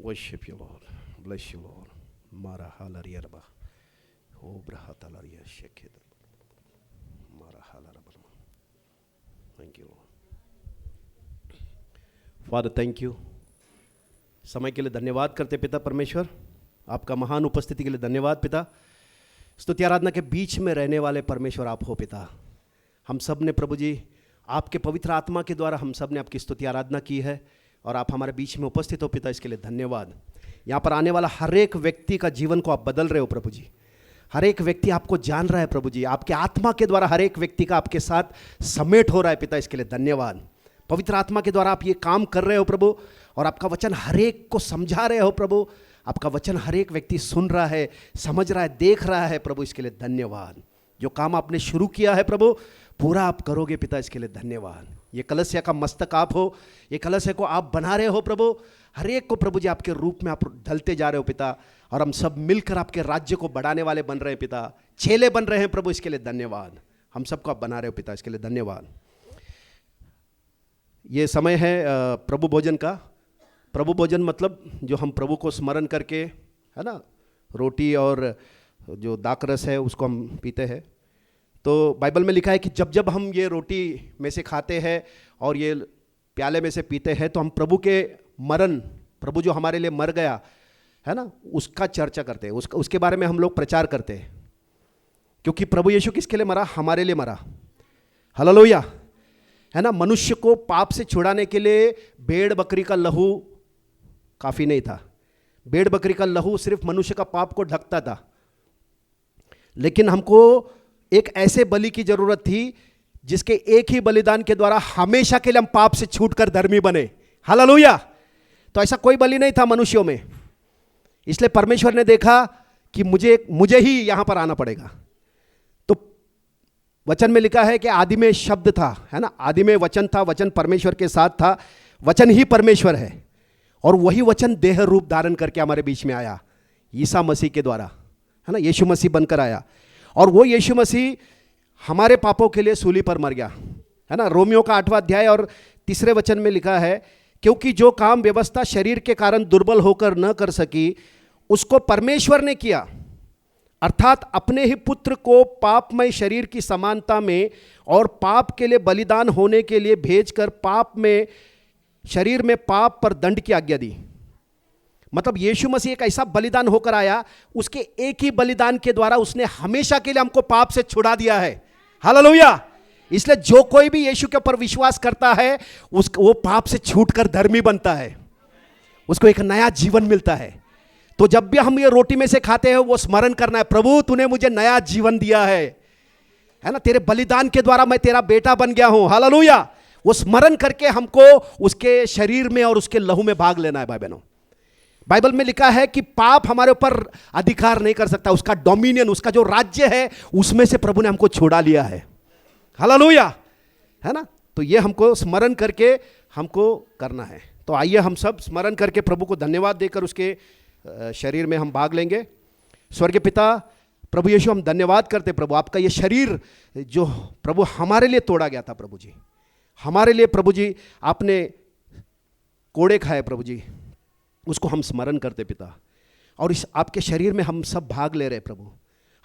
Worship you, Lord. Bless you, Lord. Mara halariyarba. O brahatalariya shekhed. Mara halaraba. Thank you, Lord. Father, thank you. समय के लिए धन्यवाद करते पिता परमेश्वर, आपका महान उपस्थिति के लिए धन्यवाद पिता। स्तुति आराधना के बीच में रहने वाले परमेश्वर आप हो पिता। हम सब ने प्रभु जी आपके पवित्र आत्मा के द्वारा हम सब ने आपकी स्तुति आराधना की है और आप हमारे बीच में उपस्थित हो पिता, इसके लिए धन्यवाद। यहाँ पर आने वाला हर एक व्यक्ति का जीवन को आप बदल रहे हो प्रभु जी। हर एक व्यक्ति आपको जान रहा है प्रभु जी, आपके आत्मा के द्वारा हर एक व्यक्ति का आपके साथ समेट हो रहा है पिता, इसके लिए धन्यवाद। पवित्र आत्मा के द्वारा आप ये काम कर रहे हो प्रभु और आपका वचन हर एक को समझा रहे हो प्रभु। आपका वचन हर एक व्यक्ति सुन रहा है, समझ रहा है, देख रहा है प्रभु, इसके लिए धन्यवाद। जो काम आपने शुरू किया है प्रभु पूरा आप करोगे पिता, इसके लिए धन्यवाद। ये कलशया का मस्तक आप हो, ये कलशया को आप बना रहे हो प्रभु। हर एक को प्रभु जी आपके रूप में आप ढलते जा रहे हो पिता, और हम सब मिलकर आपके राज्य को बढ़ाने वाले बन रहे हैं पिता, चेले बन रहे हैं प्रभु, इसके लिए धन्यवाद। हम सबको आप बना रहे हो पिता, इसके लिए धन्यवाद। ये समय है प्रभु भोजन का। प्रभु भोजन मतलब जो हम प्रभु को स्मरण करके, है ना, रोटी और जो दाकरस है उसको हम पीते हैं। तो बाइबल में लिखा है कि जब जब हम ये रोटी में से खाते हैं और ये प्याले में से पीते हैं तो हम प्रभु के मरण, प्रभु जो हमारे लिए मर गया है ना, उसका चर्चा करते हैं, उसके बारे में हम लोग प्रचार करते हैं। क्योंकि प्रभु यीशु किसके लिए मरा? हमारे लिए मरा। हालेलुया, है ना। मनुष्य को पाप से छुड़ाने के लिए भेड़ बकरी का लहू काफ़ी नहीं था। भेड़ बकरी का लहू सिर्फ मनुष्य का पाप को ढकता था, लेकिन हमको एक ऐसे बलि की जरूरत थी जिसके एक ही बलिदान के द्वारा हमेशा के लिए हम पाप से छूटकर धर्मी बने। हालेलुया। तो ऐसा कोई बलि नहीं था मनुष्यों में, इसलिए परमेश्वर ने देखा कि मुझे ही यहां पर आना पड़ेगा। तो वचन में लिखा है कि आदि में शब्द था, है ना, आदि में वचन था, वचन परमेश्वर के साथ था, वचन ही परमेश्वर है, और वही वचन देह रूप धारण करके हमारे बीच में आया ईसा मसीह के द्वारा, है ना, यीशु मसीह बनकर आया। और वो यीशु मसीह हमारे पापों के लिए सूली पर मर गया, है ना। रोमियो का 8वां अध्याय और 3 वचन में लिखा है, क्योंकि जो काम व्यवस्था शरीर के कारण दुर्बल होकर न कर सकी उसको परमेश्वर ने किया, अर्थात अपने ही पुत्र को पापमय शरीर की समानता में और पाप के लिए बलिदान होने के लिए भेजकर पाप में शरीर में पाप पर दंड की आज्ञा दी। मतलब यीशु मसीह एक ऐसा बलिदान होकर आया, उसके एक ही बलिदान के द्वारा उसने हमेशा के लिए हमको पाप से छुड़ा दिया है। हालेलुया। इसलिए जो कोई भी यीशु के ऊपर विश्वास करता है वो पाप से छूटकर धर्मी बनता है, उसको एक नया जीवन मिलता है। तो जब भी हम ये रोटी में से खाते हैं वो स्मरण करना है, प्रभु तूने मुझे नया जीवन दिया है ना, तेरे बलिदान के द्वारा मैं तेरा बेटा बन गया हूं। हालेलुया। वो स्मरण करके हमको उसके शरीर में और उसके लहू में भाग लेना है। भाई बहनों, बाइबल में लिखा है कि पाप हमारे ऊपर अधिकार नहीं कर सकता, उसका डोमिनियन, उसका जो राज्य है उसमें से प्रभु ने हमको छुड़ा लिया है। हालेलुया, है ना। तो ये हमको स्मरण करके हमको करना है। तो आइए हम सब स्मरण करके प्रभु को धन्यवाद देकर उसके शरीर में हम भाग लेंगे। स्वर्गीय पिता प्रभु यीशु, हम धन्यवाद करते प्रभु, आपका ये शरीर जो प्रभु हमारे लिए तोड़ा गया था प्रभु जी, हमारे लिए प्रभु जी आपने कोड़े खाए प्रभु जी, उसको हम स्मरण करते पिता। और इस आपके शरीर में हम सब भाग ले रहे प्रभु,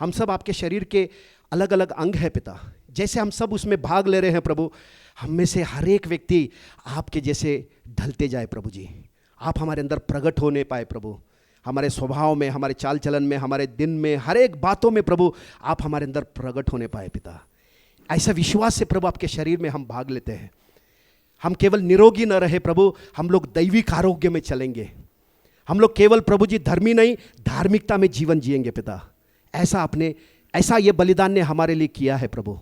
हम सब आपके शरीर के अलग अलग अंग है पिता, जैसे हम सब उसमें भाग ले रहे हैं प्रभु, हम में से हर एक व्यक्ति आपके जैसे ढलते जाए प्रभु जी। आप हमारे अंदर प्रकट होने पाए प्रभु, हमारे स्वभाव में, हमारे चाल चलन में, हमारे दिन में, हर एक बातों में प्रभु आप हमारे अंदर प्रकट होने पाए पिता। ऐसा विश्वास से प्रभु आपके शरीर में हम भाग लेते हैं। हम केवल निरोगी न रहे प्रभु, हम लोग दैविक आरोग्य में चलेंगे। हम लोग केवल प्रभु जी धर्मी नहीं, धार्मिकता में जीवन जिएंगे पिता। ऐसा ये बलिदान ने हमारे लिए किया है प्रभु।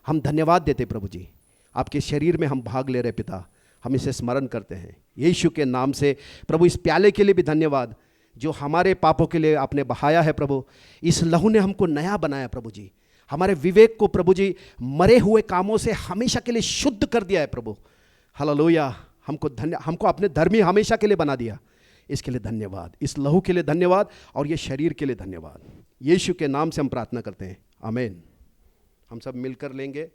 हम धन्यवाद देते प्रभु जी, आपके शरीर में हम भाग ले रहे पिता, हम इसे स्मरण करते हैं यीशु के नाम से। प्रभु इस प्याले के लिए भी धन्यवाद जो हमारे पापों के लिए आपने बहाया है प्रभु। इस लहू ने हमको नया बनाया प्रभु जी, हमारे विवेक को प्रभु जी मरे हुए कामों से हमेशा के लिए शुद्ध कर दिया है प्रभु। हालेलुया। हमको अपने धर्मी हमेशा के लिए बना दिया, इसके लिए धन्यवाद। इस लहू के लिए धन्यवाद और ये शरीर के लिए धन्यवाद। यीशु के नाम से हम प्रार्थना करते हैं, आमीन। हम सब मिलकर लेंगे।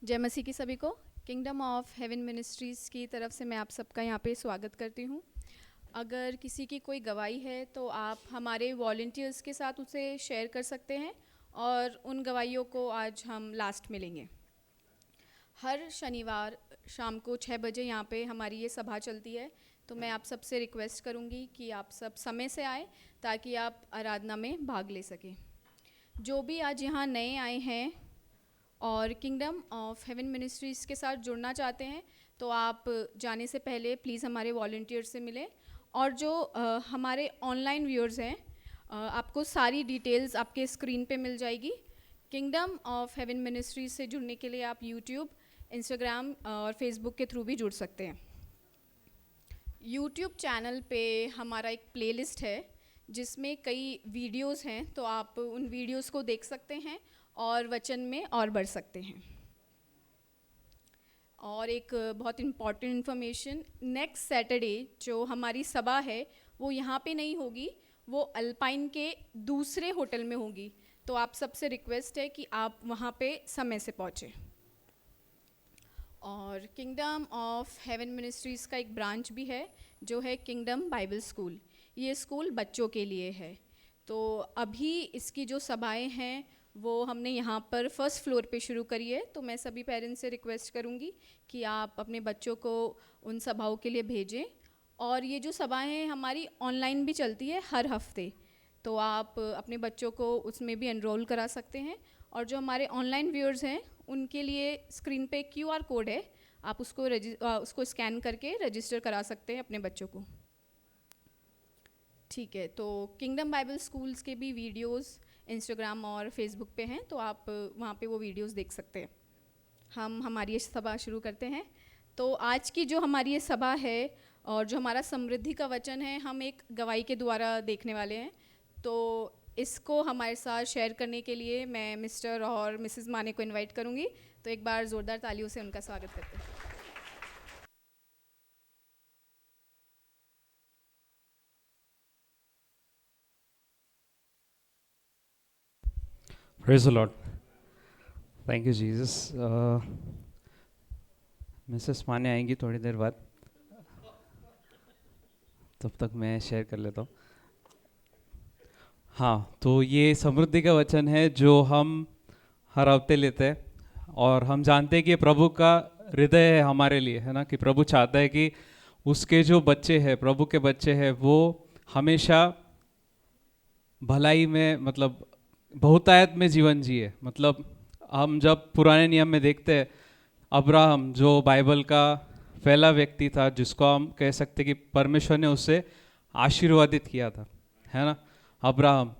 जय मसीह की सभी को। किंगडम ऑफ हेवन मिनिस्ट्रीज़ की तरफ से मैं आप सबका यहाँ पे स्वागत करती हूँ। अगर किसी की कोई गवाही है तो आप हमारे वॉलंटियर्स के साथ उसे शेयर कर सकते हैं और उन गवाहियों को आज हम लास्ट में लेंगे। हर शनिवार शाम को 6 बजे यहाँ पे हमारी ये सभा चलती है, तो मैं आप सबसे रिक्वेस्ट करूँगी कि आप सब समय से आए ताकि आप आराधना में भाग ले सकें। जो भी आज यहाँ नए आए हैं और किंगडम ऑफ हेवन मिनिस्ट्रीज़ के साथ जुड़ना चाहते हैं, तो आप जाने से पहले प्लीज़ हमारे वॉलंटियर से मिलें। और जो हमारे ऑनलाइन व्यूअर्स हैं, आपको सारी डिटेल्स आपके स्क्रीन पे मिल जाएगी। किंगडम ऑफ हेवन मिनिस्ट्रीज से जुड़ने के लिए आप यूट्यूब, इंस्टाग्राम और फेसबुक के थ्रू भी जुड़ सकते हैं। यूट्यूब चैनल पे हमारा एक प्लेलिस्ट है जिसमें कई वीडियोस हैं, तो आप उन वीडियोस को देख सकते हैं और वचन में और बढ़ सकते हैं। और एक बहुत इम्पॉर्टेंट इन्फॉर्मेशन, नेक्स्ट सैटरडे जो हमारी सभा है वो यहाँ पे नहीं होगी, वो अल्पाइन के दूसरे होटल में होगी। तो आप सबसे रिक्वेस्ट है कि आप वहाँ पे समय से पहुँचें। और किंगडम ऑफ हेवन मिनिस्ट्रीज़ का एक ब्रांच भी है जो है किंगडम बाइबल स्कूल। ये स्कूल बच्चों के लिए है। तो अभी इसकी जो सभाएं हैं वो हमने यहाँ पर फर्स्ट फ्लोर पे शुरू करी है, तो मैं सभी पेरेंट्स से रिक्वेस्ट करूँगी कि आप अपने बच्चों को उन सभाओं के लिए भेजें। और ये जो सभाएं हैं हमारी ऑनलाइन भी चलती है हर हफ्ते, तो आप अपने बच्चों को उसमें भी एनरोल करा सकते हैं। और जो हमारे ऑनलाइन व्यूअर्स हैं उनके लिए स्क्रीन पे QR कोड है, आप उसको स्कैन करके रजिस्टर करा सकते हैं अपने बच्चों को। ठीक है, तो किंगडम बाइबल स्कूल्स के भी वीडियोस इंस्टाग्राम और फेसबुक पे हैं, तो आप वहाँ पे वो वीडियोस देख सकते हैं। हम हमारी ये सभा शुरू करते हैं। तो आज की जो हमारी ये सभा है और जो हमारा समृद्धि का वचन है, हम एक गवाही के द्वारा देखने वाले हैं। तो इसको हमारे साथ शेयर करने के लिए मैं मिस्टर और मिसेस माने को इनवाइट करूँगी। तो एक बार ज़ोरदार तालियों से उनका स्वागत करते हैं। Praise the Lord. Thank you, Jesus. Mrs माने आएंगी थोड़ी देर बाद, तब तक मैं शेयर कर लेता हूँ। हाँ, तो ये समृद्धि का वचन है जो हम हर हफ्ते लेते हैं, और हम जानते हैं कि प्रभु का हृदय है हमारे लिए, है ना, कि प्रभु चाहता है कि उसके जो बच्चे हैं, प्रभु के बच्चे हैं, वो हमेशा भलाई में, मतलब बहुतायत में जीवन जिए। मतलब हम जब पुराने नियम में देखते हैं, अब्राहम जो बाइबल का पहला व्यक्ति था जिसको हम कह सकते कि परमेश्वर ने उससे आशीर्वादित किया था, है ना, अब्राहम,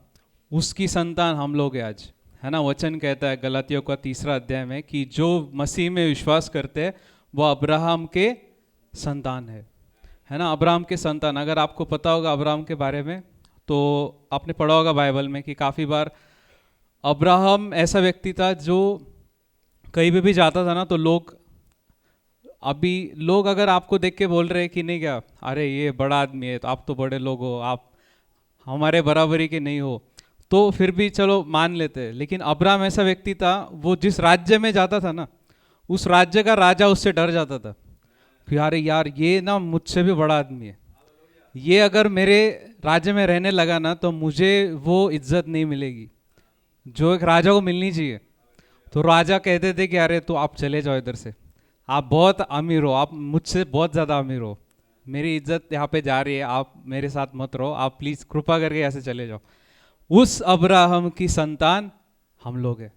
उसकी संतान हम लोग हैं आज, है ना। वचन कहता है गलातियों का 3 अध्याय में कि जो मसीह में विश्वास करते हैं वो अब्राहम के संतान है ना, अब्राहम के संतान। अगर आपको पता होगा अब्राहम के बारे में, तो आपने पढ़ा होगा बाइबल में कि काफ़ी बार अब्राहम ऐसा व्यक्ति था जो कहीं भी जाता था ना, तो लोग अगर आपको देख के बोल रहे हैं कि नहीं, क्या अरे ये बड़ा आदमी है, तो आप तो बड़े लोग हो, आप हमारे बराबरी के नहीं हो, तो फिर भी चलो मान लेते हैं। लेकिन अब्राहम ऐसा व्यक्ति था, वो जिस राज्य में जाता था ना, उस राज्य का राजा उससे डर जाता था कि अरे यार ये ना मुझसे भी बड़ा आदमी है, ये अगर मेरे राज्य में रहने लगा ना तो मुझे वो इज्जत नहीं मिलेगी जो एक राजा को मिलनी चाहिए। तो राजा कहते थे कि अरे तो आप चले जाओ इधर से, आप बहुत अमीर हो, आप मुझसे बहुत ज़्यादा अमीर हो, मेरी इज्जत यहाँ पे जा रही है, आप मेरे साथ मत रहो, आप प्लीज़ कृपा करके यहाँ से चले जाओ। उस अब्राहम की संतान हम लोग हैं,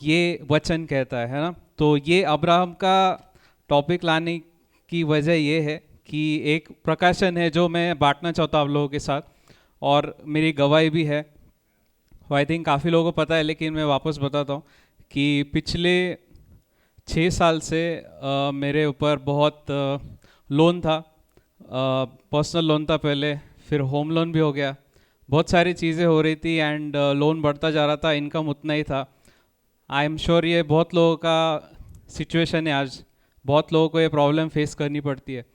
ये वचन कहता है ना। तो ये अब्राहम का टॉपिक लाने की वजह ये है कि एक प्रकाशन है जो मैं बांटना चाहता हूँ आप लोगों के साथ, और मेरी गवाही भी है। आई थिंक काफ़ी लोगों को पता है, लेकिन मैं वापस बताता हूँ कि पिछले 6 साल से मेरे ऊपर बहुत लोन था, पर्सनल लोन था पहले, फिर होम लोन भी हो गया, बहुत सारी चीज़ें हो रही थी, एंड लोन बढ़ता जा रहा था, इनकम उतना ही था। आई एम श्योर ये बहुत लोगों का सिचुएशन है आज, बहुत लोगों को ये प्रॉब्लम फेस करनी पड़ती है।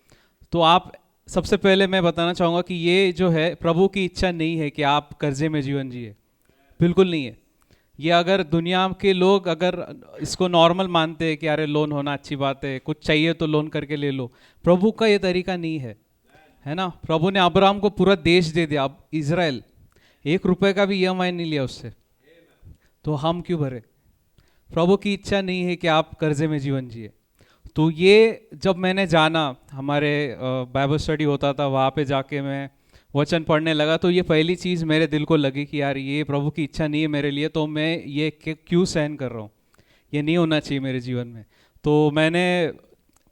तो आप, सबसे पहले मैं बताना चाहूँगा कि ये जो है प्रभु की इच्छा नहीं है कि आप कर्जे में जीवन जिए, बिल्कुल नहीं है। ये अगर दुनिया के लोग अगर इसको नॉर्मल मानते हैं कि अरे लोन होना अच्छी बात है, कुछ चाहिए तो लोन करके ले लो, प्रभु का ये तरीका नहीं है ना। प्रभु ने अब्राहम को पूरा देश दे दिया, अब इजराइल 1 रुपए का भी ईएमआई नहीं लिया उससे, तो हम क्यों भरे? प्रभु की इच्छा नहीं है कि आप कर्जे में जीवन जिए। तो ये जब मैंने जाना, हमारे बाइबल स्टडी होता था, वहाँ पे जाके मैं वचन पढ़ने लगा, तो ये पहली चीज़ मेरे दिल को लगी कि यार ये प्रभु की इच्छा नहीं है मेरे लिए, तो मैं ये क्यों सहन कर रहा हूँ, ये नहीं होना चाहिए मेरे जीवन में। तो मैंने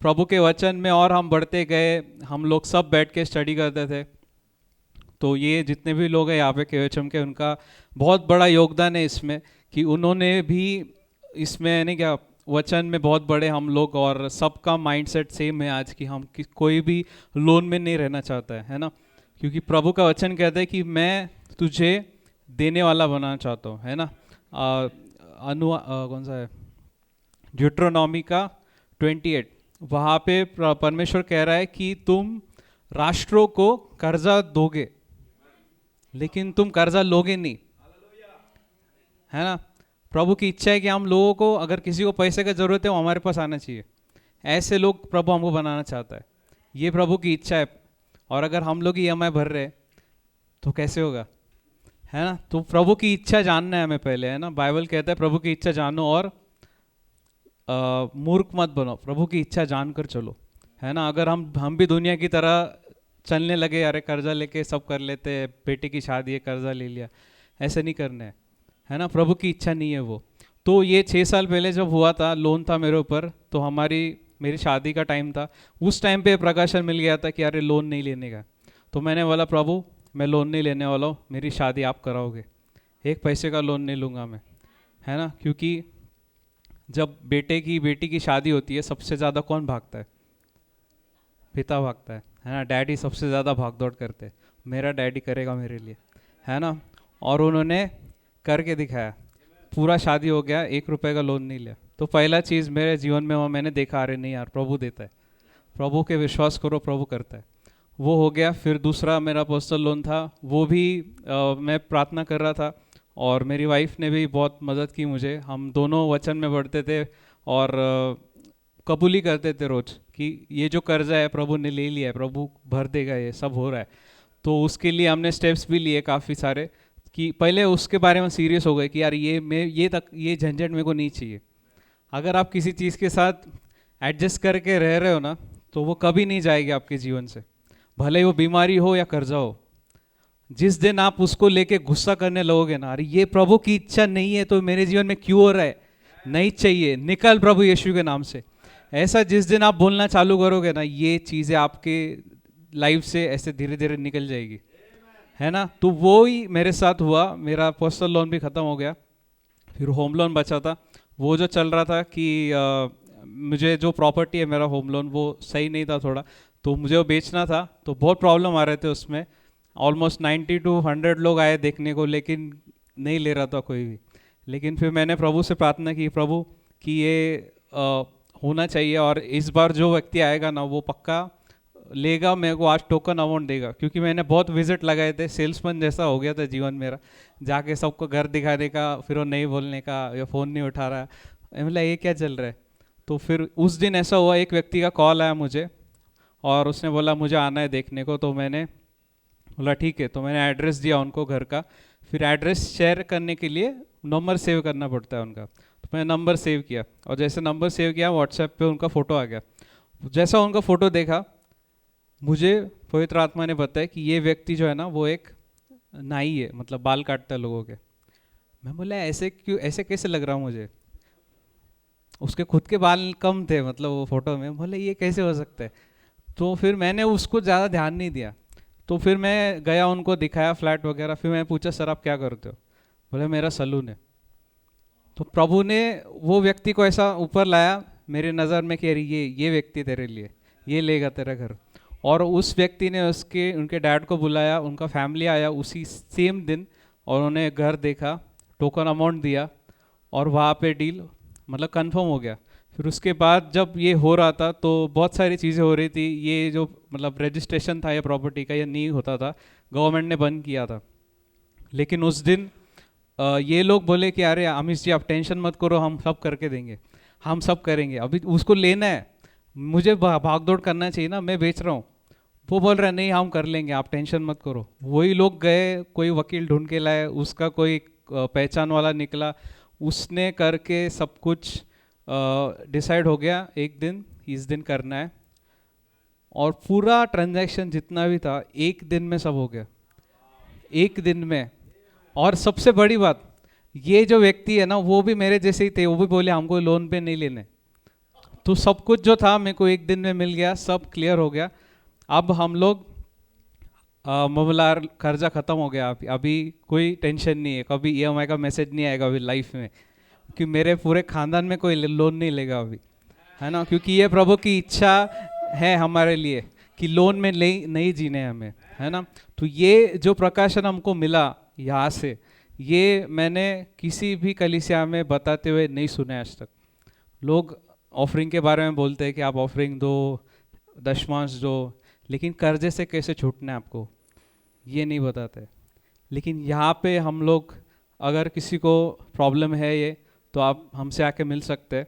प्रभु के वचन में और हम बढ़ते गए, हम लोग सब बैठ के स्टडी करते थे। तो ये जितने भी लोग हैं यहाँ पे KOHM के, उनका बहुत बड़ा योगदान है इसमें कि उन्होंने भी इसमें नहीं क्या वचन में बहुत बड़े हम लोग, और सबका माइंडसेट सेम है आज की, हम कोई भी लोन में नहीं रहना चाहता है ना, क्योंकि प्रभु का वचन कहता है कि मैं तुझे देने वाला बनाना चाहता हूँ, है ना। कौन सा है, ड्यूट्रोनॉमी का 28, वहाँ पे परमेश्वर कह रहा है कि तुम राष्ट्रों को कर्जा दोगे लेकिन तुम कर्जा लोगे नहीं, है ना। प्रभु की इच्छा है कि हम लोगों को, अगर किसी को पैसे की जरूरत है वो हमारे पास आना चाहिए, ऐसे लोग प्रभु हमको बनाना चाहता है, ये प्रभु की इच्छा है। और अगर हम लोग EMI भर रहे तो कैसे होगा, है ना। तो प्रभु की इच्छा जानना है हमें पहले, है ना। बाइबल कहता है प्रभु की इच्छा जानो और मूर्ख मत बनो, प्रभु की इच्छा जानकर चलो, है ना। अगर हम भी दुनिया की तरह चलने लगे, अरे कर्जा लेके सब कर लेते हैं, बेटे की शादी है कर्जा ले लिया, ऐसे नहीं करना है ना। प्रभु की इच्छा नहीं है वो। तो ये 6 साल पहले जब हुआ था, लोन था मेरे ऊपर, तो मेरी शादी का टाइम था, उस टाइम पे प्रकाशन मिल गया था कि अरे लोन नहीं लेने का। तो मैंने बोला प्रभु मैं लोन नहीं लेने वाला हूँ, मेरी शादी आप कराओगे, 1 पैसे का लोन नहीं लूँगा मैं, है ना। क्योंकि जब बेटी की शादी होती है, सबसे ज़्यादा कौन भागता है? पिता भागता है ना। डैडी सबसे ज़्यादा भाग दौड़ करते हैं, मेरा डैडी करेगा मेरे लिए, है ना। और उन्होंने करके दिखाया, पूरा शादी हो गया, 1 रुपए का लोन नहीं लिया। तो पहला चीज़ मेरे जीवन में वो मैंने देखा, अरे नहीं यार प्रभु देता है, प्रभु के विश्वास करो, प्रभु करता है, वो हो गया। फिर दूसरा मेरा पर्सनल लोन था, वो भी मैं प्रार्थना कर रहा था, और मेरी वाइफ ने भी बहुत मदद की मुझे। हम दोनों वचन में बढ़ते थे और कबूली करते थे रोज कि ये जो कर्जा है प्रभु ने ले लिया है, प्रभु भर देगा, ये सब हो रहा है। तो उसके लिए हमने स्टेप्स भी लिए काफ़ी सारे, कि पहले उसके बारे में सीरियस हो गए कि यार ये झंझट मेरे को नहीं चाहिए। अगर आप किसी चीज़ के साथ एडजस्ट करके रह रहे हो ना, तो वो कभी नहीं जाएगी आपके जीवन से, भले ही वो बीमारी हो या कर्जा हो। जिस दिन आप उसको लेके गुस्सा करने लगोगे ना, अरे ये प्रभु की इच्छा नहीं है तो मेरे जीवन में क्यों हो रहा है, नहीं चाहिए, निकल प्रभु यीशु के नाम से, ऐसा जिस दिन आप बोलना चालू करोगे ना, ये चीज़ें आपके लाइफ से ऐसे धीरे धीरे निकल जाएगी, है ना। तो वो ही मेरे साथ हुआ, मेरा पर्सनल लोन भी ख़त्म हो गया, फिर होम लोन बचा था। वो जो चल रहा था कि मुझे जो प्रॉपर्टी है मेरा होम लोन, वो सही नहीं था थोड़ा, तो मुझे वो बेचना था, तो बहुत प्रॉब्लम आ रहे थे उसमें। ऑलमोस्ट 90 to 100 लोग आए देखने को, लेकिन नहीं ले रहा था कोई भी। लेकिन फिर मैंने प्रभु से प्रार्थना की, प्रभु कि ये होना चाहिए, और इस बार जो व्यक्ति आएगा ना वो पक्का लेगा, मेरे को आज टोकन अमाउंट देगा। क्योंकि मैंने बहुत विजिट लगाए थे, सेल्समैन जैसा हो गया था जीवन मेरा, जाके सबको घर दिखाने का, फिर वो नहीं बोलने का या फ़ोन नहीं उठा रहा, मतलब ये क्या चल रहा है। तो फिर उस दिन ऐसा हुआ, एक व्यक्ति का कॉल आया मुझे और उसने बोला मुझे आना है देखने को। तो मैंने बोला ठीक है, तो मैंने एड्रेस दिया उनको घर का। फिर एड्रेस शेयर करने के लिए नंबर सेव करना पड़ता है उनका, तो मैंने नंबर सेव किया, और जैसे नंबर सेव किया व्हाट्सएप पे उनका फ़ोटो आ गया। जैसा उनका फ़ोटो देखा, मुझे पवित्र आत्मा ने बताया कि ये व्यक्ति जो है ना वो एक नाई है, मतलब बाल काटता है लोगों के। मैं बोला ऐसे क्यों, ऐसे कैसे लग रहा हूँ मुझे, उसके खुद के बाल कम थे मतलब वो फ़ोटो में, बोले ये कैसे हो सकता है। तो फिर मैंने उसको ज़्यादा ध्यान नहीं दिया। तो फिर मैं गया, उनको दिखाया फ्लैट वगैरह, फिर मैं पूछा सर आप क्या करते हो, बोले मेरा सलून है। तो प्रभु ने वो व्यक्ति को ऐसा ऊपर लाया मेरे नज़र में कि अरे ये व्यक्ति तेरे लिए, ये लेगा तेरा घर। और उस व्यक्ति ने उनके डैड को बुलाया, उनका फैमिली आया उसी सेम दिन, और उन्होंने घर देखा, टोकन अमाउंट दिया, और वहाँ पे डील मतलब कंफर्म हो गया। फिर उसके बाद जब ये हो रहा था तो बहुत सारी चीज़ें हो रही थी। ये जो मतलब रजिस्ट्रेशन था ये प्रॉपर्टी का, ये नहीं होता था, गवर्नमेंट ने बंद किया था। लेकिन उस दिन ये लोग बोले कि अरे अमीश जी आप टेंशन मत करो, हम सब करके देंगे, हम सब करेंगे, अभी उसको लेना है, मुझे भाग दौड़ करना चाहिए ना, मैं बेच रहा हूँ। वो बोल रहा है नहीं हम कर लेंगे, आप टेंशन मत करो। वही लोग गए, कोई वकील ढूंढ के लाए, उसका कोई पहचान वाला निकला, उसने करके सब कुछ डिसाइड हो गया, एक दिन इस दिन करना है, और पूरा ट्रांजैक्शन जितना भी था एक दिन में सब हो गया, एक दिन में। और सबसे बड़ी बात, ये जो व्यक्ति है ना वो भी मेरे जैसे ही थे, वो भी बोले हमको लोन पे नहीं लेने। तो सब कुछ जो था मेरे को एक दिन में मिल गया, सब क्लियर हो गया। अब हम लोग मामला कर्जा ख़त्म हो गया, अभी कोई टेंशन नहीं है, कभी ईएमआई का मैसेज नहीं आएगा अभी लाइफ में, कि मेरे पूरे खानदान में कोई लोन नहीं लेगा अभी, है ना, क्योंकि ये प्रभु की इच्छा है हमारे लिए कि लोन में नहीं जीने हमें, है ना। तो ये जो प्रकाशन हमको मिला यहाँ से, ये मैंने किसी भी कलीसिया में बताते हुए नहीं सुने आज तक। लोग ऑफरिंग के बारे में बोलते हैं कि आप ऑफरिंग दो, दशमांश दो, लेकिन कर्जे से कैसे छूटना है आपको ये नहीं बताते। लेकिन यहाँ पे हम लोग, अगर किसी को प्रॉब्लम है ये, तो आप हमसे आके मिल सकते हैं,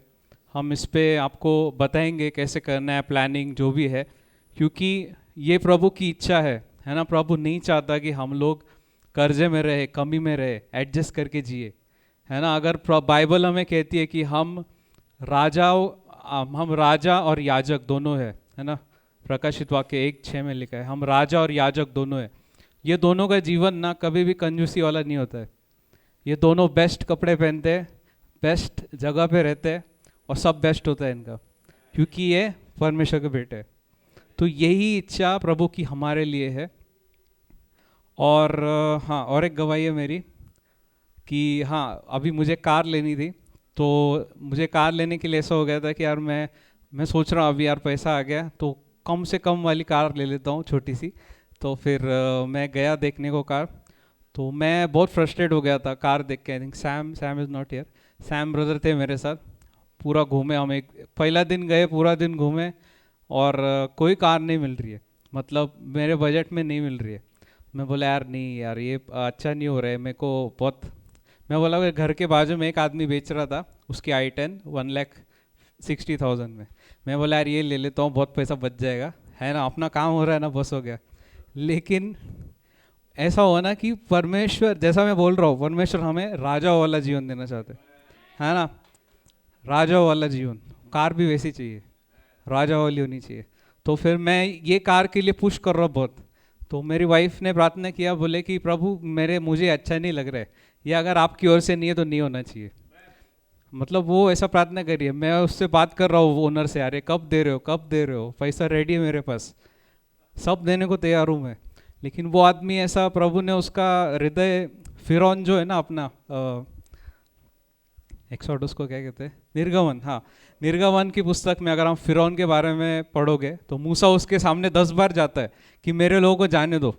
हम इस पे आपको बताएंगे कैसे करना है, प्लानिंग जो भी है, क्योंकि ये प्रभु की इच्छा है ना। प्रभु नहीं चाहता कि हम लोग कर्जे में रहे, कमी में रहे, एडजस्ट करके जिए, है ना। अगर बाइबल हमें कहती है कि हम राजा और याजक दोनों है ना, प्रकाशित वाक्य 1:6 में लिखा है, हम राजा और याजक दोनों है। ये दोनों का जीवन ना कभी भी कंजूसी वाला नहीं होता है। ये दोनों बेस्ट कपड़े पहनते हैं, बेस्ट जगह पे रहते हैं, और सब बेस्ट होता है इनका, क्योंकि ये परमेश्वर के बेटे हैं। तो यही इच्छा प्रभु की हमारे लिए है। और हाँ, और एक गवाही है मेरी कि हाँ, अभी मुझे कार लेनी थी, तो मुझे कार लेने के लिए ऐसा हो गया था कि यार मैं सोच रहा हूँ अभी यार पैसा आ गया तो कम से कम वाली कार ले लेता हूँ, छोटी सी। तो फिर मैं गया देखने को कार, तो मैं बहुत फ्रस्ट्रेट हो गया था कार देख के। I think Sam is not here, Sam brother थे मेरे साथ। पूरा घूमे हम, एक पहला दिन गए, पूरा दिन घूमे, और कोई कार नहीं मिल रही है, मतलब मेरे बजट में नहीं मिल रही है। मैं बोला यार नहीं यार, ये अच्छा नहीं हो रहा है मेरे को बहुत। मैं बोला कि घर के बाजू में एक आदमी बेच रहा था उसकी i10 1,60,000 में। मैं बोला यार ये ले लेता हूँ, बहुत पैसा बच जाएगा, है ना, अपना काम हो रहा है ना, बस हो गया। लेकिन ऐसा हुआ ना कि परमेश्वर, जैसा मैं बोल रहा हूँ, परमेश्वर हमें राजा वाला जीवन देना चाहते है ना, राजा वाला जीवन। कार भी वैसी चाहिए, राजा वाली होनी चाहिए। तो फिर मैं ये कार के लिए पुश कर रहा हूँ बहुत। तो मेरी वाइफ ने प्रार्थना किया, बोले कि प्रभु मुझे अच्छा नहीं लग रहा है, ये अगर आपकी ओर से नहीं है तो नहीं होना चाहिए। मतलब वो ऐसा प्रार्थना करिए। मैं उससे बात कर रहा हूँ ओनर से, अरे कब दे रहे हो, कब दे रहे हो, पैसा रेडी है मेरे पास, सब देने को तैयार हूँ मैं। लेकिन वो आदमी ऐसा, प्रभु ने उसका हृदय, फिरौन जो है ना अपना, एक्सोडस को क्या कहते हैं, निर्गमन, हाँ, निर्गमन की पुस्तक में अगर हम फिरौन के बारे में पढ़ोगे तो मूसा उसके सामने 10 बार जाता है कि मेरे लोगों को जाने दो।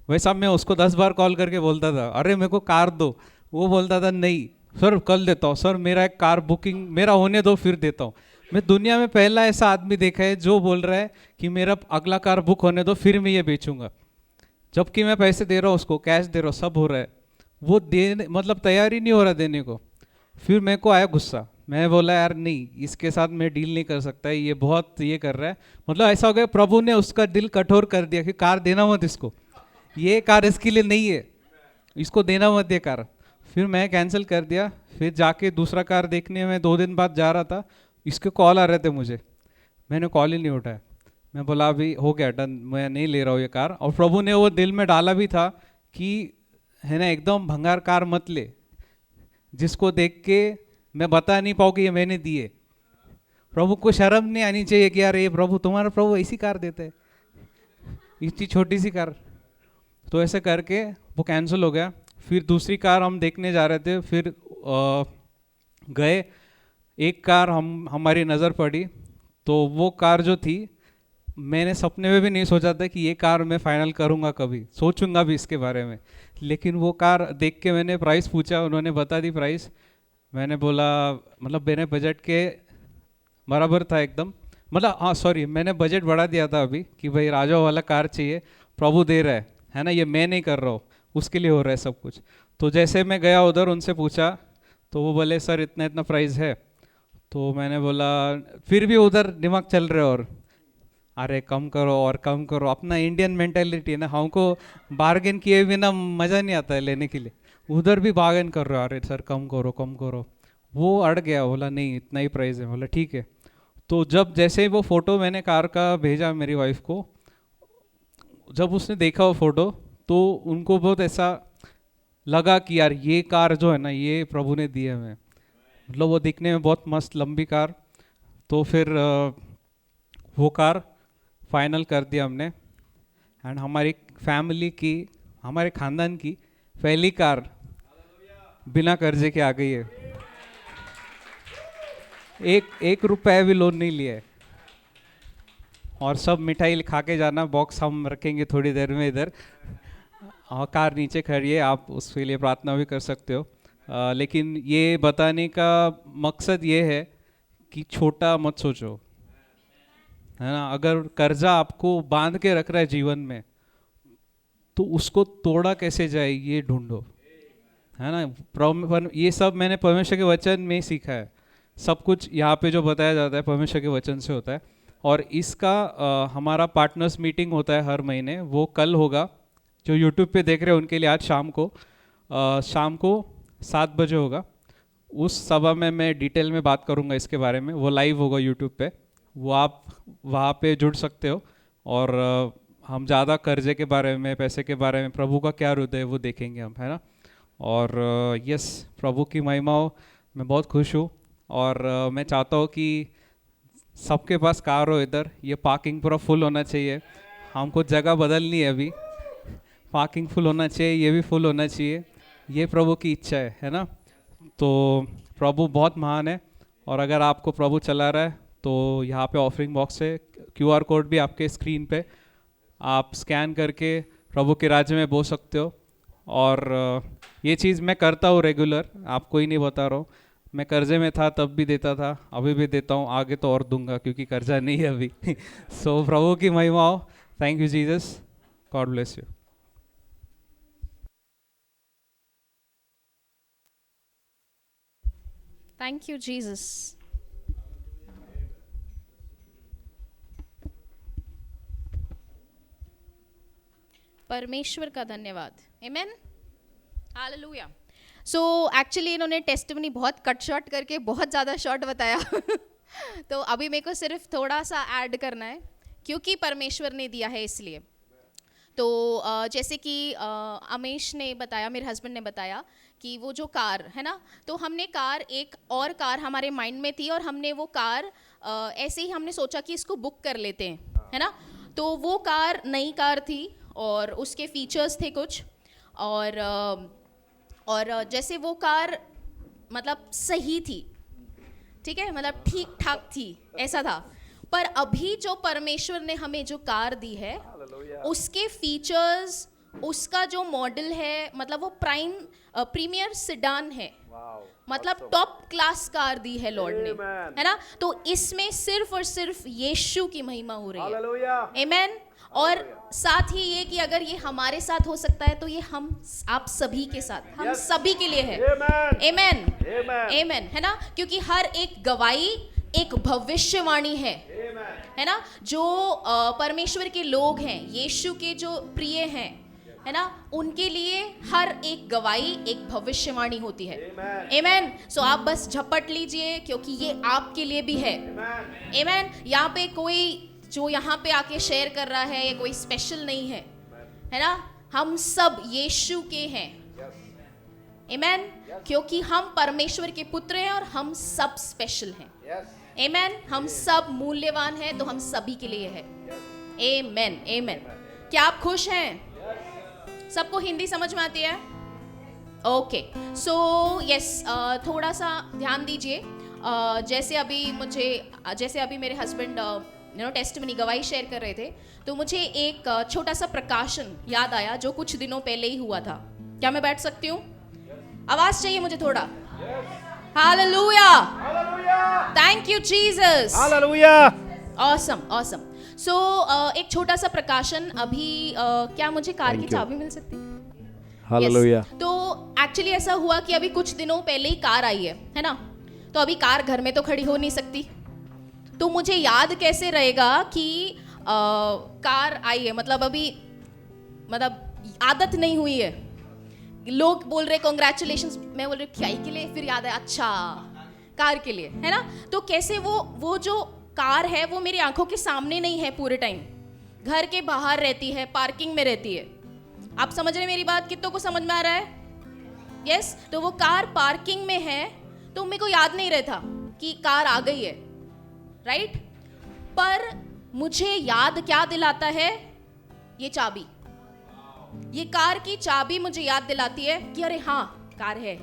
वैसा मैं उसको 10 बार कॉल करके बोलता था, अरे मेरे को कार दो। वो बोलता था नहीं सर कल देता हूँ, सर मेरा एक कार बुकिंग मेरा होने दो फिर देता हूँ। मैं दुनिया में पहला ऐसा आदमी देखा है जो बोल रहा है कि मेरा अगला कार बुक होने दो फिर मैं ये बेचूंगा, जबकि मैं पैसे दे रहा हूँ उसको, कैश दे रहा हूँ, सब हो रहा है, वो देने मतलब तैयार ही नहीं हो रहा देने को। फिर मेरे को आया गुस्सा, मैं बोला यार नहीं, इसके साथ मैं डील नहीं कर सकता, ये बहुत ये कर रहा है। मतलब ऐसा हो गया, प्रभु ने उसका दिल कठोर कर दिया कि कार देना मत इसको, ये कार इसके लिए नहीं है, इसको देना मत ये कार। फिर मैं कैंसिल कर दिया। फिर जाके दूसरा कार देखने में 2 दिन बाद जा रहा था, इसके कॉल आ रहे थे मुझे, मैंने कॉल ही नहीं उठाया। मैं बोला अभी हो गया डन, मैं नहीं ले रहा हूँ ये कार। और प्रभु ने वो दिल में डाला भी था कि है ना, एकदम भंगार कार मत ले जिसको देख के मैं बता नहीं पाऊँ कि ये मैंने दिए। प्रभु को शर्म नहीं आनी चाहिए कि यार ये प्रभु, तुम्हारा प्रभु ऐसी कार देते हैं, इतनी छोटी सी कार। तो ऐसे करके वो कैंसिल हो गया। फिर दूसरी कार हम देखने जा रहे थे, फिर गए, एक कार हमारी नज़र पड़ी। तो वो कार जो थी, मैंने सपने में भी नहीं सोचा था कि ये कार मैं फाइनल करूँगा, कभी सोचूंगा भी इसके बारे में। लेकिन वो कार देख के मैंने प्राइस पूछा, उन्होंने बता दी प्राइस। मैंने बोला मतलब मेरे बजट के बराबर था एकदम, मतलब हाँ सॉरी, मैंने बजट बढ़ा दिया था अभी कि भाई राजा वाला कार चाहिए, प्रभु दे रहा है ना, ये मैं नहीं कर रहा हूँ, उसके लिए हो रहा है सब कुछ। तो जैसे मैं गया उधर उनसे पूछा, तो वो बोले सर इतना इतना प्राइस है। तो मैंने बोला, फिर भी उधर दिमाग चल रहे और अरे कम करो और कम करो, अपना इंडियन मेंटेलिटी है ना, हमको बार्गेन किए बिना मज़ा नहीं आता है लेने के लिए। उधर भी बार्गेन कर रहे हो, अरे सर कम करो कम करो। वो अड़ गया, बोला नहीं इतना ही प्राइस है। बोला ठीक है। तो जब जैसे ही वो फ़ोटो मैंने कार का भेजा मेरी वाइफ को, जब उसने देखा वो फ़ोटो तो उनको बहुत ऐसा लगा कि यार ये कार जो है ना ये प्रभु ने दी है हमें, मतलब वो दिखने में बहुत मस्त लंबी कार। तो फिर वो कार फाइनल कर दिया हमने। एंड हमारी फैमिली की, हमारे ख़ानदान की पहली कार बिना कर्जे के आ गई है। एक रुपए भी लोन नहीं लिया है। और सब मिठाई खा के जाना, बॉक्स हम रखेंगे थोड़ी देर में इधर, और कार नीचे खड़ी है, आप उसके लिए प्रार्थना भी कर सकते हो। लेकिन ये बताने का मकसद ये है कि छोटा मत सोचो, है ना। अगर कर्जा आपको बांध के रख रहा है जीवन में, तो उसको तोड़ा कैसे जाए ये ढूंढो, है ना। ये सब मैंने परमेश्वर के वचन में ही सीखा है। सब कुछ यहाँ पे जो बताया जाता है परमेश्वर के वचन से होता है। और इसका हमारा पार्टनर्स मीटिंग होता है हर महीने, वो कल होगा। जो यूट्यूब पे देख रहे हैं उनके लिए आज शाम को 7 बजे होगा। उस सभा में मैं डिटेल में बात करूँगा इसके बारे में, वो लाइव होगा यूट्यूब पे, वो आप वहाँ पे जुड़ सकते हो। और हम ज़्यादा कर्जे के बारे में, पैसे के बारे में, प्रभु का क्या हृदय है वो देखेंगे हम, है ना। और यस, प्रभु की महिमा हो। मैं बहुत खुश हूँ और मैं चाहता हूँ कि सबके पास कार हो इधर। ये पार्किंग पूरा फुल होना चाहिए, हमको जगह बदलनी है अभी। पार्किंग फुल होना चाहिए, ये भी फुल होना चाहिए, ये प्रभु की इच्छा है ना। तो प्रभु बहुत महान है। और अगर आपको प्रभु चला रहा है तो यहाँ पे ऑफरिंग बॉक्स है, QR कोड भी आपके स्क्रीन पे, आप स्कैन करके प्रभु के राज्य में बो सकते हो। और ये चीज़ मैं करता हूँ रेगुलर, आपको ही नहीं बता रहा हूँ। मैं कर्जे में था तब भी देता था, अभी भी देता हूँ, आगे तो और दूंगा क्योंकि कर्जा नहीं है अभी। सो प्रभु की महिमा हो। Thank you Jesus, God bless you. Thank you Jesus. परमेश्वर का धन्यवाद। आमेन, हालेलुया। सो एक्चुअली इन्होंने टेस्टिमनी बहुत कट शॉर्ट करके बहुत ज़्यादा शॉर्ट बताया। तो अभी मेरे को सिर्फ थोड़ा सा ऐड करना है, क्योंकि परमेश्वर ने दिया है इसलिए। तो जैसे कि अमेश ने बताया, मेरे हस्बैंड ने बताया कि वो जो कार है ना, तो हमने एक और कार हमारे माइंड में थी और हमने वो कार ऐसे ही हमने सोचा कि इसको बुक कर लेते हैं, है ना। तो वो कार नई कार थी और उसके फीचर्स थे कुछ, और जैसे वो कार मतलब सही थी, ठीक है, मतलब ठीक ठाक थी, ऐसा था। पर अभी जो परमेश्वर ने हमें जो कार दी है, उसके फीचर्स, उसका जो मॉडल है, मतलब वो प्रीमियर सेडान है, मतलब टॉप क्लास कार दी है लॉर्ड ने, है ना। तो इसमें सिर्फ और सिर्फ यीशु की महिमा हो रही है। आमेन। और साथ ही ये कि अगर ये हमारे साथ हो सकता है तो ये आप सभी के साथ, हम सभी के लिए है। आमेन, आमेन, है ना। क्योंकि हर एक गवाही एक भविष्यवाणी है ना। जो परमेश्वर के लोग हैं, यीशु के जो प्रिय हैं, है ना, उनके लिए हर एक गवाही एक भविष्यवाणी होती है। आमेन। सो आप बस झपट लीजिए क्योंकि ये आपके लिए भी है। आमेन। यहाँ पे कोई जो यहाँ पे आके शेयर कर रहा है ये कोई स्पेशल नहीं है ना। हम सब यीशु के हैं। आमेन। क्योंकि हम परमेश्वर के पुत्र हैं और हम सब स्पेशल हैं। आमेन। हम सब मूल्यवान हैं, तो हम सभी के लिए है। आमेन, आमेन। क्या आप खुश हैं? सबको हिंदी समझ में आती है? ओके, सो यस, थोड़ा सा ध्यान दीजिए। जैसे अभी मेरे हस्बैंड टेस्टिमनी गवाही शेयर कर रहे थे, तो मुझे एक छोटा सा प्रकाशन याद आया जो कुछ दिनों पहले ही हुआ था। क्या मैं बैठ सकती हूँ? आवाज चाहिए मुझे थोड़ा। Hallelujah, thank you Jesus, hallelujah, awesome, awesome. So एक छोटा सा प्रकाशन अभी क्या मुझे कार की चाबी मिल सकती है? हालेलुया। तो एक्चुअली ऐसा हुआ कि अभी कुछ दिनों पहले ही कार आई है ना, तो अभी कार घर में तो खड़ी हो नहीं सकती, तो मुझे याद कैसे रहेगा कि कार आई है, मतलब अभी मतलब आदत नहीं हुई है, लोग बोल रहे कॉन्ग्रेचुलेशंस, मैं बोल रही क्या के लिए, फिर याद है अच्छा कार के लिए, है ना। तो कैसे वो जो कार है वो मेरी आंखों के सामने नहीं है पूरे टाइम, घर के बाहर रहती है, पार्किंग में रहती है। आप समझ रहे मेरी बात, कितनों को समझ में आ रहा है? यस तो वो कार पार्किंग में है, तो मेरे को याद नहीं रहता कि कार आ गई है, राइट। पर मुझे याद क्या दिलाता है, ये चाबी, ये कार की चाबी मुझे याद दिलाती है कि अरे हाँ कार है।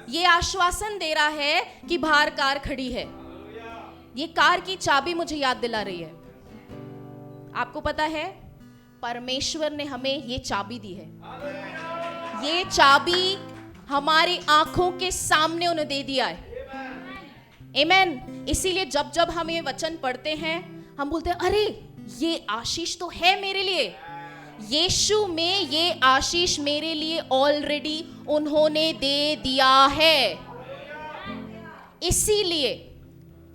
ये आश्वासन दे रहा है कि बाहर कार खड़ी है, ये कार की चाबी मुझे याद दिला रही है। आपको पता है परमेश्वर ने हमें ये चाबी दी है, ये चाबी हमारी आंखों के सामने उन्हें दे दिया है। आमीन। इसीलिए जब जब हम ये वचन पढ़ते हैं हम बोलते हैं अरे ये आशीष तो है मेरे लिए, यीशु में ये आशीष मेरे लिए ऑलरेडी उन्होंने दे दिया है।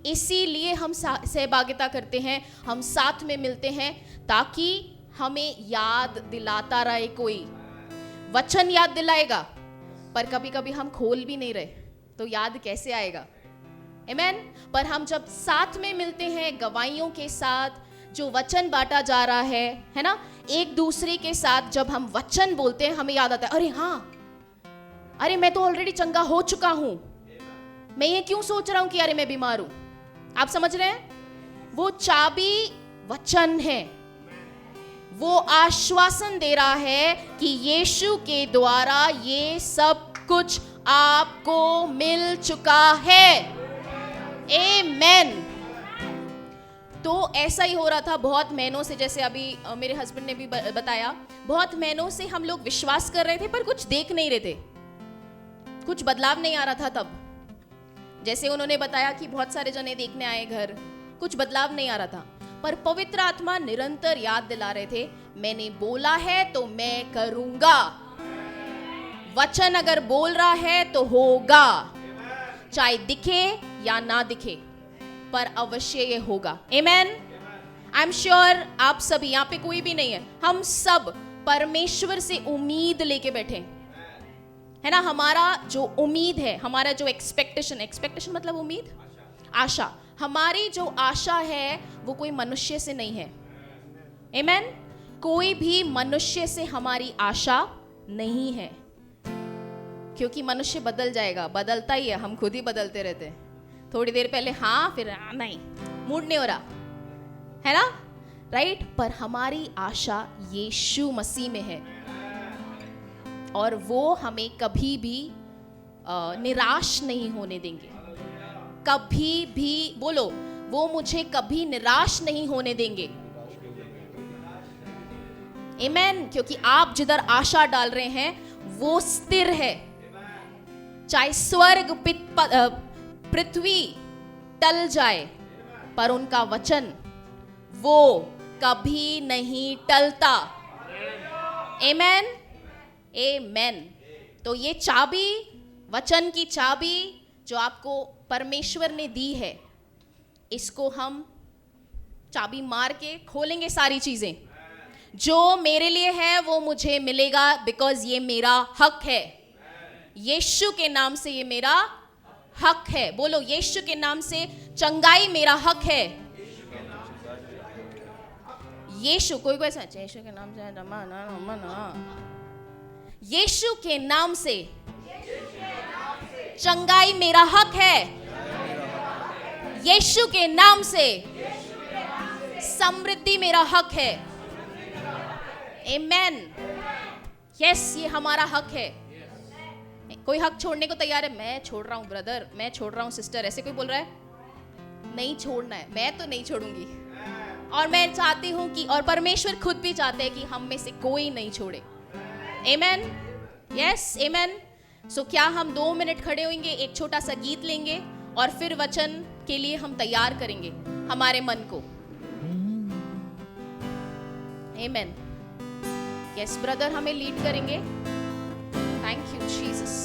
इसीलिए हम सहभागिता करते हैं, हम साथ में मिलते हैं, ताकि हमें याद दिलाता रहे। कोई वचन याद दिलाएगा, पर कभी कभी हम खोल भी नहीं रहे तो याद कैसे आएगा? आमीन। पर हम जब साथ में मिलते हैं गवाहियों के साथ, जो वचन बांटा जा रहा है ना, एक दूसरे के साथ जब हम वचन बोलते हैं हमें याद आता है अरे हाँ, अरे मैं तो ऑलरेडी चंगा हो चुका हूं, मैं ये क्यों सोच रहा हूं कि अरे मैं बीमार हूं। आप समझ रहे हैं? वो चाबी वचन है, वो आश्वासन दे रहा है कि यीशु के द्वारा ये सब कुछ आपको मिल चुका है। आमेन। तो ऐसा ही हो रहा था बहुत महीनों से, जैसे अभी मेरे हस्बैंड ने भी बताया, बहुत महीनों से हम लोग विश्वास कर रहे थे पर कुछ देख नहीं रहे थे, कुछ बदलाव नहीं आ रहा था। तब जैसे उन्होंने बताया कि बहुत सारे जने देखने आए घर, कुछ बदलाव नहीं आ रहा था, पर पवित्र आत्मा निरंतर याद दिला रहे थे, मैंने बोला है तो मैं करूंगा, वचन अगर बोल रहा है तो होगा, चाहे दिखे या ना दिखे, पर अवश्य ये होगा। आमेन। आई एम श्योर आप सभी, यहाँ पे कोई भी नहीं है, हम सब परमेश्वर से उम्मीद लेके बैठे है ना। हमारा जो उम्मीद है, हमारा जो एक्सपेक्टेशन मतलब उम्मीद, आशा, हमारी जो आशा है वो कोई मनुष्य से नहीं है। आमेन। कोई भी मनुष्य से हमारी आशा नहीं है, क्योंकि मनुष्य बदल जाएगा, बदलता ही है, हम खुद ही बदलते रहते हैं। थोड़ी देर पहले हाँ, फिर नहीं, मूड नहीं हो रहा है ना, राइट। पर हमारी आशा यीशु मसीह में है, और वो हमें कभी भी निराश नहीं होने देंगे, कभी भी। बोलो, वो मुझे कभी निराश नहीं होने देंगे। आमेन। क्योंकि आप जिधर आशा डाल रहे हैं वो स्थिर है, चाहे स्वर्ग पृथ्वी टल जाए, पर उनका वचन वो कभी नहीं टलता। आमेन। आमेन। तो ये चाबी, वचन की चाबी जो आपको परमेश्वर ने दी है, इसको हम चाबी मार के खोलेंगे। सारी चीजें जो मेरे लिए है वो मुझे मिलेगा, बिकॉज ये मेरा हक है। यीशु के नाम से ये मेरा हक है। बोलो, यीशु के नाम से चंगाई मेरा हक है। यीशु, कोई ऐसा, यीशु के नाम से, यीशु के नाम से चंगाई मेरा हक है। यीशु के नाम से समृद्धि मेरा हक है। आमेन। यस, ये हमारा हक है। कोई हक छोड़ने को तैयार है? मैं छोड़ रहा हूं ब्रदर, मैं छोड़ रहा हूं सिस्टर, ऐसे कोई बोल रहा है? नहीं छोड़ना है, मैं तो नहीं छोड़ूंगी। और मैं चाहती हूं कि, और परमेश्वर खुद भी चाहते हैं कि हम में से कोई नहीं छोड़े। आमेन। यस, आमेन। सो क्या हम 2 मिनट खड़े होंगे, एक छोटा सा गीत लेंगे, और फिर वचन के लिए हम तैयार करेंगे हमारे मन को। आमेन। यस ब्रदर, हमें लीड करेंगे। Thank you Jesus.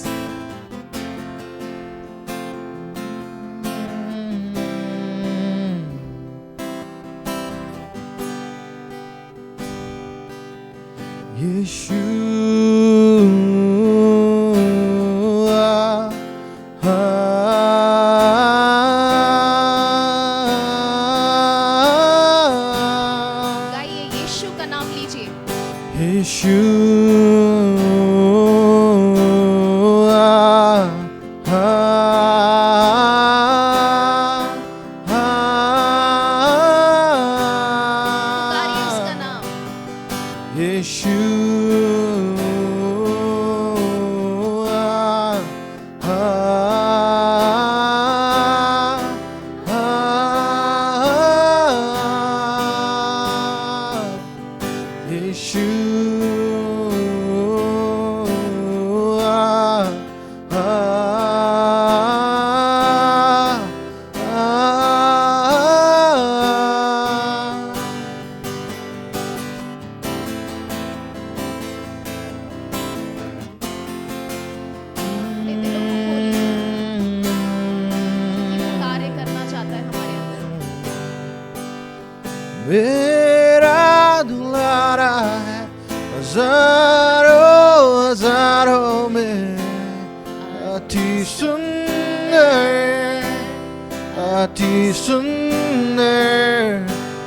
अति सुंदर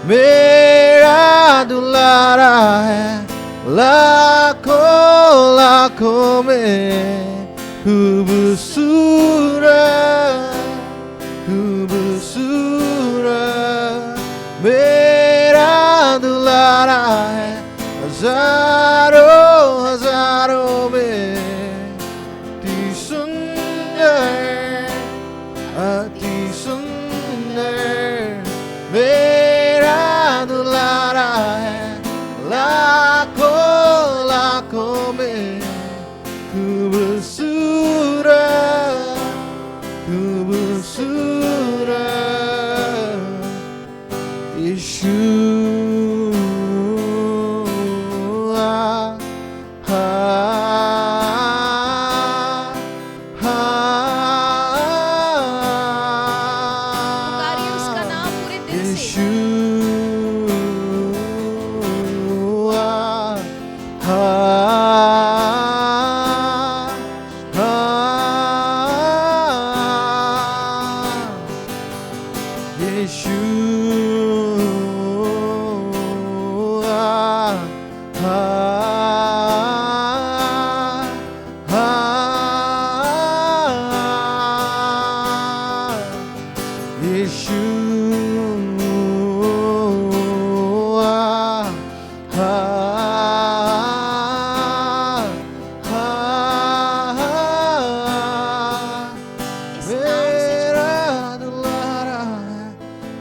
मेरा दुलारा है, लाखों लाखों में खूबसूरत खूबसूरत मेरा दुलारा है, हजारों हजारों में अति सुंदर मेरा दुलारा है, लाखों लाखों में खूबसूरत खूबसूरत यीशु पुकारिए उसका नाम पूरे दिल से। इस नाम से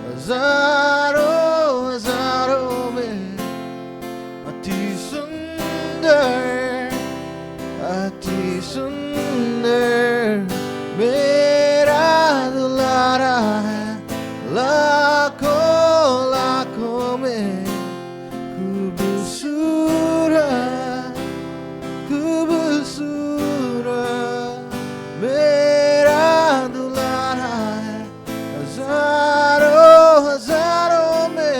हजारों हजारों में अति सुंदर मेरा दुलारा है, लाखों लाखों में खूबसूरत खूबसूरत मेरा दुलारा है, हजारों हजारों में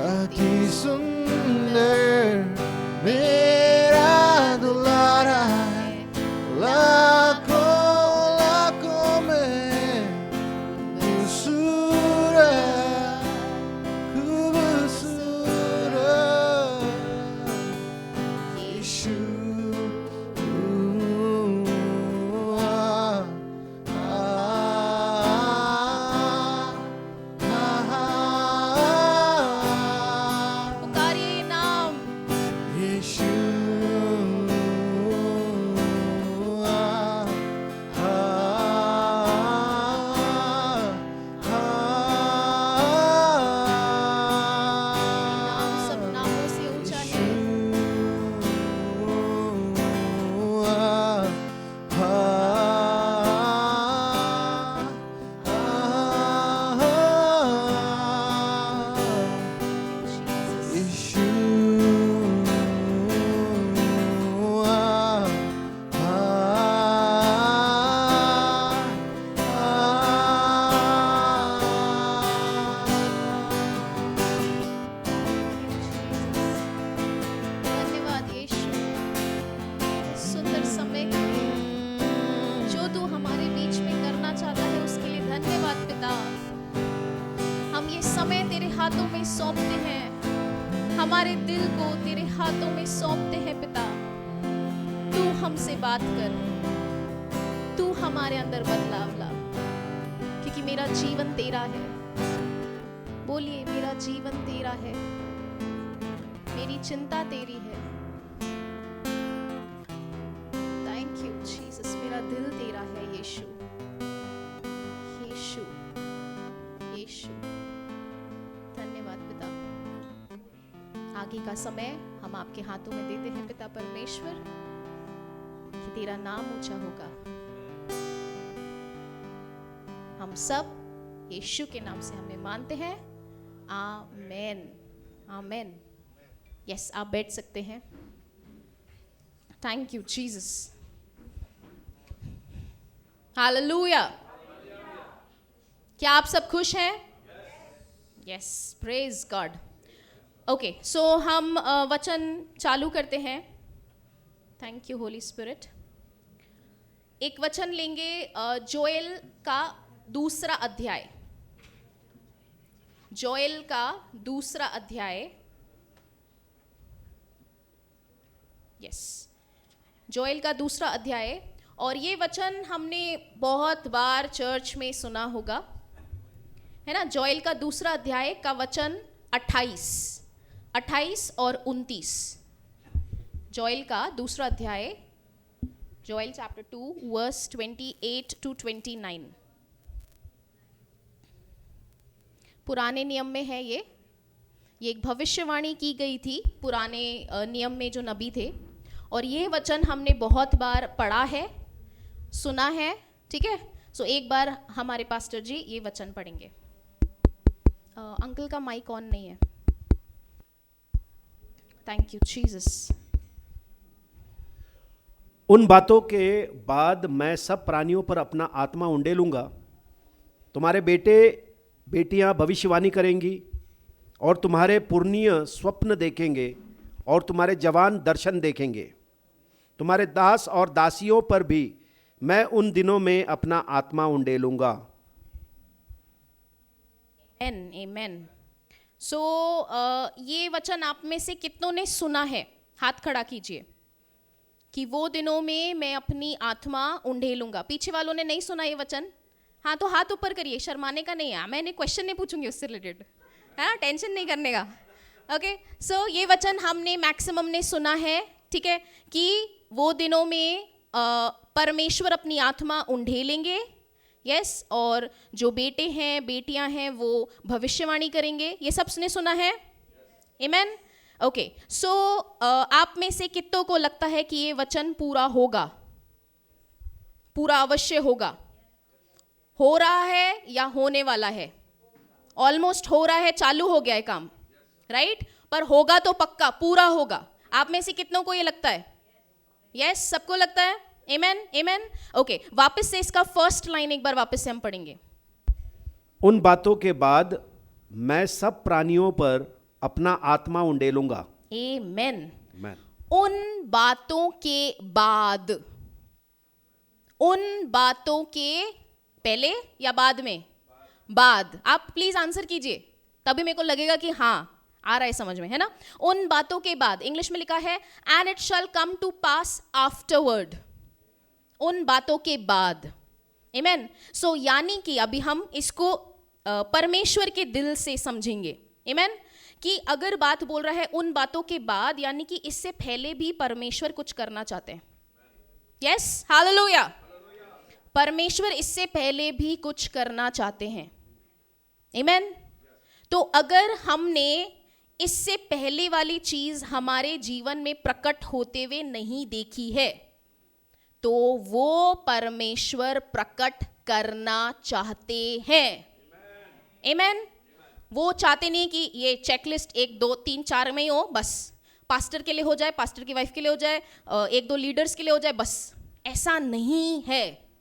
अति सुंदर मेरा दुलारा है, लाखों लाखों में खूबसूरत खूबसूरत यीशु पुकारिए ये नाम। यीशु नाम सब नामों से ऊंचा है। धन्यवाद यीशु, इस सुंदर समय के लिए जो तू हमारे बीच में करना चाहता है उसके लिए धन्यवाद पिता। हम ये समय तेरे हाथों में सौंपते हैं, हमारे दिल को तेरे हाथों में सौंपते हैं पिता। तू हमसे बात कर, तू हमारे अंदर बदलाव ला, क्योंकि मेरा जीवन तेरा है। बोलिए, मेरा जीवन तेरा है, मेरी चिंता तेरी है। थैंक यू जीसस, मेरा दिल तेरा है यीशु, यीशु, यीशु। धन्यवाद पिता। आगे का समय हम आपके हाथों में देते हैं पिता परमेश्वर, कि तेरा नाम ऊंचा होगा। हम सब यीशु के नाम से हमें मानते हैं। आमेन, आमेन। यस, आप बैठ सकते हैं। Thank you Jesus, hallelujah. क्या आप सब खुश हैं? Yes, praise God. ओके, सो हम वचन चालू करते हैं। Thank you Holi spirit. एक वचन लेंगे जोएल का दूसरा अध्याय, जोएल का दूसरा अध्याय, यस, जोएल का दूसरा अध्याय। और ये वचन हमने बहुत बार चर्च में सुना होगा, है ना। जोएल का दूसरा अध्याय का वचन 28 और 29। जोएल का दूसरा अध्याय, जोएल चैप्टर 2 वर्स 28 to 29। पुराने नियम में है ये एक भविष्यवाणी की गई थी पुराने नियम में जो नबी थे, और ये वचन हमने बहुत बार पढ़ा है, सुना है, ठीक है। सो एक बार हमारे पास्टर जी ये वचन पढ़ेंगे। अंकल का माइक ऑन नहीं है। Thank you Jesus. उन बातों के बाद मैं सब प्राणियों पर अपना आत्मा उंडेलूंगा। तुम्हारे बेटे बेटियां भविष्यवाणी करेंगी और तुम्हारे पुरनिय स्वप्न देखेंगे और तुम्हारे जवान दर्शन देखेंगे। तुम्हारे दास और दासियों पर भी मैं उन दिनों में अपना आत्मा उंडेलूंगा। आमेन। सो ये वचन आप में से कितनों ने सुना है? हाथ खड़ा कीजिए कि वो दिनों में मैं अपनी आत्मा उंडेलूंगा। पीछे वालों ने नहीं सुना ये वचन? हाँ, तो हाथ ऊपर करिए, शर्माने का नहीं है। मैंने क्वेश्चन नहीं पूछूंगी उससे रिलेटेड, हाँ, टेंशन नहीं करने का। ओके, सो ये वचन हमने मैक्सिमम ने सुना है, ठीक है, कि वो दिनों में परमेश्वर अपनी आत्मा उंडेलेंगे, यस, और जो बेटे हैं बेटियां हैं वो भविष्यवाणी करेंगे। ये सबने सुना है? आमेन। ओके, सो आप में से कितनों को लगता है कि ये वचन पूरा होगा, पूरा अवश्य होगा? हो रहा है या होने वाला है? ऑलमोस्ट हो रहा है, चालू हो गया है काम, राइट? पर होगा तो पक्का, पूरा होगा। आप में से कितनों को ये लगता है? यस, सबको लगता है। आमेन, आमेन। ओके, वापस से इसका फर्स्ट लाइन एक बार वापस से हम पढ़ेंगे। उन बातों के बाद मैं सब प्राणियों पर अपना आत्मा उंडेलूंगा। आमेन। आमेन। उन बातों के बाद, उन बातों के पहले या बाद में? बाद। आप प्लीज आंसर कीजिए, तभी मेरे को लगेगा कि हाँ आ रहा है समझ में, है ना। उन बातों के बाद, इंग्लिश में लिखा है and it shall come to pass afterward. उन बातों के बाद, आमेन। सो यानी कि अभी हम इसको परमेश्वर के दिल से समझेंगे, आमेन, कि अगर बात बोल रहा है उन बातों के बाद, यानी कि इससे पहले भी परमेश्वर कुछ करना चाहते हैं। Yes, hallelujah. परमेश्वर इससे पहले भी कुछ करना चाहते हैं, आमेन। तो अगर हमने इससे पहले वाली चीज हमारे जीवन में प्रकट होते हुए नहीं देखी है, तो वो परमेश्वर प्रकट करना चाहते हैं, आमेन। वो चाहते नहीं कि ये चेकलिस्ट 1 2 3 4 में ही हो, बस पास्टर के लिए हो जाए, पास्टर की वाइफ के लिए हो जाए, 1 2 लीडर्स के लिए हो जाए, बस ऐसा नहीं है।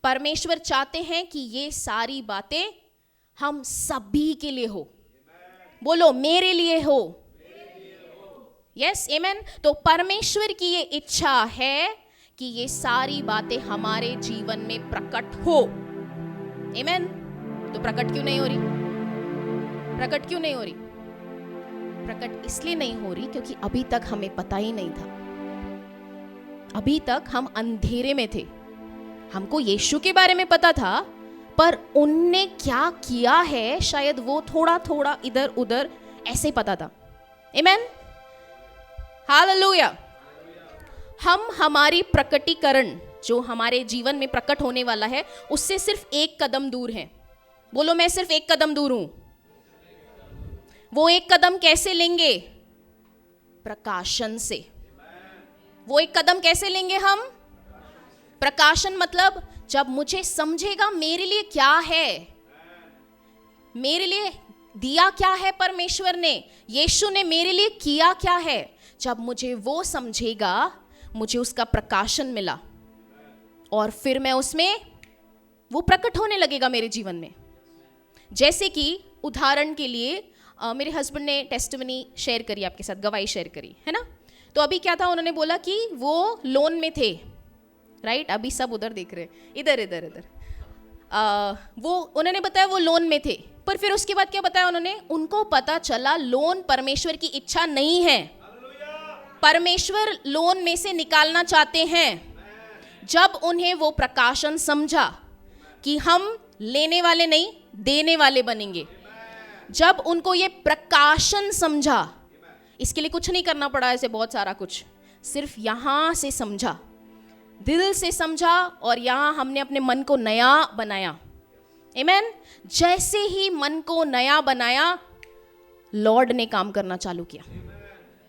परमेश्वर चाहते हैं कि ये सारी बातें हम सभी के लिए हो। बोलो, मेरे लिए हो। यस, आमेन। तो परमेश्वर की ये इच्छा है कि ये सारी बातें हमारे जीवन में प्रकट हो, आमेन। तो प्रकट क्यों नहीं हो रही? प्रकट क्यों नहीं हो रही? प्रकट इसलिए नहीं हो रही क्योंकि अभी तक हमें पता ही नहीं था। अभी तक हम अंधेरे में थे। हमको यीशु के बारे में पता था, पर उनने क्या किया है शायद वो थोड़ा थोड़ा इधर उधर ऐसे पता था, आमेन, हालेलुया। हम हमारी प्रकटीकरण जो हमारे जीवन में प्रकट होने वाला है उससे सिर्फ 1 कदम दूर हैं। बोलो, मैं सिर्फ 1 कदम दूर हूं। वो 1 कदम कैसे लेंगे? प्रकाशन से। वो 1 कदम कैसे लेंगे हम? प्रकाशन मतलब जब मुझे समझेगा मेरे लिए क्या है, मेरे लिए दिया क्या है परमेश्वर ने, यीशु ने मेरे लिए किया क्या है, जब मुझे वो समझेगा, मुझे उसका प्रकाशन मिला और फिर मैं उसमें वो प्रकट होने लगेगा मेरे जीवन में। जैसे कि उदाहरण के लिए मेरे हस्बैंड ने टेस्टिमनी शेयर करी आपके साथ, गवाही शेयर करी, है ना। तो अभी क्या था, उन्होंने बोला कि वो लोन में थे, राइट? अभी सब उधर देख रहे हैं, इधर इधर इधर। वो उन्होंने बताया वो लोन में थे, पर फिर उसके बाद क्या बताया उन्होंने? उनको पता चला लोन परमेश्वर की इच्छा नहीं है, परमेश्वर लोन में से निकालना चाहते हैं। जब उन्हें वो प्रकाशन समझा कि हम लेने वाले नहीं देने वाले बनेंगे, जब उनको ये प्रकाशन समझा, इसके लिए कुछ नहीं करना पड़ा ऐसे बहुत सारा कुछ, सिर्फ यहाँ से समझा, दिल से समझा, और यहाँ हमने अपने मन को नया बनाया। आमेन। जैसे ही मन को नया बनाया, लॉर्ड ने काम करना चालू किया।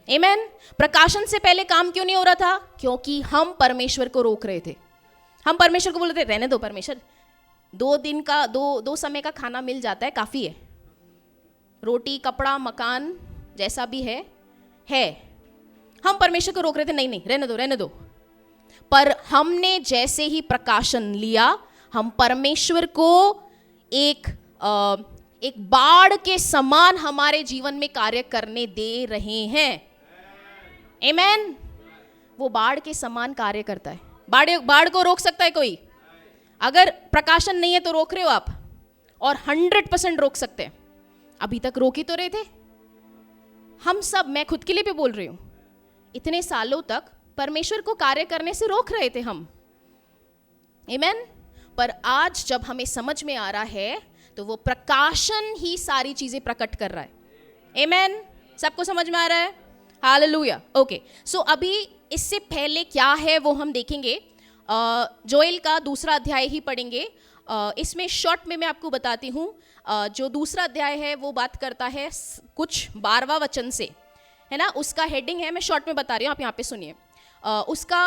आमेन। प्रकाशन से पहले काम क्यों नहीं हो रहा था? क्योंकि हम परमेश्वर को रोक रहे थे। हम परमेश्वर को बोल रहे थे, रहने दो परमेश्वर, 2 दिन का दो समय का खाना मिल जाता है, काफ़ी है, रोटी कपड़ा मकान जैसा भी है। हम परमेश्वर को रोक रहे थे, नहीं नहीं रहने दो। पर हमने जैसे ही प्रकाशन लिया, हम परमेश्वर को एक बाढ़ के समान हमारे जीवन में कार्य करने दे रहे हैं। आमेन। वो बाढ़ के समान कार्य करता है। बाढ़ को रोक सकता है कोई? अगर प्रकाशन नहीं है तो रोक रहे हो आप, और 100% रोक सकते हैं। अभी तक रोक ही तो रहे थे हम सब, मैं खुद के लिए भी बोल रही हूं, इतने सालों तक परमेश्वर को कार्य करने से रोक रहे थे हम। आमेन। पर आज जब हमें समझ में आ रहा है, तो वो प्रकाशन ही सारी चीजें प्रकट कर रहा है। आमेन। सबको समझ में आ रहा है? हालेलुया। ओके, सो अभी इससे पहले क्या है वो हम देखेंगे। जोएल का 2 अध्याय ही पढ़ेंगे। इसमें शॉर्ट में मैं आपको बताती हूँ। जो 2 अध्याय है वो बात करता है कुछ 12वां वचन से, है ना। उसका हेडिंग है, मैं शॉर्ट में बता रही हूँ, आप यहाँ पे सुनिए। उसका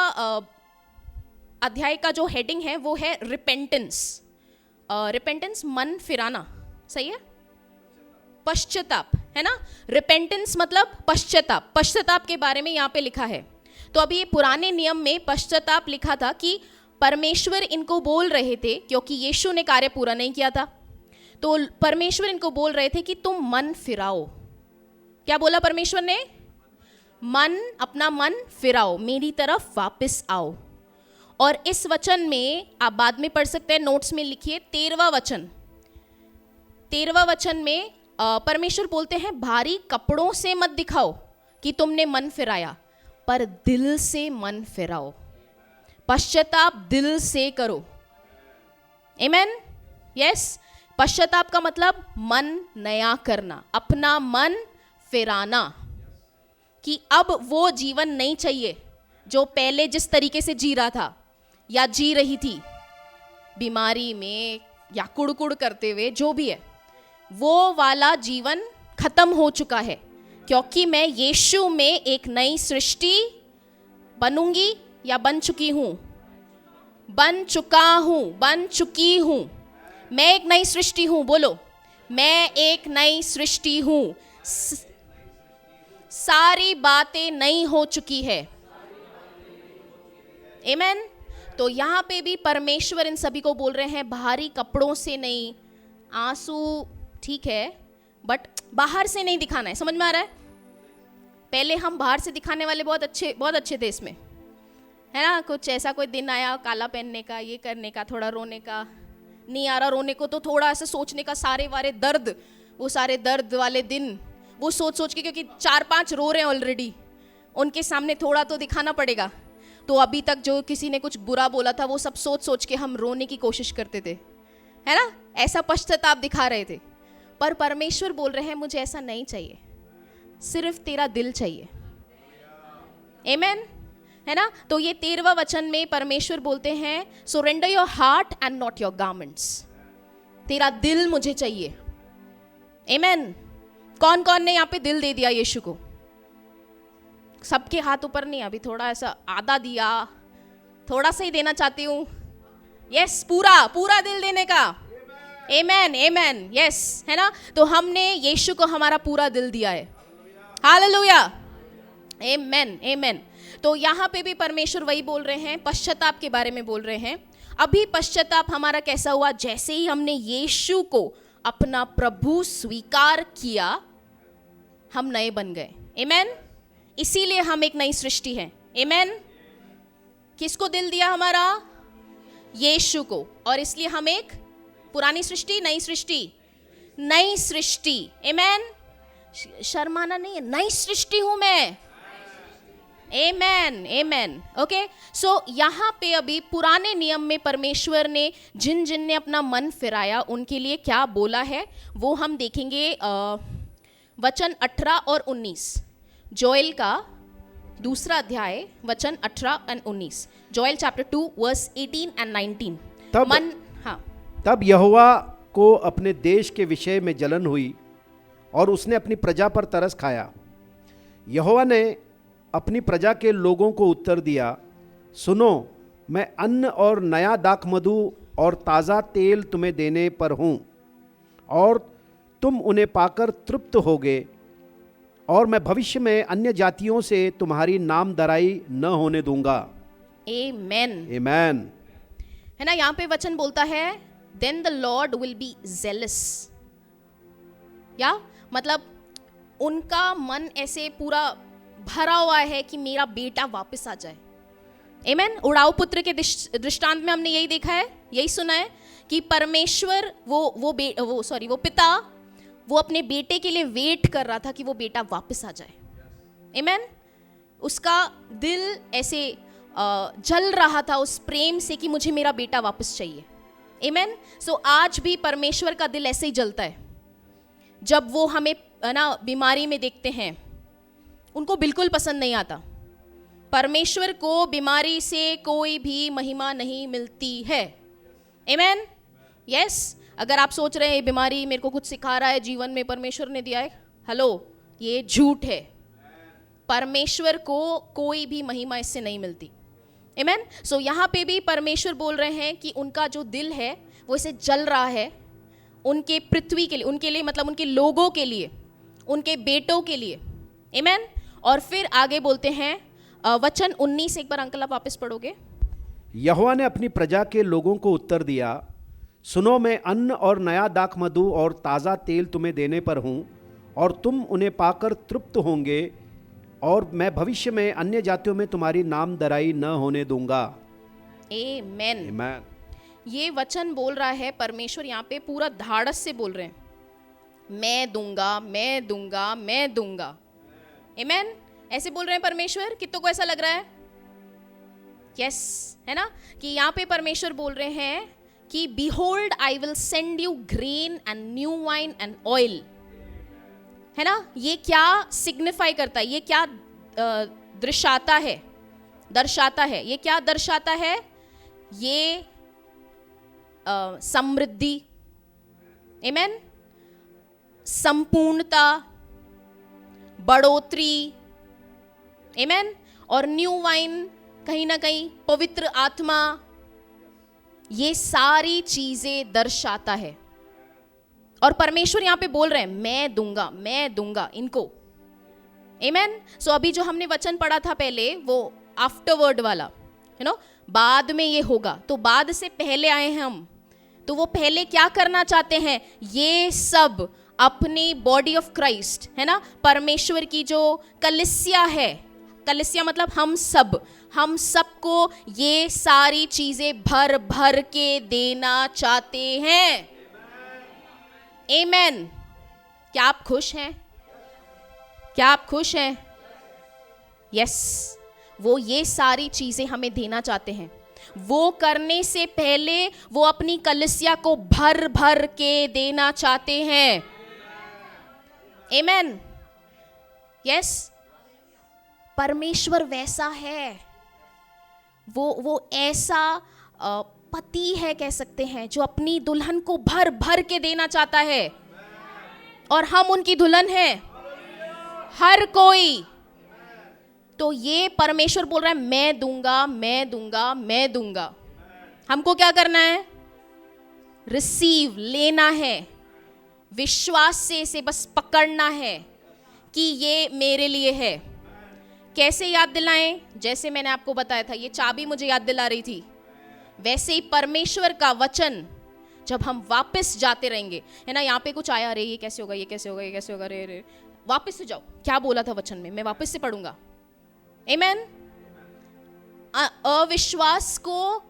अध्याय का जो हेडिंग है वो है रिपेंटेंस। रिपेंटेंस मन फिराना, सही है? पश्चाताप, है ना। रिपेंटेंस मतलब पश्चाताप। पश्चाताप के बारे में यहाँ पे लिखा है। तो अभी ये पुराने नियम में पश्चाताप लिखा था कि परमेश्वर इनको बोल रहे थे, क्योंकि यीशु ने कार्य पूरा नहीं किया था, तो परमेश्वर इनको बोल रहे थे कि तुम मन फिराओ। क्या बोला परमेश्वर ने? अपना मन फिराओ, मेरी तरफ वापस आओ। और इस वचन में आप बाद में पढ़ सकते हैं, नोट्स में लिखिए 13वां वचन। 13वां वचन में परमेश्वर बोलते हैं, भारी कपड़ों से मत दिखाओ कि तुमने मन फिराया, पर दिल से मन फिराओ। पश्चाताप दिल से करो। आमेन। यस। पश्चाताप का मतलब मन नया करना, अपना मन फिराना, कि अब वो जीवन नहीं चाहिए जो पहले जिस तरीके से जी रहा था या जी रही थी, बीमारी में या कुड़कुड़ करते हुए, जो भी है, वो वाला जीवन खत्म हो चुका है, क्योंकि मैं यीशु में एक नई सृष्टि बनूंगी या बन चुकी हूँ, बन चुकी हूँ। मैं एक नई सृष्टि हूँ। बोलो, मैं एक नई सृष्टि हूँ। सारी बातें नई हो चुकी है। आमेन। तो यहाँ पे भी परमेश्वर इन सभी को बोल रहे हैं, भारी कपड़ों से नहीं, आंसू ठीक है, बट बाहर से नहीं दिखाना है। समझ में आ रहा है? पहले हम बाहर से दिखाने वाले बहुत अच्छे थे इसमें, है ना। कुछ ऐसा कोई दिन आया काला पहनने का, ये करने का, थोड़ा रोने का, नहीं आ रहा रोने को तो थोड़ा ऐसे सोचने का, सारे दर्द, वो सारे दर्द वाले दिन वो सोच के, क्योंकि 4-5 रो रहे हैं ऑलरेडी, उनके सामने थोड़ा तो दिखाना पड़ेगा। तो अभी तक जो किसी ने कुछ बुरा बोला था वो सब सोच के हम रोने की कोशिश करते थे, है ना। ऐसा पश्चाताप दिखा रहे थे। पर परमेश्वर बोल रहे हैं, मुझे ऐसा नहीं चाहिए, सिर्फ तेरा दिल चाहिए। आमेन, है ना। तो ये 13वां वचन में परमेश्वर बोलते हैं, surrender your heart and not your garments. तेरा दिल मुझे चाहिए। आमेन। कौन कौन ने यहाँ पे दिल दे दिया यीशु को? सबके हाथ ऊपर नहीं, अभी थोड़ा ऐसा आधा दिया, थोड़ा सा ही देना चाहती हूँ। यस, पूरा दिल देने का। आमेन, आमेन, यस, है ना। तो हमने यीशु को हमारा पूरा दिल दिया है। हालेलुया, आमेन, आमेन। तो यहाँ पे भी परमेश्वर वही बोल रहे हैं, पश्चाताप के बारे में बोल रहे हैं। अभी पश्चाताप हमारा कैसा हुआ? जैसे ही हमने यीशु को अपना प्रभु स्वीकार किया, हम नए बन गए। आमेन। इसीलिए हम एक नई सृष्टि हैं। आमेन। किसको दिल दिया हमारा? यीशु को। और इसलिए हम एक पुरानी सृष्टि, नई सृष्टि, नई सृष्टि, आमेन। शर्माना नहीं है, नई सृष्टि हूं मैं, आमेन आमेन। ओके, सो यहाँ पे अभी पुराने नियम में परमेश्वर ने जिन जिन ने अपना मन फिराया उनके लिए क्या बोला है वो हम देखेंगे वचन 18 और 19, जोएल का दूसरा अध्याय वचन 18 और 19, जोएल चैप्टर 2 वर्स 18 एंड 19। तब यहोवा को अपने देश के विषय में जलन हुई और उसने अपनी प्रजा पर तरस खाया। यहोवा ने अपनी प्रजा के लोगों को उत्तर दिया, सुनो, मैं अन्न और नया दाखमधु और ताज़ा तेल तुम्हें देने पर हूँ और तुम उन्हें पाकर तृप्त होगे, और मैं भविष्य में अन्य जातियों से तुम्हारी नामधराई न होने दूंगा। आमेन आमेन। है ना, यहाँ पे वचन बोलता है then the Lord will be jealous, या मतलब उनका मन ऐसे पूरा भरा हुआ है कि मेरा बेटा वापस आ जाए। आमेन। उड़ाऊ पुत्र के दृष्टांत में हमने यही देखा है, यही सुना है कि परमेश्वर वो पिता वो अपने बेटे के लिए वेट कर रहा था कि वो बेटा वापस आ जाए। आमेन। उसका दिल ऐसे जल रहा था उस प्रेम से कि मुझे मेरा बेटा वापस चाहिए। आमेन। सो आज भी परमेश्वर का दिल ऐसे ही जलता है जब वो हमें ना बीमारी में देखते हैं, उनको बिल्कुल पसंद नहीं आता। परमेश्वर को बीमारी से कोई भी महिमा नहीं मिलती है। आमेन। यस, अगर आप सोच रहे हैं ये बीमारी मेरे को कुछ सिखा रहा है, जीवन में परमेश्वर ने दिया है, हेलो, ये झूठ है। परमेश्वर को कोई भी महिमा इससे नहीं मिलती। आमेन। सो यहाँ पे भी परमेश्वर बोल रहे हैं कि उनका जो दिल है वो इसे जल रहा है उनके पृथ्वी के लिए, उनके लिए मतलब उनके लोगों के लिए, उनके बेटों के लिए। आमेन। और फिर आगे बोलते हैं वचन 19, एक बार अंकल आप वापस पढ़ोगे। यहोवा ने अपनी प्रजा के लोगों को उत्तर दिया, सुनो, मैं अन्न और नया दाखमधु और ताज़ा तेल तुम्हें देने पर हूँ और तुम उन्हें पाकर तृप्त होंगे, और मैं भविष्य में अन्य जातियों में तुम्हारी नामधराई न होने दूंगा। आमेन। आमेन। ये वचन बोल रहा है परमेश्वर, यहाँ पे पूरा धाड़स से बोल रहे हैं, मैं दूंगा, मैं दूंगा, मैं दूंगा। आमेन। ऐसे बोल रहे हैं परमेश्वर। कितनों को ऐसा लग रहा है? यस, है ना, कि यहाँ पे परमेश्वर बोल रहे हैं कि behold I will send you grain and new wine and oil। है ना, ये क्या सिग्निफाई करता है, ये क्या दर्शाता है, ये क्या दर्शाता है? ये समृद्धि, आमेन, संपूर्णता, बढ़ोतरी, आमेन। और न्यू वाइन कहीं ना कहीं पवित्र आत्मा, ये सारी चीजें दर्शाता है। और परमेश्वर यहाँ पे बोल रहे हैं मैं दूंगा, मैं दूंगा इनको। आमेन। सो अभी जो हमने वचन पढ़ा था पहले, वो आफ्टरवर्ड वाला, यू नो, बाद में ये होगा, तो बाद से पहले आए हैं हम, तो वो पहले क्या करना चाहते हैं? ये सब अपनी बॉडी ऑफ क्राइस्ट, है ना, परमेश्वर की जो कलीसिया है, कलीसिया मतलब हम सबको ये सारी चीजें भर भर के देना चाहते हैं। आमेन। क्या आप खुश हैं? क्या आप खुश हैं? यस, वो ये सारी चीजें हमें देना चाहते हैं। वो करने से पहले वो अपनी कलीसिया को भर भर के देना चाहते हैं। आमेन। यस, परमेश्वर वैसा है, वो ऐसा पति है कह सकते हैं, जो अपनी दुल्हन को भर भर के देना चाहता है, और हम उनकी दुल्हन हैं, हर कोई। तो ये परमेश्वर बोल रहा है मैं दूंगा, मैं दूंगा, मैं दूंगा। हमको क्या करना है? रिसीव, लेना है, विश्वास से इसे बस पकड़ना है कि ये मेरे लिए है। कैसे याद दिलाएं? जैसे मैंने आपको बताया था, ये चाबी मुझे याद दिला रही थी, वैसे ही परमेश्वर का वचन जब हम वापस जाते रहेंगे, है ना, यहाँ पे कुछ आया, अरे ये कैसे होगा, ये कैसे होगा, ये कैसे होगा, रे वापस से जाओ, क्या बोला था वचन में, मैं वापस से पढ़ूंगा। आमेन। अविश्वास को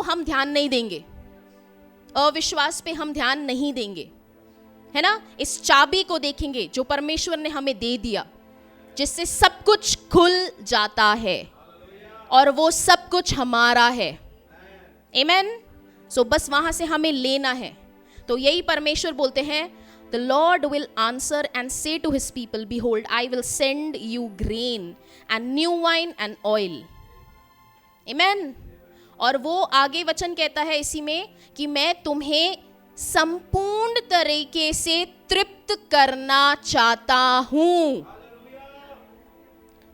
हम ध्यान नहीं देंगे, अविश्वास पे हम ध्यान नहीं देंगे, है ना। इस चाबी को देखेंगे जो परमेश्वर ने हमें दे दिया, जिससे सब कुछ खुल जाता है और वो सब कुछ हमारा है। आमेन। सो बस वहां से हमें लेना है। तो यही परमेश्वर बोलते हैं, The Lord will answer and say to his people, Behold, I will send you grain and new wine and oil. Amen. और वो आगे वचन कहता है इसी में कि मैं तुम्हें संपूर्ण तरीके से तृप्त करना चाहता हूं।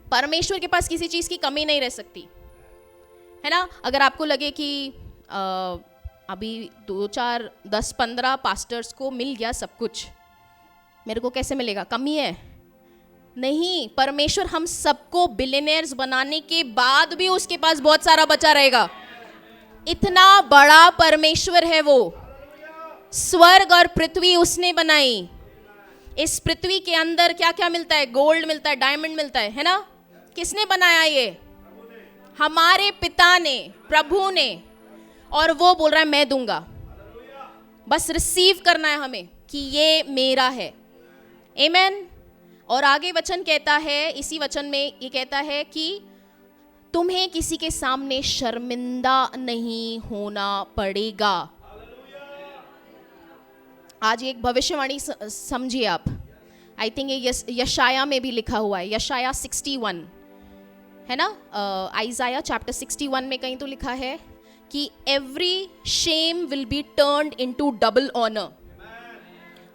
परमेश्वर के पास किसी चीज की कमी नहीं रह सकती, है ना। अगर आपको लगे कि अभी 2, 4, 10, 15 पास्टर्स को मिल गया सब कुछ, मेरे को कैसे मिलेगा, कमी है? नहीं, परमेश्वर हम सबको बिलियनियर्स बनाने के बाद भी उसके पास बहुत सारा बचा रहेगा। इतना बड़ा परमेश्वर है वो। स्वर्ग और पृथ्वी उसने बनाई। इस पृथ्वी के अंदर क्या क्या मिलता है? गोल्ड मिलता है, डायमंड मिलता है ना। किसने बनाया ये? हमारे पिता ने, प्रभु ने। और वो बोल रहा है मैं दूंगा, बस रिसीव करना है हमें कि ये मेरा है। आमेन। और आगे वचन कहता है, इसी वचन में ये कहता है कि तुम्हें किसी के सामने शर्मिंदा नहीं होना पड़ेगा। आज एक भविष्यवाणी समझिए आप। आई थिंक ये यशाया में भी लिखा हुआ है, यशाया 61 है ना, आइजाया चैप्टर 61 में कहीं तो लिखा है कि every shame will be turned into double honour.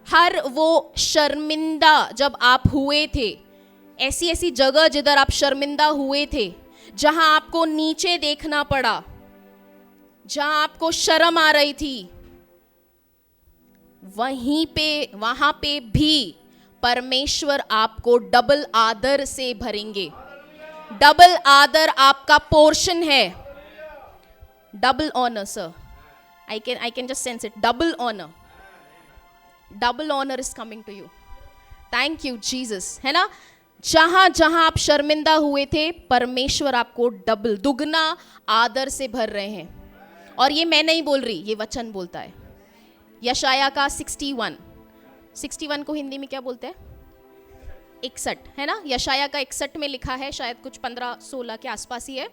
हर वो शर्मिंदा जब आप हुए थे, ऐसी ऐसी जगह जिधर आप शर्मिंदा हुए थे, जहां आपको नीचे देखना पड़ा, जहां आपको शर्म आ रही थी, वहां पे भी परमेश्वर आपको डबल आदर से भरेंगे। डबल आदर आपका पोर्शन है। Double honour sir, I can just sense it. Double honour, double honour is coming to you. Thank you Jesus, है ना। जहां जहां आप शर्मिंदा हुए थे, परमेश्वर आपको डबल, दुगना आदर से भर रहे हैं। और ये मैं नहीं बोल रही, ये वचन बोलता है। यशाया का 61 को हिंदी में क्या बोलते हैं? 61, है ना। यशाया का 61 में लिखा है, शायद कुछ 15-16 के आसपास ही है।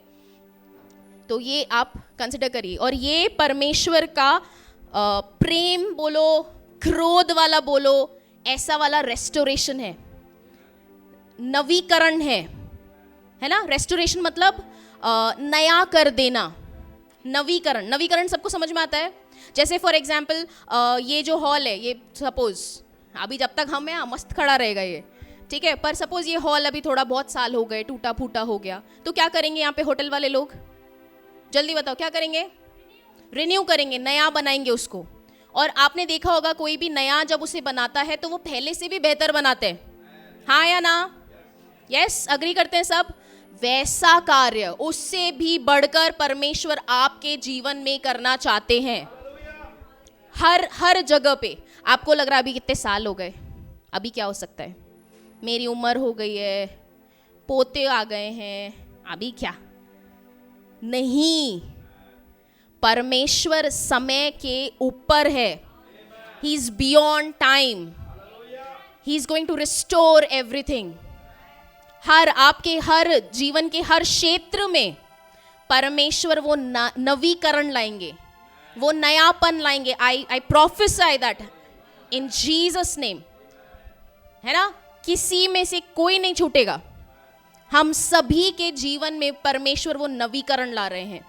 तो ये आप कंसिडर करिए। और ये परमेश्वर का प्रेम बोलो, क्रोध वाला बोलो, ऐसा वाला रेस्टोरेशन है, नवीकरण है ना। रेस्टोरेशन मतलब नया कर देना। नवीकरण सबको समझ में आता है। जैसे फॉर एग्जाम्पल ये जो हॉल है, ये सपोज अभी जब तक हम हैं मस्त खड़ा रहेगा ये, ठीक है। पर सपोज ये हॉल अभी थोड़ा बहुत साल हो गए, टूटा फूटा हो गया, तो क्या करेंगे यहाँ पे होटल वाले लोग? जल्दी बताओ, क्या करेंगे? रिन्यू करेंगे, नया बनाएंगे उसको। और आपने देखा होगा कोई भी नया जब उसे बनाता है तो वो पहले से भी बेहतर बनाते हैं, हाँ या ना? यस, अग्री करते हैं सब। वैसा कार्य, उससे भी बढ़कर परमेश्वर आपके जीवन में करना चाहते हैं। हर जगह पे आपको लग रहा है अभी कितने साल हो गए, अभी क्या हो सकता है, मेरी उम्र हो गई है, पोते आ गए हैं, अभी क्या? नहीं, परमेश्वर समय के ऊपर है। He is beyond time. He is going to restore everything. आपके हर जीवन के हर क्षेत्र में परमेश्वर वो नवीकरण लाएंगे, वो नयापन लाएंगे। I prophesy that in Jesus name, है ना। किसी में से कोई नहीं छूटेगा। हम सभी के जीवन में परमेश्वर वो नवीकरण ला रहे हैं।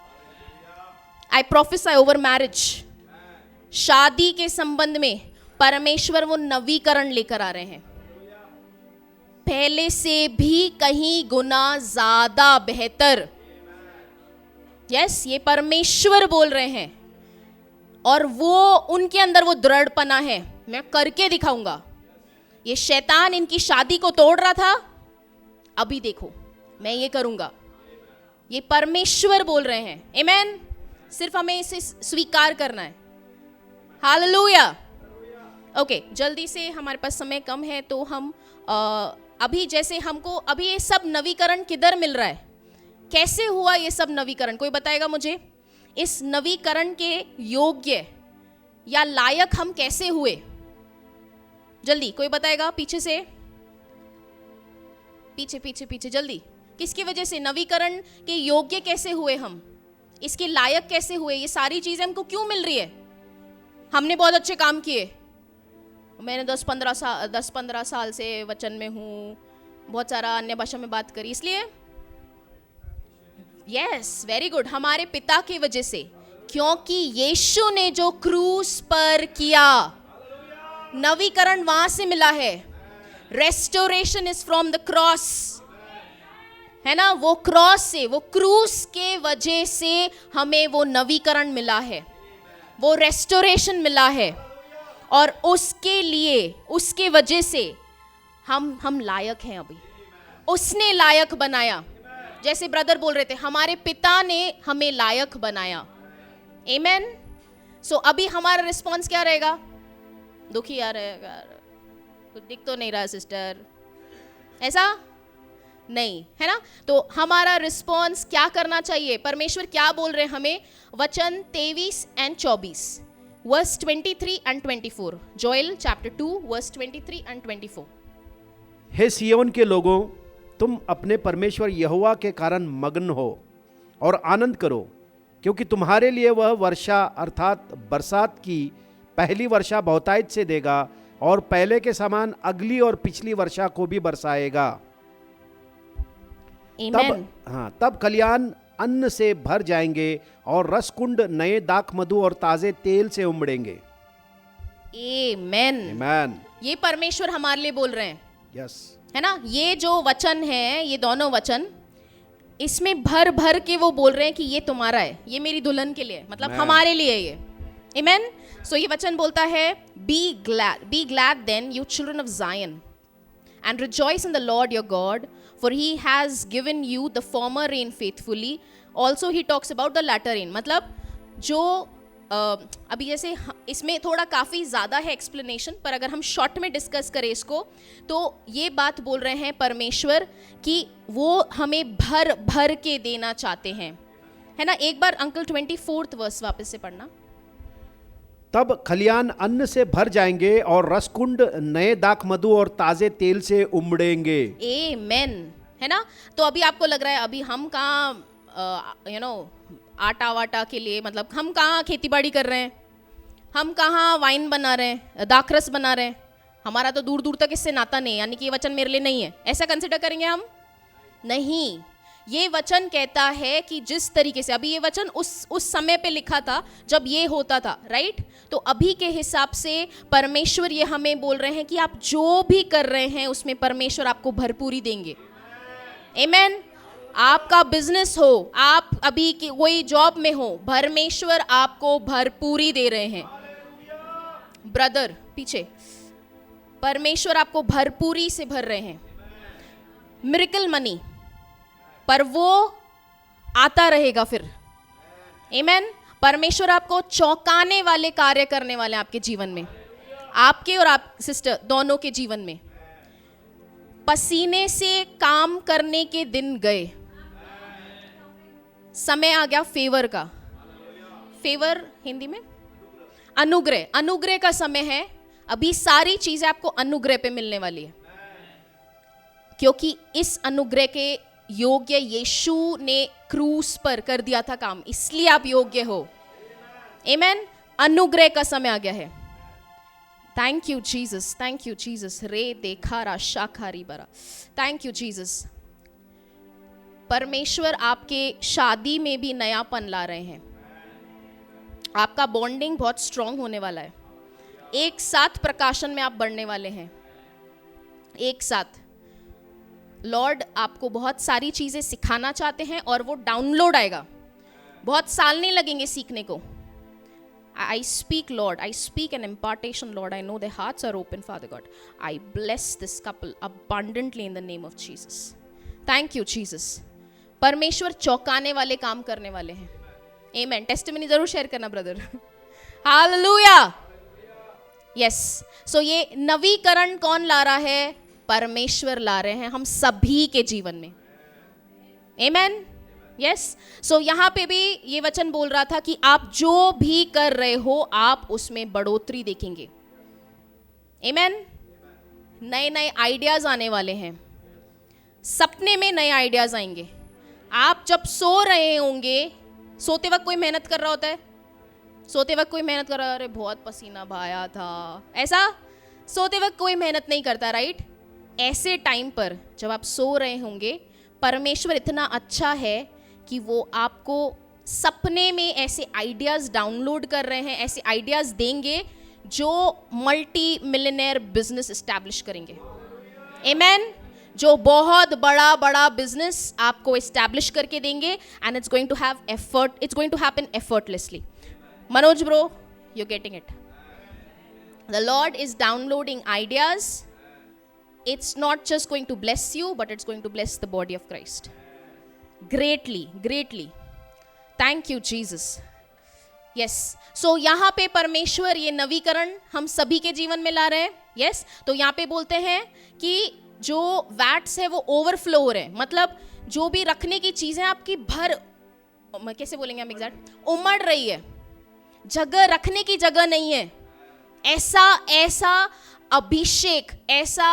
आई प्रोफेसाई ओवर मैरिज, शादी के संबंध में परमेश्वर वो नवीकरण लेकर आ रहे हैं। पहले से भी कहीं गुना ज्यादा बेहतर। यस, ये परमेश्वर बोल रहे हैं। और वो उनके अंदर वो दृढ़पना है, मैं करके दिखाऊंगा। ये शैतान इनकी शादी को तोड़ रहा था, अभी देखो मैं ये करूंगा। ये परमेश्वर बोल रहे हैं। आमेन। सिर्फ हमें इसे स्वीकार करना है। हालेलुया। ओके, जल्दी से, हमारे पास समय कम है, तो हम अभी जैसे हमको अभी ये सब नवीकरण किधर मिल रहा है? कैसे हुआ ये सब नवीकरण? कोई बताएगा मुझे? इस नवीकरण के योग्य या लायक हम कैसे हुए? जल्दी कोई बताएगा? पीछे से, पीछे पीछे पीछे, जल्दी। किसकी वजह से नवीकरण के योग्य कैसे हुए हम? इसके लायक कैसे हुए? ये सारी चीजें हमको क्यों मिल रही है? हमने बहुत अच्छे काम किए, मैंने 10-15 साल से वचन में हूँ, बहुत सारा अन्य भाषा में बात करी, इसलिए यस, वेरी गुड, हमारे पिता की वजह से, क्योंकि यीशु ने जो क्रूस पर किया, नवीकरण वहां से मिला है। Restoration is from the cross, है ना? वो क्रॉस से, वो क्रूस के वजह से हमें वो नवीकरण मिला है, वो रेस्टोरेशन मिला है, और उसके लिए, उसके वजह से हम लायक हैं अभी। उसने लायक बनाया, जैसे ब्रदर बोल रहे थे, हमारे पिता ने हमें लायक बनाया। आमेन। सो अभी हमारा रिस्पॉन्स क्या रहेगा? दुखी आ रहेगा, कुछ दिख तो नहीं रहा सिस्टर, ऐसा नहीं है ना? तो हमारा रिस्पॉन्स क्या करना चाहिए? परमेश्वर क्या बोल रहे हैं हमें? वचन 23 और 24, वर्स 23 और 24, जोएल चैप्टर 2 वर्स 23 और 24। हे सिय्योन के लोगों, तुम अपने परमेश्वर यहोवा के कारण मग्न हो और आनंद करो, क्योंकि तुम्हारे लिए वह वर्षा अर्थात बरसात की पहली वर्षा बहुतायत से देगा, और पहले के समान अगली और पिछली वर्षा को भी बरसाएगा। तब खलियान अन्न से भर जाएंगे और रसकुंड नए दाख मधु और ताजे तेल से उमड़ेंगे। आमेन। आमेन। ये परमेश्वर हमारे लिए बोल रहे हैं, यस, है ना? ये जो वचन है, ये दोनों वचन, इसमें भर भर के वो बोल रहे हैं कि ये तुम्हारा है, ये मेरी दुल्हन के लिए, मतलब हमारे लिए ये। आमेन। सो ये वचन बोलता है, be glad then you children of Zion and rejoice in the Lord your God, for he has given you the former rain faithfully. Also he talks about the latter rain. मतलब जो अभी जैसे इसमें थोड़ा काफ़ी ज़्यादा है एक्सप्लेनेशन, पर अगर हम शॉर्ट में डिस्कस करें इसको, तो ये बात बोल रहे हैं परमेश्वर कि वो हमें भर भर के देना चाहते हैं, है ना? एक बार अंकल 24 वर्स वापस से पढ़ना। तब खलियान अन्न से भर जाएंगे और रसकुंड नए दाख मधु और ताजे तेल से उमड़ेंगे। आमेन, है ना? तो अभी आपको लग रहा है अभी हम कहाँ आटा वाटा के लिए, मतलब हम कहाँ खेती बाड़ी कर रहे हैं, हम कहाँ वाइन बना रहे हैं, दाखरस बना रहे हैं, हमारा तो दूर दूर तक इससे नाता नहीं, यानी कि ये वचन मेरे लिए नहीं है, ऐसा कंसिडर करेंगे हम? नहीं, ये वचन कहता है कि जिस तरीके से अभी ये वचन उस समय पे लिखा था जब ये होता था, राइट? तो अभी के हिसाब से परमेश्वर ये हमें बोल रहे हैं कि आप जो भी कर रहे हैं उसमें परमेश्वर आपको भरपूरी देंगे। आमेन। आपका बिजनेस हो, आप अभी कोई जॉब में हो, परमेश्वर आपको भरपूरी दे रहे हैं। ब्रदर पीछे, परमेश्वर आपको भरपूरी से भर रहे हैं। मिरेकल मनी, पर वो आता रहेगा फिर। आमेन। परमेश्वर आपको चौंकाने वाले कार्य करने वाले हैं आपके जीवन में, आपके और आप सिस्टर दोनों के जीवन में। पसीने से काम करने के दिन गए, समय आ गया फेवर का। फेवर हिंदी में अनुग्रह, अनुग्रह का समय है। अभी सारी चीजें आपको अनुग्रह पे मिलने वाली है, क्योंकि इस अनुग्रह के योग्य यीशु ने क्रूस पर कर दिया था काम, इसलिए आप योग्य हो। आमेन। अनुग्रह का समय आ गया है। Thank you Jesus, thank you Jesus. रे देखा रा शाखारी बरा, थैंक यू जीसस। परमेश्वर आपके शादी में भी नयापन ला रहे हैं। आपका बॉन्डिंग बहुत स्ट्रांग होने वाला है। एक साथ प्रकाशन में आप बढ़ने वाले हैं, एक साथ। लॉर्ड आपको बहुत सारी चीज़ें सिखाना चाहते हैं और वो डाउनलोड आएगा, बहुत साल नहीं लगेंगे सीखने को। I speak, Lord, I speak an impartation, Lord. I know their hearts are open, Father God. I bless this couple abundantly in the name of Jesus. Thank you, Jesus. परमेश्वर चौंकाने वाले काम करने वाले हैं। Amen. टेस्टिमनी जरूर share करना brother. Hallelujah. Yes. So ये नवीकरण कौन ला रहा है? परमेश्वर ला रहे हैं हम सभी के जीवन में। Amen. यस सो यहाँ पे भी ये वचन बोल रहा था कि आप जो भी कर रहे हो आप उसमें बढ़ोतरी देखेंगे. आमेन. नए नए आइडियाज आने वाले हैं. सपने में नए आइडियाज आएंगे. आप जब सो रहे होंगे, सोते वक्त कोई मेहनत कर रहा होता है, सोते वक्त कोई मेहनत कर रहा है, अरे बहुत पसीना बहाया था, ऐसा सोते वक्त कोई मेहनत नहीं करता, राइट. ऐसे टाइम पर जब आप सो रहे होंगे, परमेश्वर इतना अच्छा है कि वो आपको सपने में ऐसे आइडियाज डाउनलोड कर रहे हैं, ऐसे आइडियाज देंगे जो मल्टी मिलियनेयर बिजनेस एस्टैब्लिश करेंगे. आमेन. जो बहुत बड़ा बड़ा बिजनेस आपको एस्टैब्लिश करके देंगे and it's going to have effort, it's going to happen effortlessly. Manoj bro, you getting it. The Lord is downloading ideas. It's not just going to bless you, but it's going to bless the body of Christ. Greatly, greatly. Thank you, Jesus. Yes. So यहाँ पे परमेश्वर ये नवीकरण हम सभी के जीवन में ला रहे हैं. Yes. तो यहाँ पे बोलते हैं कि जो वैट्स है वो ओवरफ्लो हो रहे हैं. मतलब जो भी रखने की चीजें आपकी कैसे बोलेंगे हम एग्जैक्ट, उमड़ रही है, जगह रखने की जगह नहीं है. ऐसा अभिषेक, ऐसा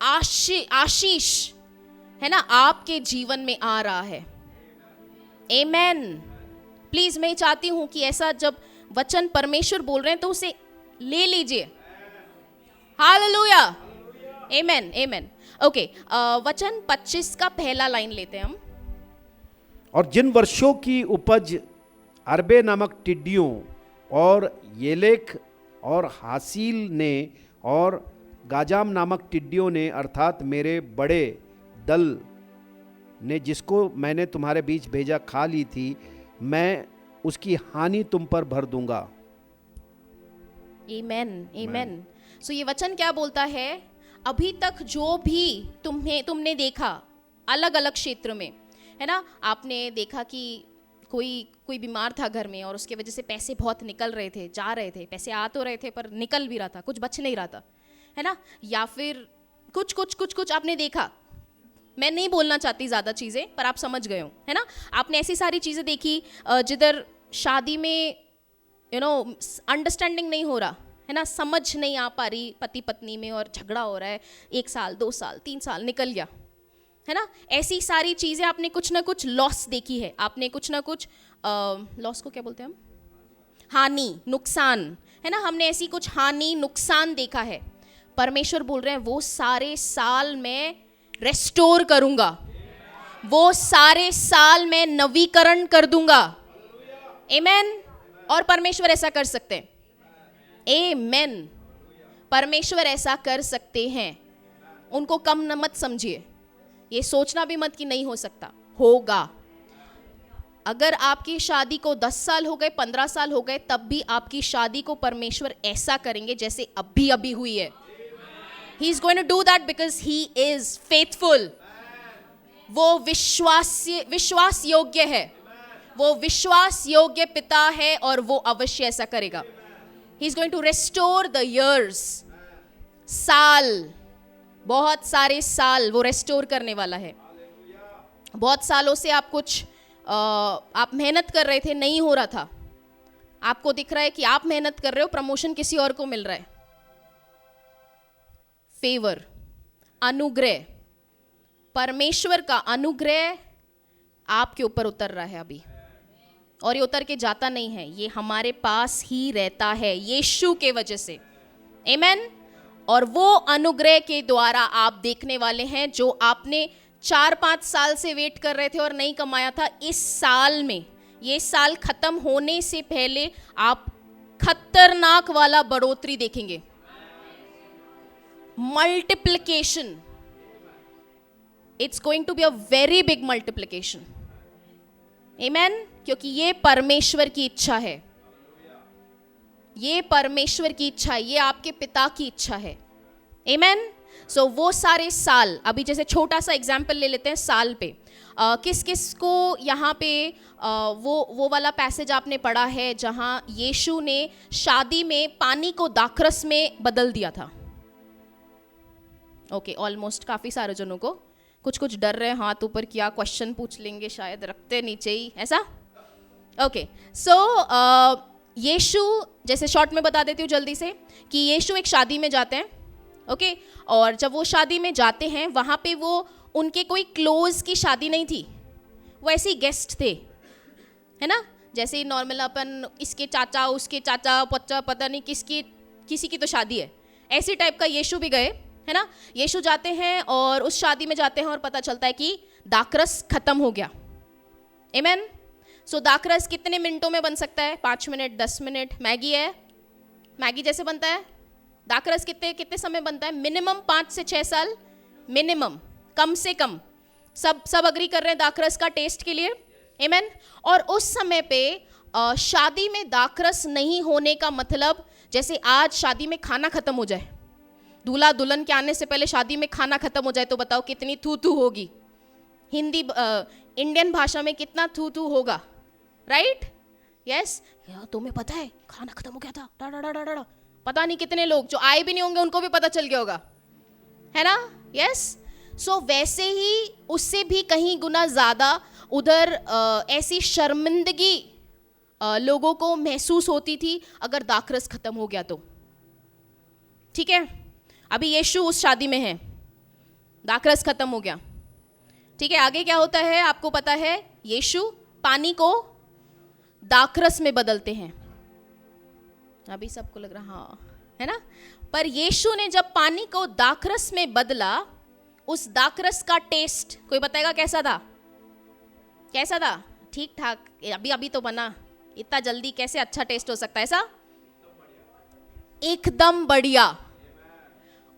आशीष है ना आपके जीवन में आ रहा है. आमेन. प्लीज मैं चाहती हूं कि ऐसा जब वचन परमेश्वर बोल रहे हैं तो उसे ले लीजिए. हालेलुया. आमेन. आमेन. ओके, वचन 25 का पहला लाइन लेते हैं हम. और जिन वर्षों की उपज अरबे नामक टिड्डियों और येलेख और हासील ने और गाजाम नामक टिड्डियों ने, अर्थात मेरे बड़े दल ने जिसको मैंने तुम्हारे बीच भेजा खा ली थी, मैं उसकी हानि तुम पर भर दूंगा. आमेन. आमेन. सो ये वचन क्या बोलता है? अभी तक जो भी तुमने देखा अलग अलग क्षेत्र में, है ना, आपने देखा कि कोई बीमार था घर में और उसके वजह से पैसे बहुत निकल रहे थे, जा रहे थे, पैसे आ तो रहे थे पर निकल भी रहा था, कुछ बच नहीं रहा था, है ना. या फिर कुछ आपने देखा. मैं नहीं बोलना चाहती ज़्यादा चीज़ें, पर आप समझ गए हो, है ना. आपने ऐसी सारी चीज़ें देखी जिधर शादी में अंडरस्टैंडिंग नहीं हो रहा, है ना, समझ नहीं आ पा रही पति पत्नी में और झगड़ा हो रहा है, 1 साल 2 साल 3 साल निकल गया, है ना. ऐसी सारी चीज़ें आपने कुछ ना कुछ लॉस देखी है, आपने कुछ ना कुछ लॉस को क्या बोलते हैं हम, हानि, नुकसान, है ना. हमने ऐसी कुछ हानि नुकसान देखा है. परमेश्वर बोल रहे हैं वो सारे साल मैं रेस्टोर करूंगा, वो सारे साल मैं नवीकरण कर दूंगा. आमेन. और परमेश्वर ऐसा कर सकते हैं. आमेन. परमेश्वर ऐसा कर सकते हैं. उनको कम न मत समझिए. ये सोचना भी मत कि नहीं हो सकता, होगा. अगर आपकी शादी को 10 साल हो गए, 15 साल हो गए, तब भी आपकी शादी को परमेश्वर ऐसा करेंगे जैसे अभी हुई है. He is going to do that because he is faithful. वो विश्वास योग्य है, वो विश्वास योग्य पिता है और वो अवश्य ऐसा करेगा. He is going to restore the years. साल, बहुत सारे साल वो रेस्टोर करने वाला है. बहुत सालों से आप मेहनत कर रहे थे, नहीं हो रहा था. आपको दिख रहा है कि आप मेहनत कर रहे हो, प्रमोशन किसी और को मिल रहा है. फेवर, अनुग्रह, परमेश्वर का अनुग्रह आपके ऊपर उतर रहा है अभी, और ये उतर के जाता नहीं है, ये हमारे पास ही रहता है यीशु के वजह से. आमेन. और वो अनुग्रह के द्वारा आप देखने वाले हैं जो आपने 4-5 साल से वेट कर रहे थे और नहीं कमाया था. इस साल में, ये साल खत्म होने से पहले आप खतरनाक वाला बढ़ोतरी देखेंगे. Multiplication. It's going to be a very big multiplication. Amen. क्योंकि ये परमेश्वर की इच्छा है, ये परमेश्वर की इच्छा है, ये आपके पिता की इच्छा है. आमेन. सो वो सारे साल, अभी जैसे छोटा सा एग्जाम्पल ले लेते हैं साल पे. किस किस को यहाँ पे वो वाला पैसेज आपने पढ़ा है जहाँ यीशु ने शादी में पानी को दाखरस में बदल दिया था? ओके, ऑलमोस्ट काफ़ी सारे जनों को. कुछ कुछ डर रहे हैं, हाथ ऊपर किया, क्वेश्चन पूछ लेंगे शायद, रखते नीचे ही, ऐसा? ओके, सो यीशु, जैसे शॉर्ट में बता देती हूँ जल्दी से, कि यीशु एक शादी में जाते हैं, ओके, और जब वो शादी में जाते हैं वहाँ पे वो उनके कोई क्लोज की शादी नहीं थी, वो ऐसे ही गेस्ट थे, है ना? जैसे नॉर्मल अपन इसके चाचा उसके चाचा पच्चा पता नहीं किसी की तो शादी है, ऐसी टाइप का यीशु भी गए, है ना? यीशु जाते हैं और उस शादी में जाते हैं और पता चलता है कि दाखरस खत्म हो गया। आमीन। सो दाखरस कितने मिनटों में बन सकता है? 5 मिनट, 10 मिनट। मैगी है, मैगी जैसे बनता है। दाखरस कितने समय बनता है? मिनिमम 5 से 6 साल, मिनिमम, कम से कम। सब अग्री कर रहे हैं दाखरस का टेस्ट के लिए। आमीन। और उस समय पे शादी में दाखरस नहीं होने का मतलब, जैसे आज शादी में खाना खत्म हो जाए, दूल्हा दुल्हन के आने से पहले शादी में खाना खत्म हो जाए, तो बताओ कितनी थू थू होगी। हिंदी इंडियन भाषा में कितना थू थू होगा, राइट? यस। तुम्हें पता है खाना खत्म हो गया था, डा डा डा डा डा। पता नहीं कितने लोग जो आए भी नहीं होंगे उनको भी पता चल गया होगा, है ना? यस। सो वैसे ही उससे भी कहीं गुना ज़्यादा उधर ऐसी शर्मिंदगी लोगों को महसूस होती थी अगर दाखरस खत्म हो गया तो। ठीक है, अभी यीशु उस शादी में है, दाखरस खत्म हो गया। ठीक है, आगे क्या होता है आपको पता है? यीशु पानी को दाखरस में बदलते हैं। अभी सबको लग रहा हाँ, है ना? पर यीशु ने जब पानी को दाखरस में बदला, उस दाखरस का टेस्ट कोई बताएगा कैसा था? कैसा था? ठीक ठाक, अभी तो बना, इतना जल्दी कैसे अच्छा टेस्ट हो सकता है? ऐसा एकदम बढ़िया।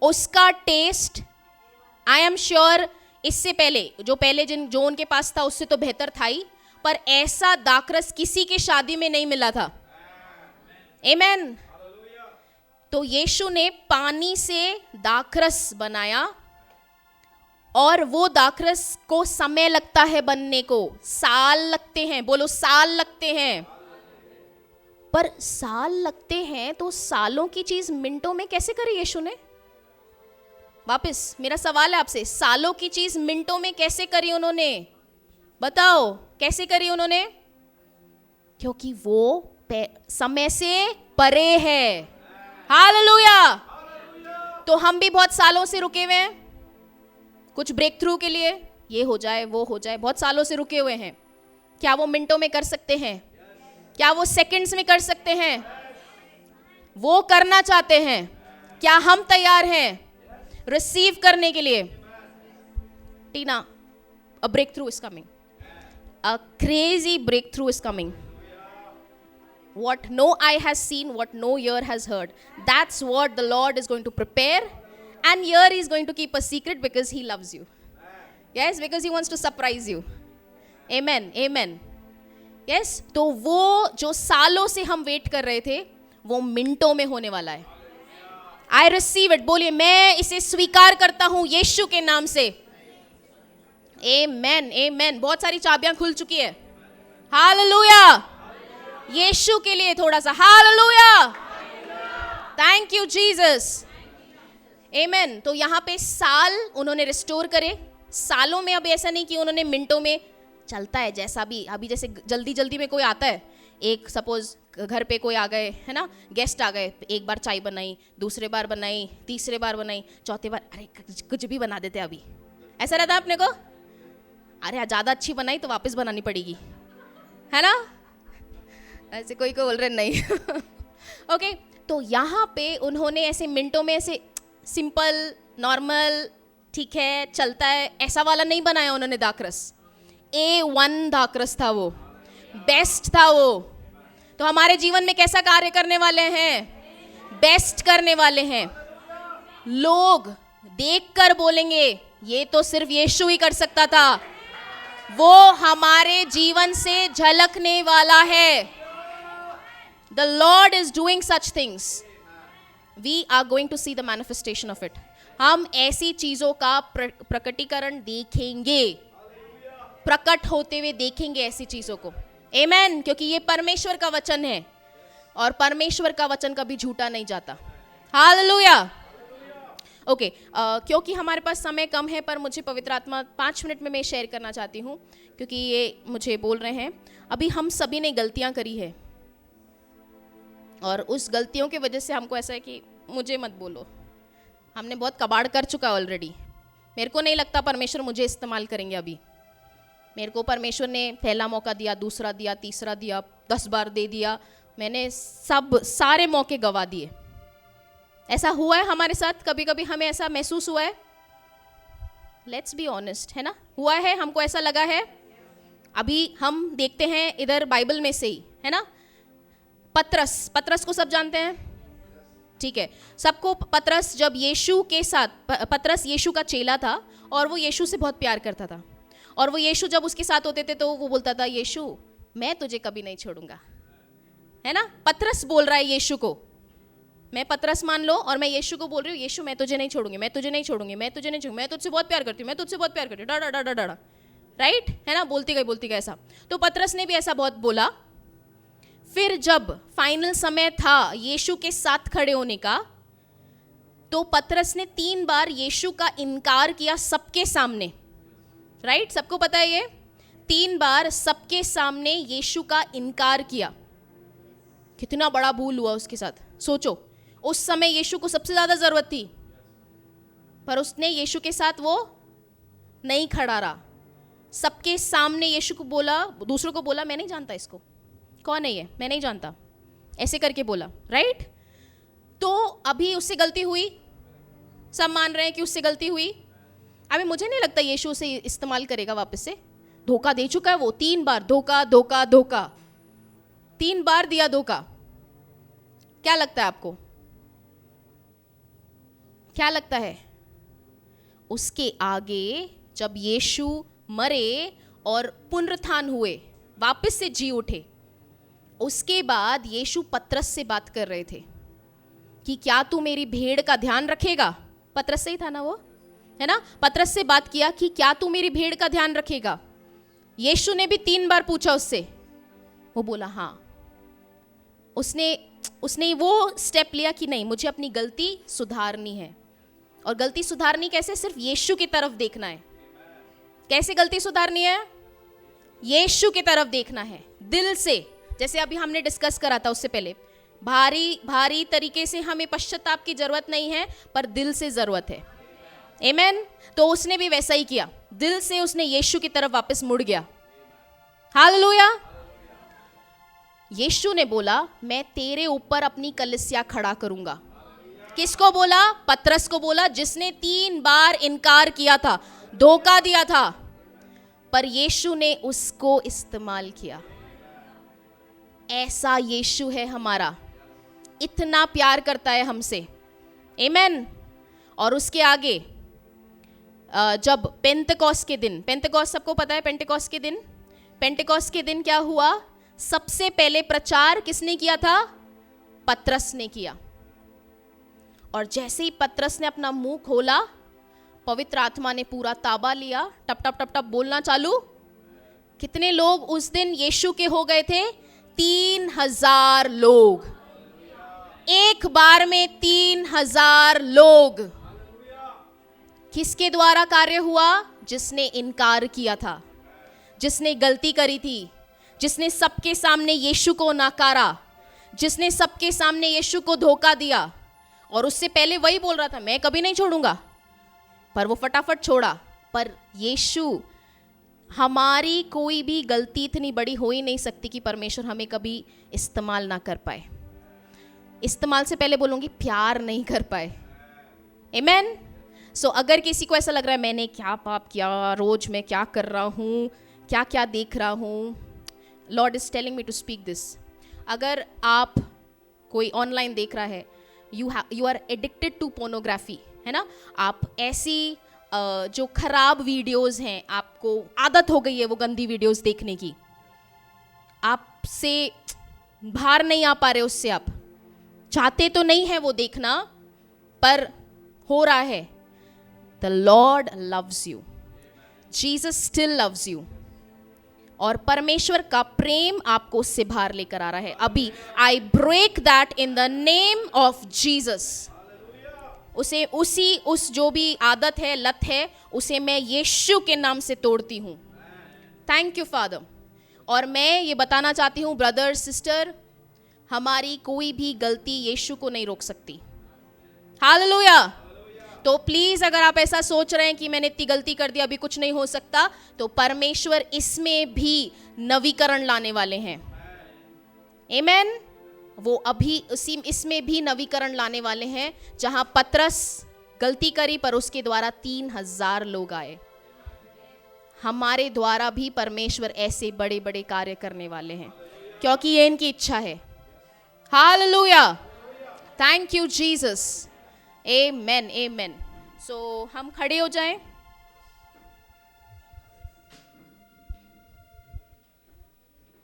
उसका टेस्ट आई एम श्योर इससे पहले जो उनके पास था उससे तो बेहतर था ही, पर ऐसा दाखरस किसी के शादी में नहीं मिला था। आमीन। तो यीशु ने पानी से दाखरस बनाया, और वो दाखरस को समय लगता है बनने को, साल लगते हैं। बोलो साल लगते हैं। पर साल लगते हैं तो सालों की चीज मिनटों में कैसे करी यीशु ने? वापस मेरा सवाल है आपसे, सालों की चीज मिनटों में कैसे करी उन्होंने? बताओ कैसे करी उन्होंने? क्योंकि वो समय से परे है। हालेलुया। तो हम भी बहुत सालों से रुके हुए हैं कुछ ब्रेक थ्रू के लिए, ये हो जाए वो हो जाए, बहुत सालों से रुके हुए हैं। क्या वो मिनटों में कर सकते हैं? क्या वो सेकंड्स में कर सकते हैं? वो करना चाहते हैं। क्या हम तैयार हैं रिसीव करने के लिए? टीना, a breakthrough is coming. A crazy breakthrough is coming. What no eye has seen, what no ear has heard. That's what the Lord is going to prepare. And here He is going to keep a secret because He loves you. Yes, because He wants to surprise you. Amen, amen. Yes, तो वो जो सालों से हम wait कर रहे थे, वो मिनटों में होने वाला है। I receive it. बोलिए मैं इसे स्वीकार करता हूँ यीशु के नाम से। Amen, amen. बहुत सारी चाबियां खुल चुकी है। हालेलुया। यीशु के लिए थोड़ा सा hallelujah. Thank you Jesus. Amen. तो यहाँ पे साल उन्होंने रिस्टोर करे। सालों में अब ऐसा नहीं कि उन्होंने मिनटों में, चलता है जैसा भी। अभी जैसे जल्दी जल्दी में कोई आता है, एक सपोज घर पे कोई आ गए, है ना, गेस्ट आ गए, एक बार चाय बनाई, दूसरे बार बनाई, तीसरे बार बनाई, चौथे बार अरे कुछ भी बना देते अभी, ऐसा रहता है अपने को। अरे ज़्यादा अच्छी बनाई तो वापस बनानी पड़ेगी, है ना? ऐसे कोई बोल रहे नहीं। ओके, तो यहाँ पे उन्होंने ऐसे मिनटों में ऐसे सिंपल नॉर्मल ठीक है चलता है ऐसा वाला नहीं बनाया उन्होंने। दाखरस A1 दाखरस था, वो बेस्ट था वो। तो हमारे जीवन में कैसा कार्य करने वाले हैं? बेस्ट करने वाले हैं। लोग देखकर बोलेंगे ये तो सिर्फ यीशु ही कर सकता था। वो हमारे जीवन से झलकने वाला है। The Lord is doing such things. We are going to see the manifestation of it. हम ऐसी चीजों का प्रकटीकरण देखेंगे, प्रकट होते हुए देखेंगे ऐसी चीजों को। आमेन। क्योंकि ये परमेश्वर का वचन है और परमेश्वर का वचन कभी झूठा नहीं जाता। हालेलुया। ओके, क्योंकि हमारे पास समय कम है, पर मुझे पवित्र आत्मा 5 मिनट में मैं शेयर करना चाहती हूँ, क्योंकि ये मुझे बोल रहे हैं। अभी हम सभी ने गलतियाँ करी है, और उस गलतियों की वजह से हमको ऐसा है कि मुझे मत बोलो, हमने बहुत कबाड़ कर चुका ऑलरेडी। मेरे को नहीं लगता परमेश्वर मुझे इस्तेमाल करेंगे अभी। मेरे को परमेश्वर ने पहला मौका दिया, दूसरा दिया, तीसरा दिया, 10 बार दे दिया, मैंने सारे मौके गवा दिए। ऐसा हुआ है हमारे साथ, कभी कभी हमें ऐसा महसूस हुआ है, लेट्स बी ऑनेस्ट, है ना, हुआ है, हमको ऐसा लगा है। अभी हम देखते हैं इधर बाइबल में से ही, है ना, पतरस को सब जानते हैं, ठीक है, सबको पतरस जब यीशु के साथ, पतरस यीशु का चेला था और वो यीशु से बहुत प्यार करता था, और वो यीशु जब उसके साथ होते थे तो वो बोलता था, यीशु मैं तुझे कभी नहीं छोड़ूंगा, है ना। पतरस बोल रहा है यीशु को, मैं पतरस मान लो, और मैं यीशु को बोल रही हूँ, यीशु मैं तुझे नहीं छोड़ूंगी, मैं तुझे नहीं छोड़ूंगी, मैं तुझे नहीं छोड़ूंगी, मैं तुझसे बहुत प्यार करती हूँ, मैं तुझसे बहुत प्यार करती हूँ, डा डा डा डा, राइट, है ना, बोलती गई ऐसा। तो पतरस ने भी ऐसा बहुत बोला। फिर जब फाइनल समय था यीशु के साथ खड़े होने का, तो पतरस ने 3 बार यीशु का इनकार किया सबके सामने, राइट, सबको पता है ये, 3 बार सबके सामने यीशु का इनकार किया। कितना बड़ा भूल हुआ उसके साथ, सोचो, उस समय यीशु को सबसे ज्यादा जरूरत थी, पर उसने यीशु के साथ वो नहीं खड़ा रहा। सबके सामने यीशु को बोला, दूसरों को बोला, मैं नहीं जानता इसको, कौन है ये, मैं नहीं जानता, ऐसे करके बोला, राइट। तो अभी उससे गलती हुई, सब मान रहे हैं कि उससे गलती हुई। अभी मुझे नहीं लगता यीशु उसे इस्तेमाल करेगा वापस से, धोखा दे चुका है वो 3 बार, धोखा धोखा धोखा, 3 बार दिया धोखा। क्या लगता है आपको, क्या लगता है? उसके आगे जब यीशु मरे और पुनरुत्थान हुए, वापस से जी उठे, उसके बाद यीशु पतरस से बात कर रहे थे कि क्या तू मेरी भेड़ का ध्यान रखेगा। पतरस से ही था ना वो, है ना, पतरस से बात किया कि क्या तू मेरी भेड़ का ध्यान रखेगा। यीशु ने भी 3 बार पूछा उससे, वो बोला हाँ। उसने वो स्टेप लिया कि नहीं, मुझे अपनी गलती सुधारनी है। और गलती सुधारनी कैसे? सिर्फ यीशु की तरफ देखना है। कैसे गलती सुधारनी है? यीशु की तरफ देखना है, दिल से। जैसे अभी हमने डिस्कस करा था उससे पहले, भारी तरीके से हमें पश्चाताप की जरूरत नहीं है, पर दिल से जरूरत है। आमेन। तो उसने भी वैसा ही किया, दिल से उसने यीशु की तरफ वापस मुड़ गया। हालेलुया। यीशु ने बोला, मैं तेरे ऊपर अपनी कलीसिया खड़ा करूंगा। किसको बोला? पतरस को बोला, जिसने 3 बार इनकार किया था, धोखा दिया था, पर यीशु ने उसको इस्तेमाल किया। ऐसा यीशु है हमारा, इतना प्यार करता है हमसे। आमेन। और उसके आगे जब पेंतेकोस्त के दिन, पेंतेकोस्त सबको पता है, पेंतेकोस्त के दिन क्या हुआ? सबसे पहले प्रचार किसने किया था? पतरस ने किया। और जैसे ही पतरस ने अपना मुंह खोला, पवित्र आत्मा ने पूरा ताबा लिया, टप टप टप टप बोलना चालू। कितने लोग उस दिन यीशु के हो गए थे? 3000 लोग, एक बार में 3000 लोग। किसके द्वारा कार्य हुआ? जिसने इनकार किया था, जिसने गलती करी थी, जिसने सबके सामने यीशु को नकारा, जिसने सबके सामने यीशु को धोखा दिया। और उससे पहले वही बोल रहा था, मैं कभी नहीं छोड़ूंगा, पर वो फटाफट छोड़ा। पर यीशु, हमारी कोई भी गलती इतनी बड़ी हो ही नहीं सकती कि परमेश्वर हमें कभी इस्तेमाल ना कर पाए। इस्तेमाल से पहले बोलूंगी, प्यार नहीं कर पाए। आमेन। सो अगर किसी को ऐसा लग रहा है मैंने क्या पाप किया, रोज मैं क्या कर रहा हूँ, क्या क्या देख रहा हूँ, Lord is telling me to speak this. अगर आप कोई ऑनलाइन देख रहा है, you are addicted to pornography, है ना, आप ऐसी जो खराब वीडियोस हैं, आपको आदत हो गई है वो गंदी वीडियोस देखने की, आपसे बाहर नहीं आ पा रहे उससे, आप चाहते तो नहीं है वो देखना, पर हो रहा है। The Lord loves you, Jesus still loves you. और परमेश्वर का प्रेम आपको उससे बाहर लेकर आ रहा है। अभी I break that in the name of Jesus. उसे उस जो भी आदत है, लत है, उसे मैं यीशु के नाम से तोड़ती हूँ। Thank you father. और मैं ये बताना चाहती हूँ ब्रदर सिस्टर, हमारी कोई भी गलती यीशु को नहीं रोक सकती। हालेलुया। तो प्लीज अगर आप ऐसा सोच रहे हैं कि मैंने इतनी गलती कर दी, अभी कुछ नहीं हो सकता, तो परमेश्वर इसमें भी नवीकरण लाने वाले हैं। आमेन। वो अभी इसमें भी नवीकरण लाने वाले हैं। जहां पतरस गलती करी पर उसके द्वारा 3000 लोग आए, हमारे द्वारा भी परमेश्वर ऐसे बड़े बड़े कार्य करने वाले हैं, क्योंकि ये इनकी इच्छा है। Hallelujah. Thank you Jesus. Amen amen. So हम खड़े हो जाएं।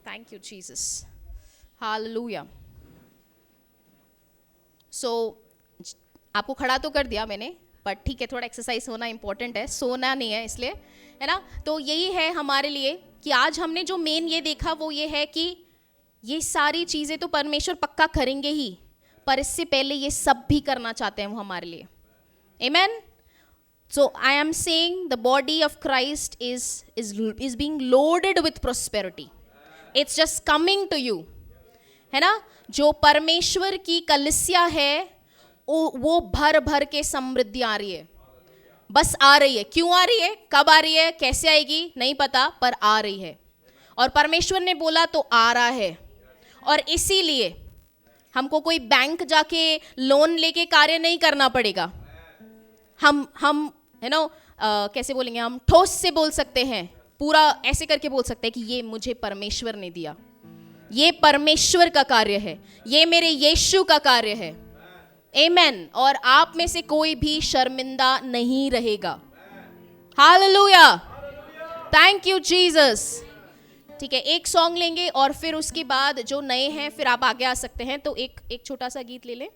Thank you Jesus. Hallelujah. So आपको खड़ा तो कर दिया मैंने, बट ठीक है, थोड़ा एक्सरसाइज होना इंपॉर्टेंट है, सोना नहीं है इसलिए, है ना। तो यही है हमारे लिए कि आज हमने जो मेन ये देखा वो ये है कि ये सारी चीज़ें तो परमेश्वर पक्का करेंगे ही, पर इससे पहले ये सब भी करना चाहते हैं वो हमारे लिए। Amen. So I am saying the body of Christ is being loaded with prosperity. It's just coming to you, है ना। जो परमेश्वर की कलीसिया है वो भर भर के समृद्धि आ रही है, बस आ रही है। क्यों आ रही है, कब आ रही है, कैसे आएगी नहीं पता, पर आ रही है। और परमेश्वर ने बोला तो आ रहा है। और इसीलिए हमको कोई बैंक जाके लोन लेके कार्य नहीं करना पड़ेगा। हम है ना, कैसे बोलेंगे, हम ठोस से बोल सकते हैं, पूरा ऐसे करके बोल सकते हैं कि ये मुझे परमेश्वर ने दिया, ये परमेश्वर का कार्य है, ये मेरे यीशु का कार्य है। आमेन। और आप में से कोई भी शर्मिंदा नहीं रहेगा। हालेलुया। Thank you Jesus. ठीक है, एक सॉन्ग लेंगे और फिर उसके बाद जो नए हैं फिर आप आगे आ सकते हैं। तो एक छोटा सा गीत ले लें।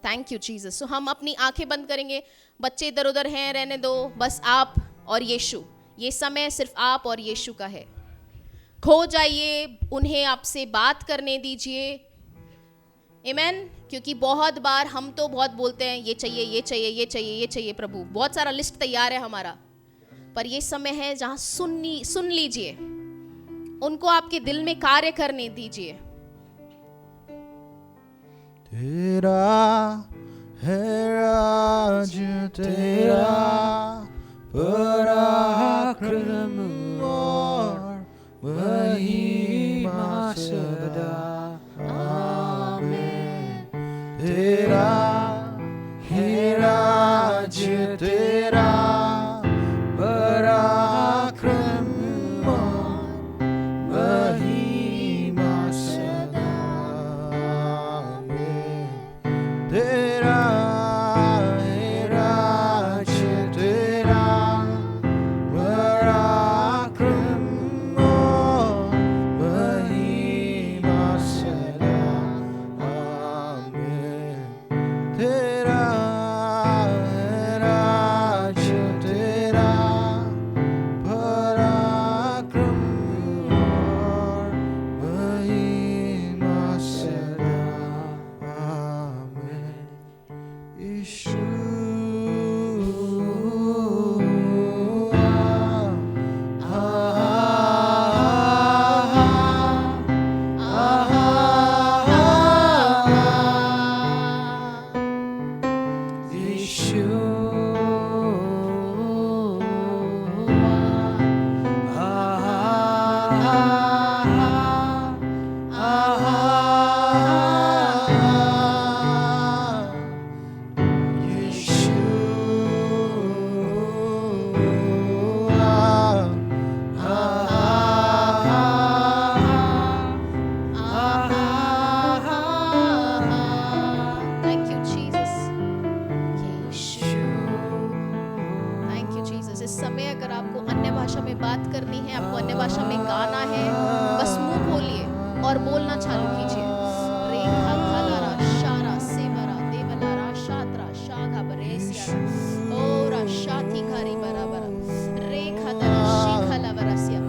Thank you Jesus. सो हम अपनी आंखें बंद करेंगे, बच्चे इधर उधर हैं रहने दो, बस आप और यीशु। ये समय सिर्फ आप और यीशु का है। खो जाइए, उन्हें आपसे बात करने दीजिए। आमेन। क्योंकि बहुत बार हम तो बहुत बोलते हैं ये चाहिए ये चाहिए ये चाहिए ये चाहिए, प्रभु बहुत सारा लिस्ट तैयार है हमारा, पर ये समय है जहां सुन लीजिए, उनको आपके दिल में कार्य करने दीजिए। तेरा है राज, तेरा पराक्रम और महिमा सदा। आमीन। तेरा है राज, तेरा पराक्रम और महिमा सदा। तेरा है राज, तेरा पराक्रम और महिमा सदा। आमीन। तेरा है राज, तेरा पराक्रम और महिमा सदा। आमीन। यीशु thank you Jesus. Thank you Jesus. इस समय अगर आपको अन्य भाषा में बात करनी है, आपको अन्य भाषा में गाना है, बस मुंह खोलिए और बोलना चालू कीजिए। रेखा खलारा शारा सेवरा देवलारा शात्रा शाखा बरेसिया ओरा शाथी खारी बराबर रेखा दरा शिखला बरसिया।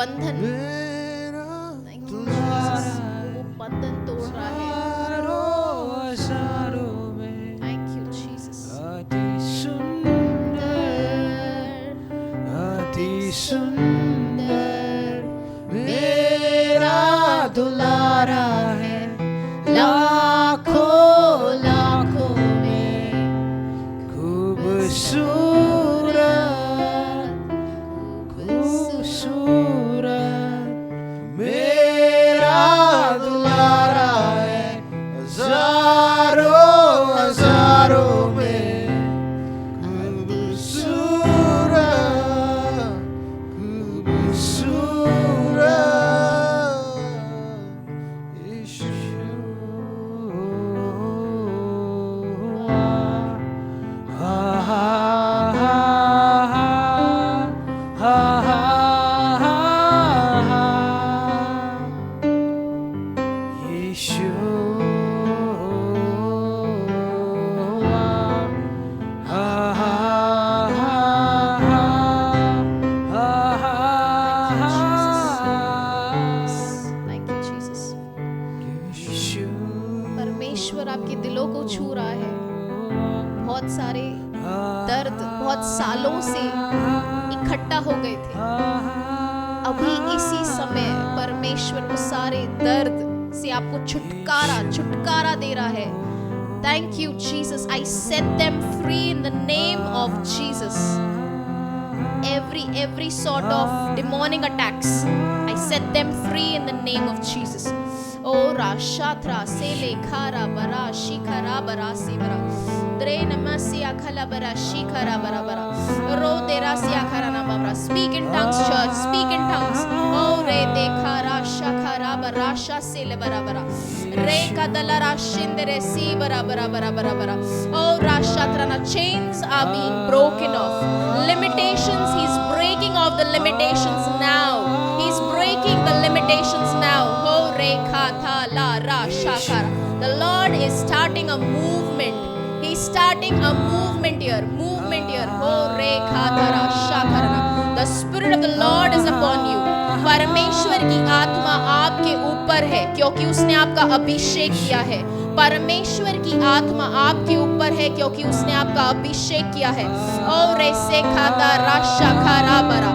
बंधन, मेरा Thank you, Jesus. वो बंधन तोड़ रहा है। हजारों में Thank you, Jesus. अति सुंदर, अति सुंदर मेरा दुलारा है, लाखों लाखों में खूबसूरत, खूबसूरत मेरा दुलारा है, हजारों हजारों में खूबसूरत, खूबसूरत यीशु। हा हा हा हा हा हा हा यीशु। हा हा हा हा हा Thank you, Jesus. यीशु। परमेश्वर आपके दिलों को छू रहा है। बहुत सारे दर्द बहुत सालों से इकट्ठा हो गए थे। अभी इसी समय परमेश्वर वो सारे दर्द से आपको छुटकारा दे रहा है। Thank you, Jesus. I set them free in the name of Jesus. Every sort of demonic attacks, I set them free in the name of Jesus. Oh Rashatra Sele Khara Bara Shikara Bara Sivara Dre Namasia Khala Bara Shikara Bara Bara Ro Dera Sia Khara Namabra. Speak in tongues, church. Speak in tongues. Oh Re De Khara Shakara Bara Sha Sele Bara Bara Re Kadala Rashindere Si Bara Bara Bara Bara Bara. Oh Rashatrana, chains are being broken off. Limitations, he's breaking off the limitations now. He's breaking the limitations now. Oh Rekha Tha La Ra Shakara. The Lord is starting a movement. He's starting a movement here. Movement here. Oh Rekha Tha Ra Shakara. The Spirit of the Lord is upon you. परमेश्वर की आत्मा आपके ऊपर है क्योंकि उसने आपका अभिषेक किया है। परमेश्वर की आत्मा आपके ऊपर है क्योंकि उसने आपका अभिषेक किया है। ओ रे से खाता राशा खारा बरा,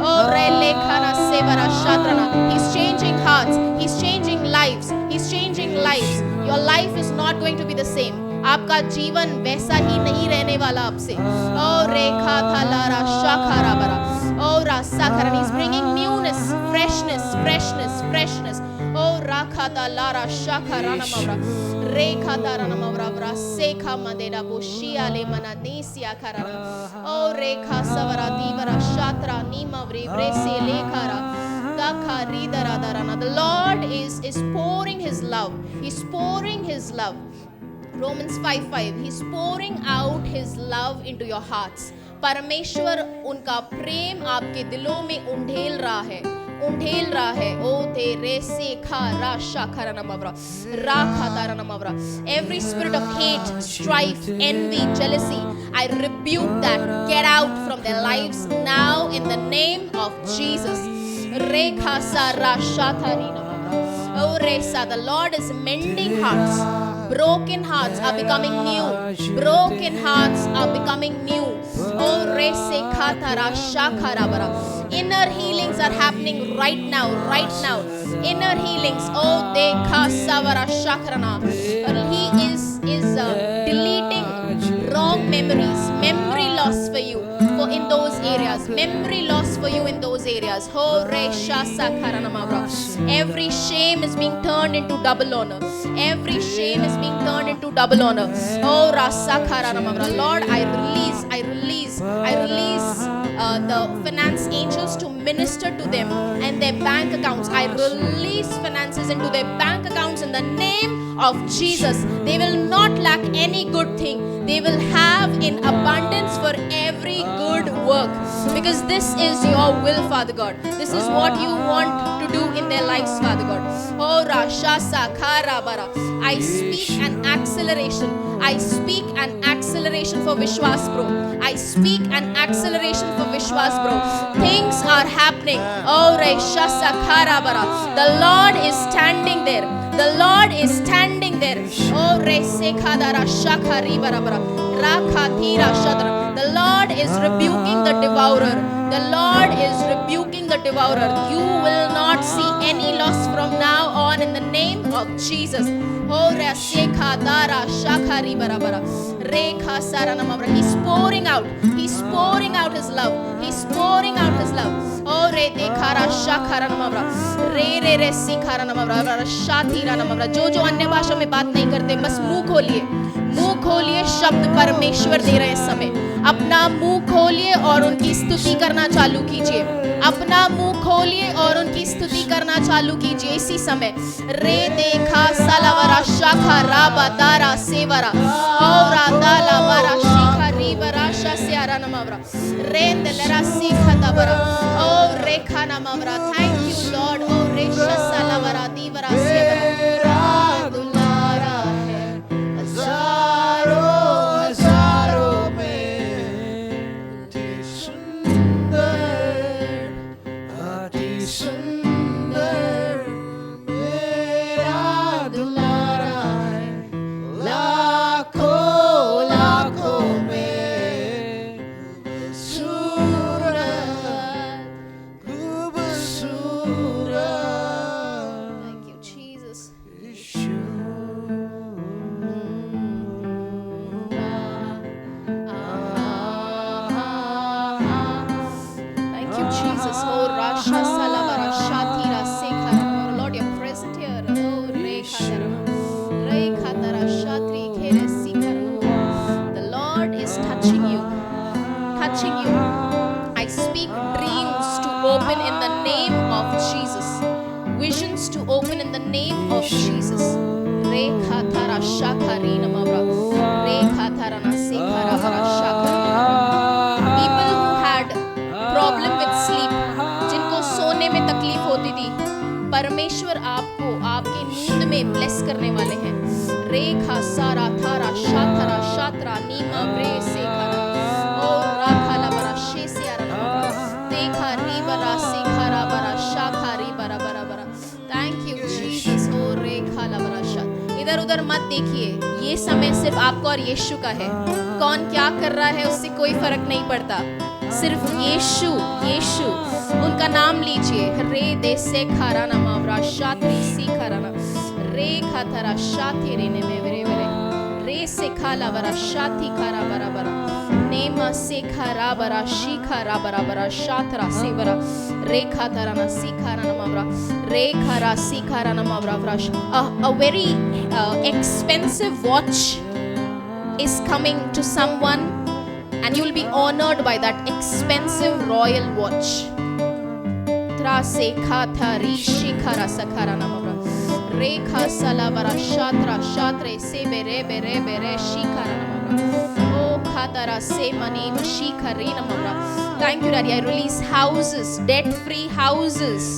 ओ रे लेखाना Savera शात्रना। He's changing hearts, he's changing lives, he's changing lives. Your life is not going to be the same. आपका जीवन वैसा ही नहीं रहने वाला आपसे। ओ रेखा था लारा शाखारा बरा, ओ रासा करन। He's bringing newness, freshness, freshness, freshness. ओ राखा था लारा शाखारा नमवरा, रेखा था नमवरा वरा सेखा मंदेरा बोशिया ले मना नेसिया करना। ओ रेखा Savara दीवरा शात्रा नीमवरे ब्रेसे Lekhara. The Lord is pouring His love. He's pouring His love. Romans 5:5. He's pouring out His love into your hearts. परमेश्वर उनका प्रेम आपके दिलों में उंडेल रहा है। ओ तेरे से खा राशा खरा नमवरा राखा तारा नमवरा। Every spirit of hate, strife, envy, jealousy, I rebuke that. Get out from their lives now in the name of Jesus. Rekha sa rasha thari namavrah. Oh Resa, the Lord is mending hearts. Broken hearts are becoming new. Broken hearts are becoming new. Oh Rese khatara shakharabara. Inner healings are happening right now, right now. Inner healings. Oh dekha savara shakrana. He is deleting wrong memories, memory loss for you. For in those areas, memory loss for you in those areas. Ho resha sakharanamavra. Every shame is being turned into double honor. Every shame is being turned into double honor. Oh rasakharanamavra. Lord, I release the finance angels to minister to them and their bank accounts. I release finances into their bank accounts in the name of Jesus. They will not lack any good thing. They will have in abundance for every good work, because this is your will, Father God. This is what you want to do in their lives, Father God. Oh Rasha Sakhara Bara. I speak an acceleration. I speak an acceleration for Vishwas Pro. I speak an acceleration for विश्वास bro things are happening और शसा खारा बरा the Lord is standing there the Lord is standing there और से खादारा शाखारी बरा बरा राखा धीरा शद्र the Lord is rebuking the devourer the Lord is rebuking the devourer. You will not see any loss from now on in the name of Jesus. Hora sekha dara shakhari barabara rekha saranamabra. He's pouring out. He's pouring out His love. He's pouring out His love. Ore dekhara shakharanamabra re re re sikharanamabra shathiranamabra. जो अन्य भाषा में बात नहीं करते बस मुंह खोलिए शब्द परमेश्वर दे रहे हैं इस समय अपना मुंह खोलिए और उनकी स्तुति करना चालू कीजिए अपना मुंह खोलिए और उनकी स्तुति करना चालू कीजिए इसी समय रे देखा सलावरा शाखा राबा दारा सेवरा औरा दाला वरा शिखा रिवरा शस्यारा नमवरा रे दलरा सिखा दबरा ओ रेखा नमवरा थैंक यू लॉर्ड ओ रे शसलावरा दीवरा सेवरा दुलारा है परमेश्वर आपको आपके नींद में ब्लेस करने वाले हैं रेखा सारा थारा शाथरा शात्रा नीमा ब्रे से खरा और राखाला बरा शे से आरा देखा री बरा से खरा बरा शाखा री बरा बरा बरा थैंक यू जीसस ओ रेखा ला बरा शा इधर उधर मत देखिए ये समय सिर्फ आपका और यीशु का है कौन क्या कर रहा है उससे कोई फर्क नहीं पड़ता सिर्फ यीशु यीशु उनका नाम लीजिए रे दे से खारा नमावरा शात्री सी खाराना रे खाथरा शाथी रे ने में वेरे वेरे रे से खाला बरा शाथी खारा बरा बरा नेमा से खारा बरा शी खारा बरा बरा शाथरा से बरा रे खाथरा ना सी खारा नमावरा रे खारा सी खारा नमावरा व्रश a very expensive watch is coming to someone and you will be honored by that expensive royal watch. Trase khatha rishi khara sakhara namavra rekha salavara shatra shatre se bere bere bere shikhara namavra o khatara se mani shikhari namavra. Thank you Daddy. I release houses, debt free houses.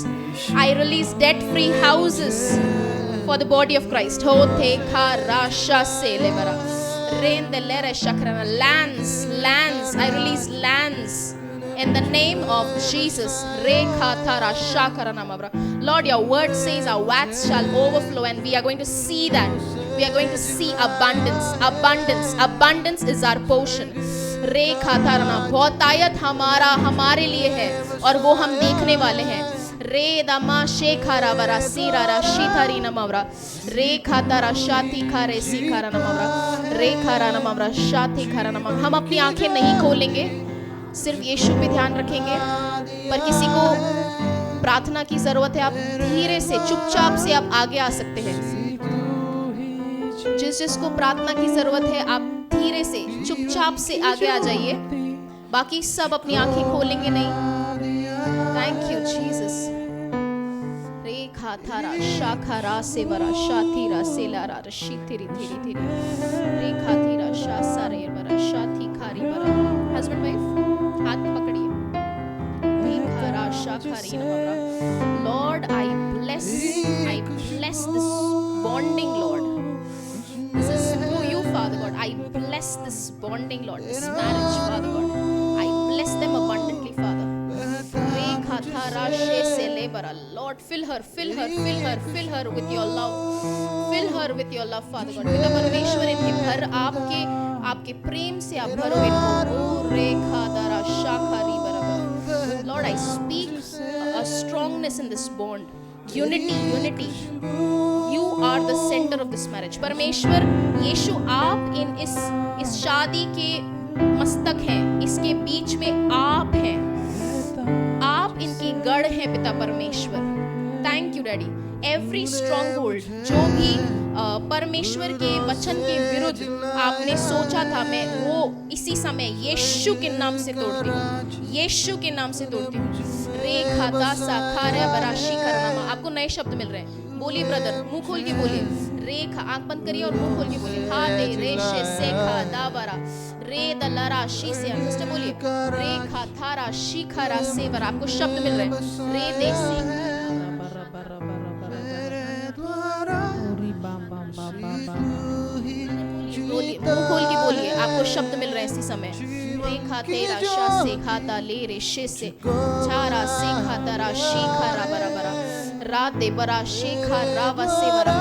I release debt free houses for the body of Christ. Ho the khara shase levara rain the lere shakrana lands I release lands in the name of Jesus. Rekha thara shakarana mavra. Lord, your word says our vats shall overflow and we are going to see that. We are going to see abundance is our portion. Rekha tharana बहुतायत हमारे लिए है और वो हम देखने वाले हैं. रे दमा शेखारा वरा सीरारा शीथारी नमवरा रे खातारा शाती खारे सीखारा नमवरा रे खारा नमवरा शाती खारा नमवरा. हम अपनी आंखें नहीं खोलेंगे सिर्फ यीशु पे ध्यान रखेंगे पर किसी को प्रार्थना की जरूरत है आप धीरे से चुपचाप से आप आगे आ सकते हैं. जिसको प्रार्थना की जरूरत है आप धीरे से चुपचाप से आगे आ जाइए बाकी सब अपनी आंखें खोलेंगे नहीं. Thank you Jesus. रेखा थारा शाखारा सेवरा शाथीरा सेलारा शीथिरी धीरी धीरी रेखा थीरा शासारे वरा शाथी खारी वरा. हस्बैंड वाइफ हाथ पकड़िए. रेखा रा शाखारी नमवरा. Lord I bless this bonding Lord. This is for you Father God. I bless this bonding Lord, this marriage Father God. I bless them abundantly राशे से लेबरा Lord fill her with your love, fill her with your love Father God. पिता परमेश्वर इन्हें भर, आपके प्रेम से आप भरो इनको। ओ रेखा दरा शाखारी बराबर। Lord, I speak a strongness in this bond, unity. You are the center of this marriage. परमेश्वर यीशु आप इस शादी के मस्तक हैं, इसके बीच में आप हैं, आप इनकी गढ़ हैं पिता परमेश्वर। Thank you daddy. Every strong hold जो भी परमेश्वर के वचन के विरुद्ध आपने सोचा था, मैं वो इसी समय यीशु के नाम से तोड़ती हूँ, यीशु के नाम से तोड़ती हूँ। रेखा दासा खारा बराशी करनामा। आपको नए शब्द मिल रहे हैं, बोलिए ब्रदर, मुंह खोल के बोलिए। रेखा, आंख बंद करिए और मुंह खोल के बोलिए। हा दे रेशे सेखा दाबरा रे दलरा शी से। सिस्टर बोलिए रेखा थारा शिखरा सेवर। आपको शब्द मिल रहे हैं। रे दे से बोलिए, मुंह खोल के बोलिए, आपको शब्द मिल रहे हैं इसी समय। रेखा तेरा शा से खाता ले रे शे से छारा से खाता रा शिखा रा बरा बरा रा दे बरा शिखा रा वसे बरा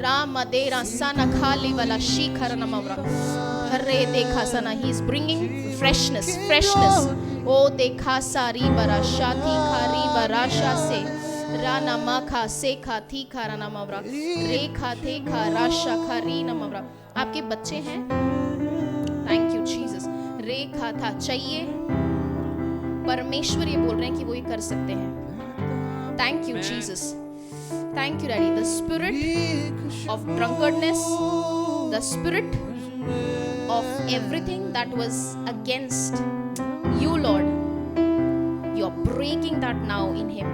राम देरा सना खाली वाला शिखर नमवरा हरे देखा सना। He is bringing freshness. ओ देखा सारी बरा शाथी खारी बरा शा से राना माखा सेखा थी खारा नमवरा रेखा थे खा राशा खारी नमवरा। आपके बच्चे हैं, थैंक यू जीसस। रेखा था चाहिए, परमेश्वर ये बोल रहे हैं कि वो ये कर सकते हैं। Thank you Jesus, thank you daddy. The spirit of drunkardness, the spirit of everything that was against you Lord, you are breaking that now in him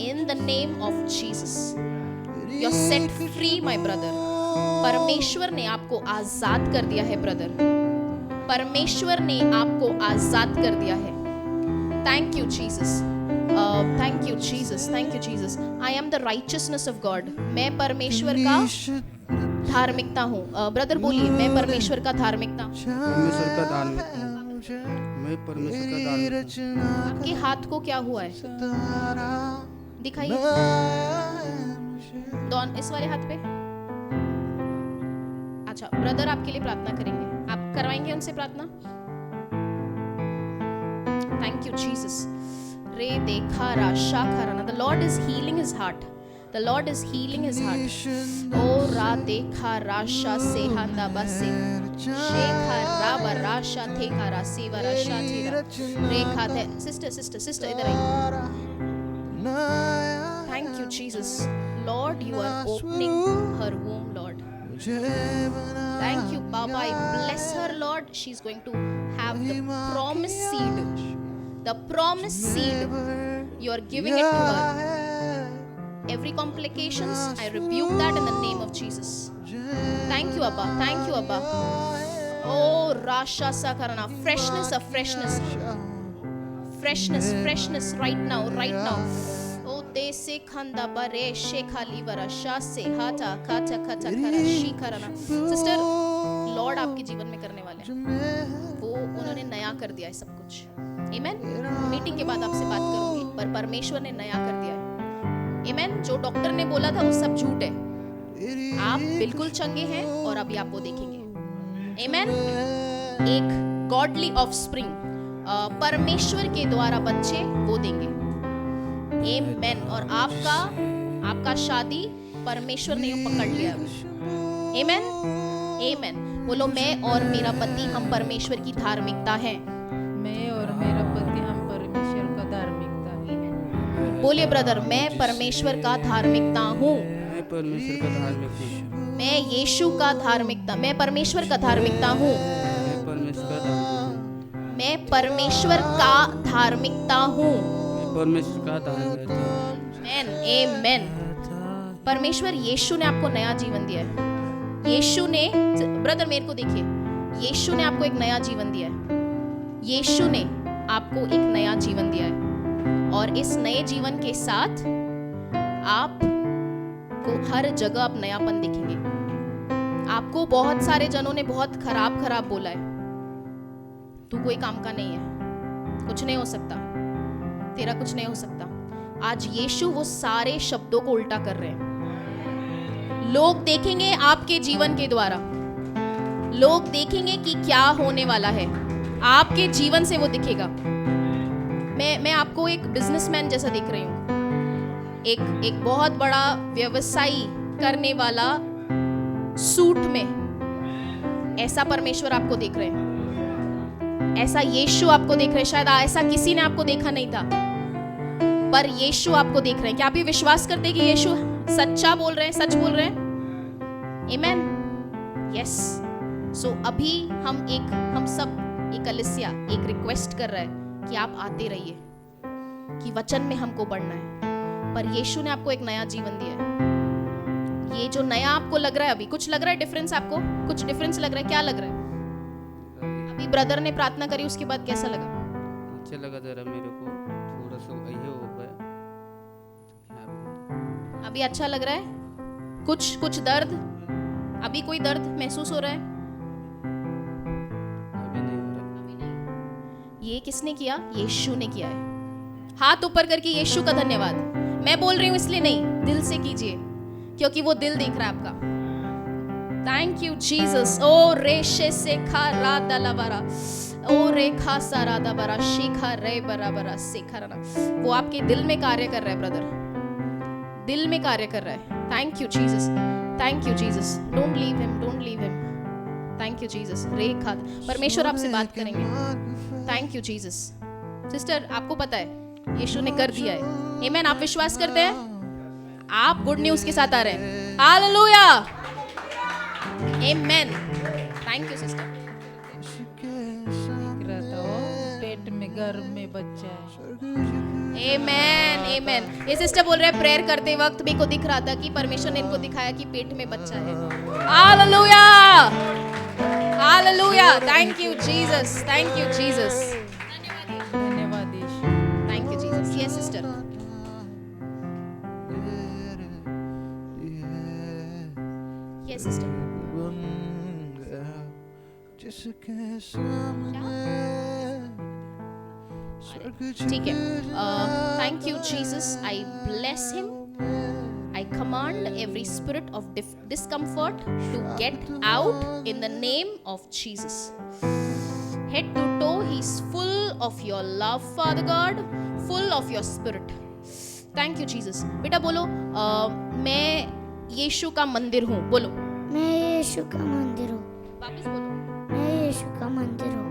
in the name of Jesus. You are set free my brother. परमेश्वर ने आपको आजाद कर दिया है brother, परमेश्वर ने आपको आजाद कर दिया है। Thank you Jesus, thank you Jesus, thank you Jesus. I am the righteousness of God. मैं परमेश्वर का धार्मिकता हूँ। ब्रदर बोलिए, मैं परमेश्वर का धार्मिकता। परमेश्वर का धार्मिकता, मैं परमेश्वर का धार्मिकता। आपके हाथ को क्या हुआ है दिखाइए, डॉन इस वाले हाथ पे। अच्छा, ब्रदर आपके लिए प्रार्थना करेंगे, आप करवाएंगे उनसे प्रार्थना। Thank you Jesus. रे देखा राशा खराना। The Lord is healing his heart, the Lord is healing his heart. ओ रा देखा राशा से हंदा बसे शेखा रावा राशा थे खरा सेवा राशा थेरा रेखा थे। सिस्टर इधर आइए। Thank you Jesus. Lord, you are opening her womb, Lord. Thank you Baba, I bless her Lord. She's going to have the promised seed. The promised seed. You are giving it to her. Every complications, I rebuke that in the name of Jesus. Thank you Abba, thank you Abba. Oh Rasha Sakarana, freshness right now. ओ देसे खंदा बरे शेखाली वरा शासे हाथा खाचा खचा खरा शिखरना। Sister, Lord आपके जीवन में करने वाले हैं, वो उन्होंने नया कर दिया है सब कुछ। आमेन। मीटिंग के बाद आपसे बात करूंगी, पर परमेश्वर ने नया कर दिया है। आमेन। जो डॉक्टर ने बोला था वो सब झूठ है, आप बिल्कुल चंगे हैं और अभी आप वो देखेंगे। आमेन। एक गॉडली ऑफस्प्रिंग, परमेश्वर के द्वारा बच्चे वो देंगे। आमेन। और आपका शादी परमेश्वर ने पकड़ लिया। आमेन, आमेन। बोलो, मैं और मेरा पति हम परमेश्वर की धार्मिकता हैं। मैं और मेरा पति हम परमेश्वर का धार्मिकता हैं। बोलिए ब्रदर, मैं परमेश्वर का धार्मिकता हूँ। मैं परमेश्वर का धार्मिकता हूँ। मैं यीशु का धार्मिकता, मैं परमेश्वर का धार्मिकता हूँ। मैं परमेश्वर का धार्मिकता, मैं परमेश्वर का धार्मिकता हूँ। परमेश्वर का धार्मिकता। आमेन। परमेश्वर यीशु ने आपको नया जीवन दिया है। यीशु ने, ब्रदर मेरे को देखिए, यीशु ने आपको एक नया जीवन दिया है। यीशु ने आपको एक नया जीवन दिया है, और इस नए जीवन के साथ आपको हर जगह आप नयापन दिखेंगे। आपको बहुत सारे जनों ने बहुत खराब बोला है, तू कोई काम का नहीं है, कुछ नहीं हो सकता, तेरा कुछ नहीं हो सकता। आज यीशु वो सारे शब्दों को उल्टा कर रहे हैं। लोग देखेंगे आपके जीवन के द्वारा, लोग देखेंगे कि क्या होने वाला है, आपके जीवन से वो दिखेगा। मैं आपको एक बिजनेसमैन जैसा देख रही हूँ, एक बहुत बड़ा व्यवसायी करने वाला सूट में, ऐसा परमेश्वर आपको देख रहे हैं, ऐसा यीशु आपको देख रहे हैं। शायद ऐसा किसी ने आपको देखा नहीं था, पर यीशु आपको देख रहे हैं। क्या आप ये विश्वास करते हैं कि यीशु सच्चा बोल रहे हैं, सच बोल रहे हैं? आमेन, यस। सो अभी हम सब एक कलीसिया एक रिक्वेस्ट कर रहा है कि आप आते रहिए, कि वचन में हमको बढ़ना है। पर यीशु ने आपको एक नया जीवन दिया है। ये जो नया आपको लग रहा है, अभी कुछ लग रहा है डिफरेंस, आपको कुछ डिफरेंस लग रहा है? क्या लग रहा है? अभी ब्रदर ने प्रार्थना करी, उसके बाद कैसा लगा? अच्छा लगा जरा मेरे को, थोड़ा सा ये हो गया। अभी अच्छा लग रहा है? कुछ दर्द, अभी कोई दर्द महसूस हो रहा है? अभी नहीं हो रहा। ये किसने किया? यीशु ने किया है। हाथ ऊपर करके यीशु का धन्यवाद। मैं बोल रही हूँ इसलिए नहीं, दिल से कीजिए, क्योंकि वो दिल देख रहा है आपका। Thank you Jesus. ओ रेशे से खा राधा लबरा, ओ रेखा सा राधा बरा शिखा रे बराबरा शिखा राना। वो आपके दिल में कार्य कर रहा है ब्रदर, दिल में कार्य कर रहा है। Thank you Jesus, thank you Jesus. Don't leave him, don't leave him. Thank you Jesus. Rekha, परमेश्वर आपसे बात करेंगे। Thank you Jesus. सिस्टर, आपको पता है यीशु ने कर दिया है। आमेन। आप विश्वास करते हैं? आप गुड न्यूज के साथ आ रहे हैं। Hallelujah, amen. Thank you sister. दिख रहा था वो पेट में गर्भ में बच्चा है। आमेन, आमेन। ये सिस्टर बोल रहे हैं प्रेयर करते वक्त मेरे को दिख रहा था कि परमेश्वर ने इनको दिखाया कि पेट में बच्चा है। Hallelujah, hallelujah. Thank you Jesus, thank you Jesus. धन्यवाद यीशु। Thank you Jesus. Yes sister. Yes sister. जिसके सामने ठीक है। Thank you Jesus. I bless him. I command every spirit of discomfort to get out in the name of Jesus. Head to toe, he's full of your love, Father God, full of your spirit. Thank you, Jesus. बेटा बोलो, मैं यीशु का मंदिर हूँ। बोलो, मैं यीशु का मंदिर हूँ। वापस बोलो। मैं यीशु का मंदिर हूँ।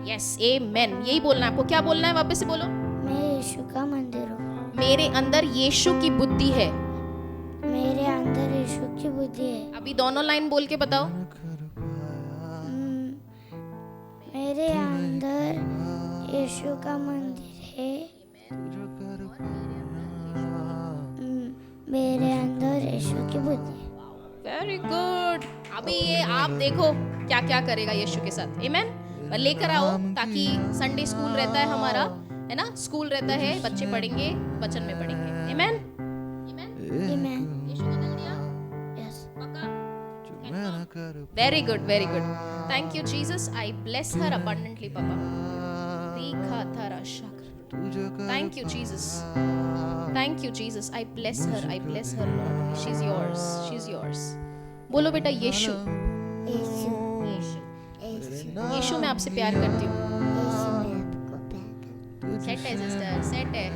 यस, आमेन। यही बोलना है आपको। क्या बोलना है? वापस से बोलो। मैं यीशु का मंदिर हूँ। मेरे अंदर यीशु की बुद्धि है। मेरे अंदर यीशु की बुद्धि है। अभी दोनों लाइन बोल के बताओ। मेरे अंदर यीशु का मंदिर है। मेरे अंदर यीशु की बुद्धि है। Very good. अभी ये आप देखो क्या क्या करेगा यीशु के साथ। आमेन। लेकर आओ, ताकि संडे स्कूल रहता है हमारा, है ना? स्कूल रहता है, बच्चे पढ़ेंगे, वचन में पढ़ेंगे। आमेन, आमेन। यीशु को दल दिया? यस। पक्का? Very good, very good. Thank you Jesus. I bless her abundantly पापा। रेखा थारा शाकर। Thank you Jesus, thank you Jesus. I bless her, I bless her Lord. She is yours, she is yours. बोलो बेटा यीशु, यीशु, यीशु, यीशु, यीशु मैं आपसे प्यार करती हूँ। यीशु मैं आपको प्यार करता हूँ। सेट है सिस्टर, सेट है।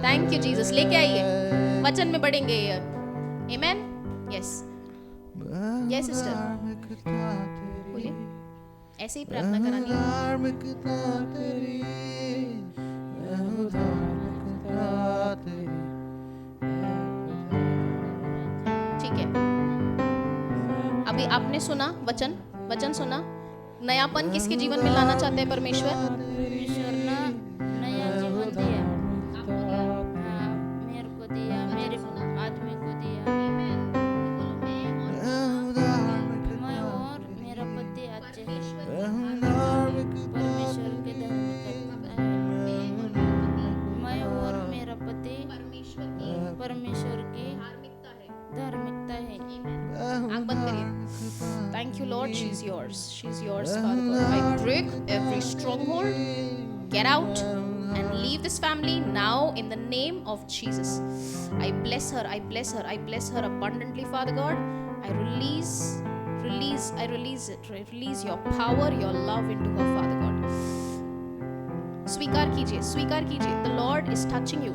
Thank you Jesus. लेके आइए, वचन में बढ़ेंगे। आमेन। यस, यस सिस्टर, बोलिए। ऐसे ही प्रार्थना करानी है। ठीक है। अभी आपने सुना वचन, वचन सुना। नयापन किसके जीवन में लाना चाहते हैं परमेश्वर? परमेश्वर ने नया जीवन दिया। हाँ, मेरे को दिया, मेरे आदमी को दिया। मैं और मेरा पति अच्छे परमेश्वर के धार्मिकता है। मैं और मेरा पति परमेश्वर की धार्मिकता है। आंख बंद करिए। Thank you, Lord. She's yours. She's yours, Father God. I break every stronghold. Get out. and leave this family now in the name of Jesus. I bless her, I bless her, I bless her abundantly, Father God. I release your power, your love into her, Father God. स्वीकार कीजिए. The Lord is touching you.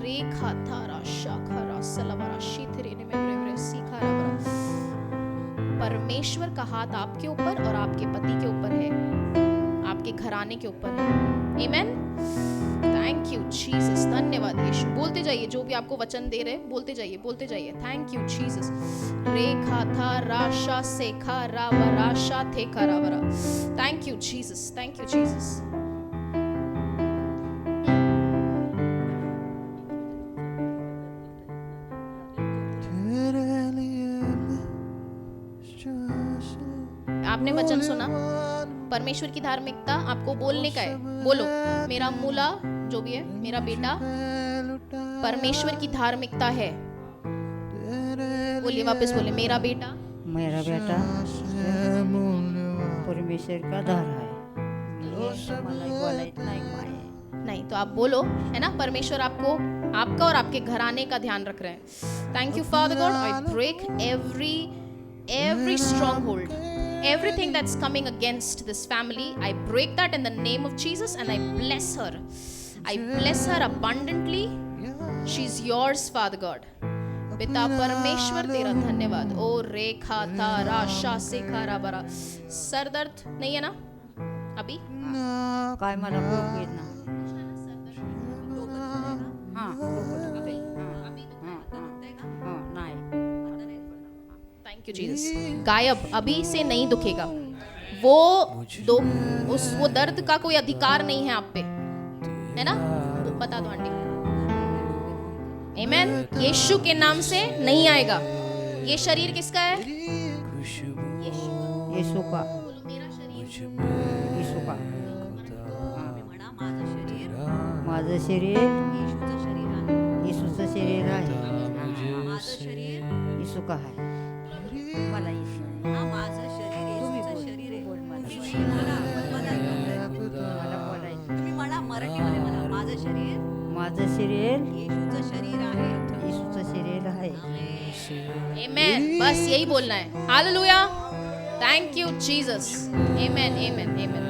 रेखा थारा शाखरा सलवरा शीथरेने में ब्रेब्रे सीखारा बरा. परमेश्वर का हाथ आपके ऊपर और आपके पति के ऊपर है, आपके घराने के ऊपर है. Amen. Thank you Jesus. धन्यवाद यीशु. बोलते जाइए, जो भी आपको वचन दे रहे हैं बोलते जाइए. Thank you Jesus. रेखा था राशा सेखा रावराशा थे करावरा. Thank you Jesus. Thank you Jesus. आपने वचन सुना. परमेश्वर की धार्मिकता आपको बोलने का है. बोलो, मेरा मूला जो भी है, मेरा बेटा परमेश्वर की धार्मिकता है. बोलिए, वापस बोले, मेरा बेटा परमेश्वर का धार है. नहीं तो आप बोलो, है ना, परमेश्वर आपको, आपका और आपके घराने का ध्यान रख रहे हैं. Thank you Father God. I break every stronghold, everything that's coming against this family. I break that in the name of Jesus and I bless her. I bless her abundantly. She's yours, Father God. पिता परमेश्वर तेरा धन्यवाद. ओ रेखा तारा शासेखा राबरा. Sir दर्द नहीं है ना अभी? काय मला खूप येत ना. हां नाही. Thank you Jesus. गायब, अभी से नहीं दुखेगा. वो दर्द का कोई अधिकार नहीं है आप पे, है ना? वो बता दो आंटी. आमेन. यीशु के नाम से नहीं आएगा. ये शरीर किसका है? यीशु का. मेरा शरीर यीशु का. माझं शरीर येशूचं शरीर आहे. येशू का आहे. मला येशू. माझं शरीर येशूचं शरीर आहे. मला बोलायचं. तुम्ही मला मराठीमध्ये म्हणा. माझं शरीर येशूचं शरीर आहे. येशूचं शरीर आहे. आमेन. बस यही बोलना है. Hallelujah. Thank you Jesus. Amen amen amen.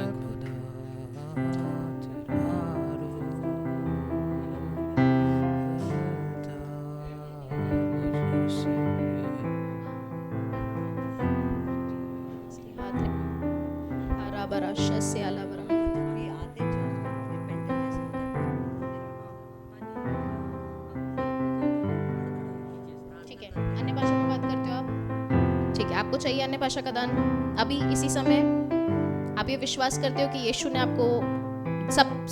आपको चाहिए अन्य भाषा का दान अभी इसी समय. आप ये विश्वास करते हो कि यीशु ने आपको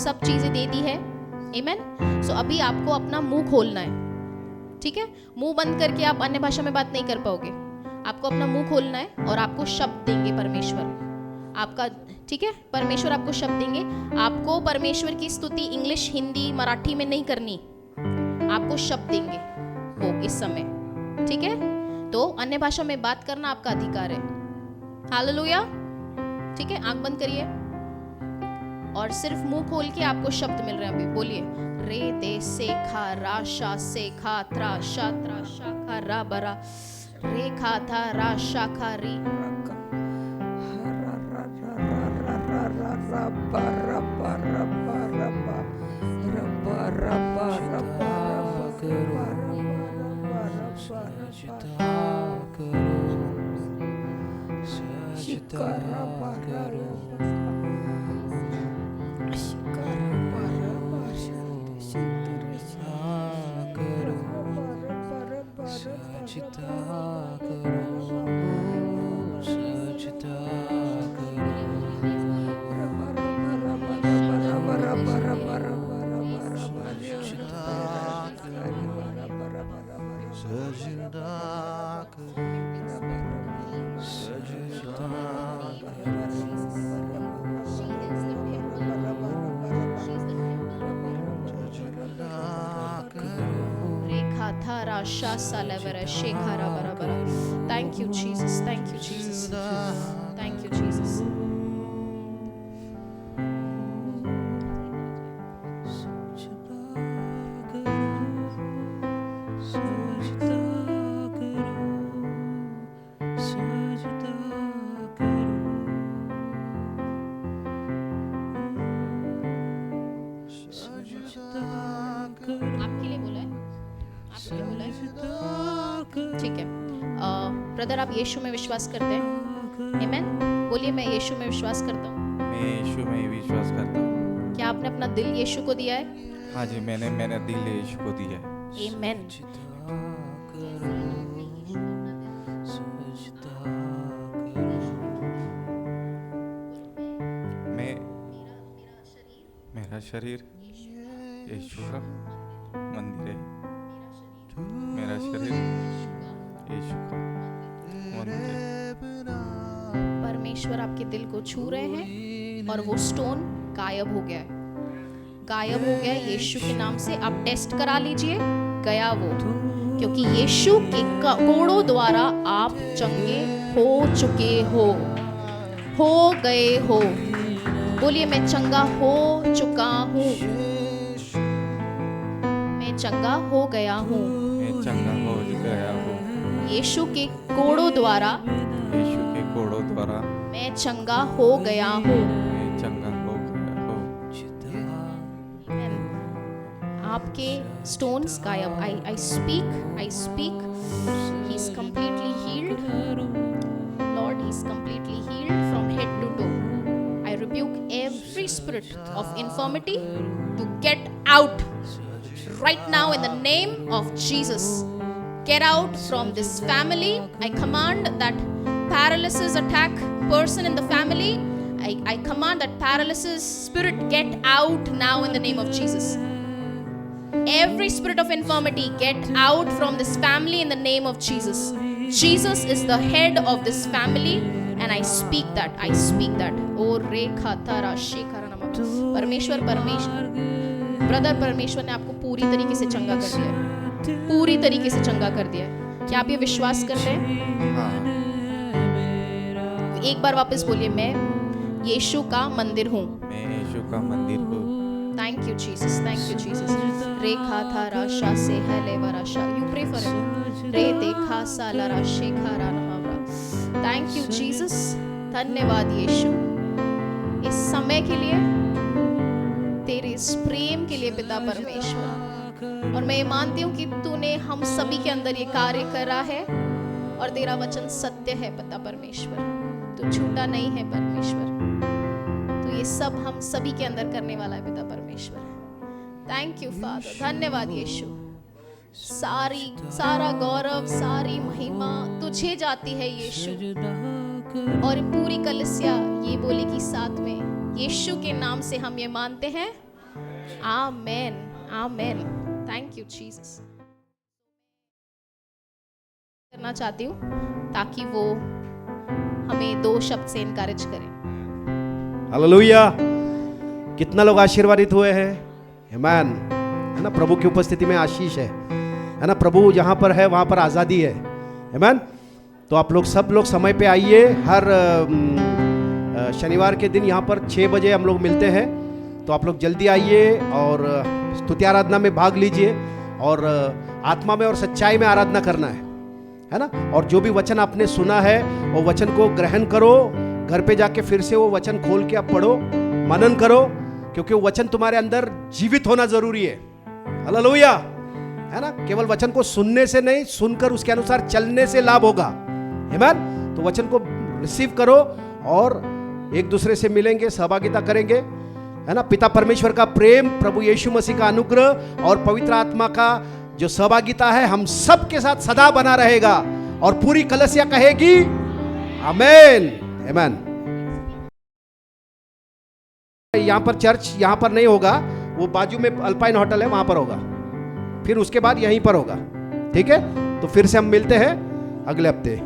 सब चीजें दे दी है. आमेन. सो अभी आपको अपना मुंह खोलना है. ठीक है, मुंह बंद करके आप अन्य भाषा में बात नहीं कर पाओगे. आपको अपना मुंह खोलना है और आपको शब्द देंगे परमेश्वर आपका. ठीक है, परमेश्वर आपको शब्द देंगे. आपको परमेश्वर की स्तुति इंग्लिश, हिंदी, मराठी में नहीं करनी. आपको शब्द देंगे वो इस समय. ठीक है, तो अन्य भाषा में बात करना आपका अधिकार है. हालेलुया. ठीक है, आंख बंद करिए और सिर्फ मुंह खोल के आपको शब्द मिल रहे हैं. अभी बोलिए, रे दे सेखा राशा सेखा त्रा शात्रा शाखा रा बरा रेखा था राशा खारी. Thank you, Jesus. Thank you, Jesus. Thank you, Jesus. सजदा करूं, सजदा करूं, आपके लिए बोला है, आपके लिए बोला है। सजदा करूं। ठीक है। ब्रदर, आप यीशु में विश्वास करते हैं? आमेन। बोलिए, मैं यीशु में विश्वास करता हूँ। मैं यीशु में विश्वास करता हूँ। क्या आपने अपना दिल यीशु को दिया है? हाँ जी, मैंने दिल यीशु को दिया है। आमेन। मेरा शरीर यीशु का मंदिर है। मेरा शरीर यीशु का मंदिर है। परमेश्वर आपके दिल को छू रहे हैं और वो स्टोन गायब हो गया है, गायब हो गया है यीशु के नाम से। आप टेस्ट करा लीजिए, गया वो, क्योंकि यीशु के कोड़ों द्वारा आप चंगे हो चुके हो गए हो। बोलिए, मैं चंगा हो चुका हूँ, मैं चंगा हो गया हूँ। मैं चंगा हो गया हूँ। यीशु के कोड़ों द्वारा, यीशु के कोड़ों द्वारा मैं चंगा हो गया हूँ। मैं चंगा हो गया हूँ। आपके स्टोन्स गायब। I speak he is completely healed. Lord, he is completely healed from head to toe. I rebuke every spirit of infirmity to get out right now in the name of Jesus. Get out from this family. I command that paralysis attack person in the family. I command that paralysis spirit get out now in the name of Jesus. Every spirit of infirmity, get out from this family in the name of Jesus. Jesus is the head of this family, and I speak that. Oh, rekha tara shekara nama. परमेश्वर brother, परमेश्वर ने आपको पूरी तरीके से चंगा कर दिया है, पूरी तरीके से चंगा कर दिया है। क्या आप ये विश्वास करते हैं? हाँ। एक बार वापस बोलिए, मैं यीशु का मंदिर हूँ। मैं यीशु का मंदिर हूँ। Thank you, Jesus. Thank you, Jesus. Rekha thara sha se hele varasha. You pray for him. Re dekha sa la ra shekhara namavra. Thank you, Jesus. धन्यवाद यीशु, इस समय के लिए, तेरे इस प्रेम के लिए पिता परमेश्वर। और मैं ये मानती हूँ कि तूने हम सभी के अंदर ये कार्य करा है और तेरा वचन सत्य है पिता परमेश्वर। तू झूठा नहीं है परमेश्वर। तो ये सब हम सभी के अंदर करने वाला है पिता परमेश्वर। Thank you father. धन्यवाद यीशु। सारा गौरव, सारी महिमा तुझे जाती है यीशु। और पूरी कलीसिया ये बोली कि साथ में यीशु के नाम से हम ये मानते हैं। Amen, amen. Thank you Jesus. करना चाहती हूँ ताकि वो हमें 2 शब्द से इनकरेज करें। हालेलुया। कितना लोग आशीर्वादित हुए हैं? आमेन। है ना, प्रभु की उपस्थिति में आशीष है ना, प्रभु जहाँ पर है वहाँ पर आज़ादी है। आमेन। तो आप लोग सब लोग समय पे आइए। हर शनिवार के दिन यहाँ पर 6 बजे हम लोग मिलते हैं, तो आप लोग जल्दी आइए और स्तुति आराधना में भाग लीजिए और आत्मा में और सच्चाई में आराधना करना है ना। और जो भी वचन आपने सुना है वो वचन को ग्रहण करो, घर पे जाके फिर से वो वचन खोल के आप पढ़ो, मनन करो, क्योंकि वो वचन तुम्हारे अंदर जीवित होना जरूरी है। हालेलुया, है ना। केवल वचन को सुनने से नहीं, सुनकर उसके अनुसार चलने से लाभ होगा। आमीन। तो वचन को रिसीव करो और एक दूसरे से मिलेंगे, सहभागिता करेंगे, है ना। पिता परमेश्वर का प्रेम, प्रभु यीशु मसीह का अनुग्रह और पवित्र आत्मा का जो सहभागिता है हम सब के साथ सदा बना रहेगा। और पूरी कलीसिया कहेगी आमीन, आमीन। यहाँ पर चर्च यहाँ पर नहीं होगा, वो बाजू में अल्पाइन होटल है, वहां पर होगा। फिर उसके बाद यहीं पर होगा। ठीक है, तो फिर से हम मिलते हैं अगले हफ्ते।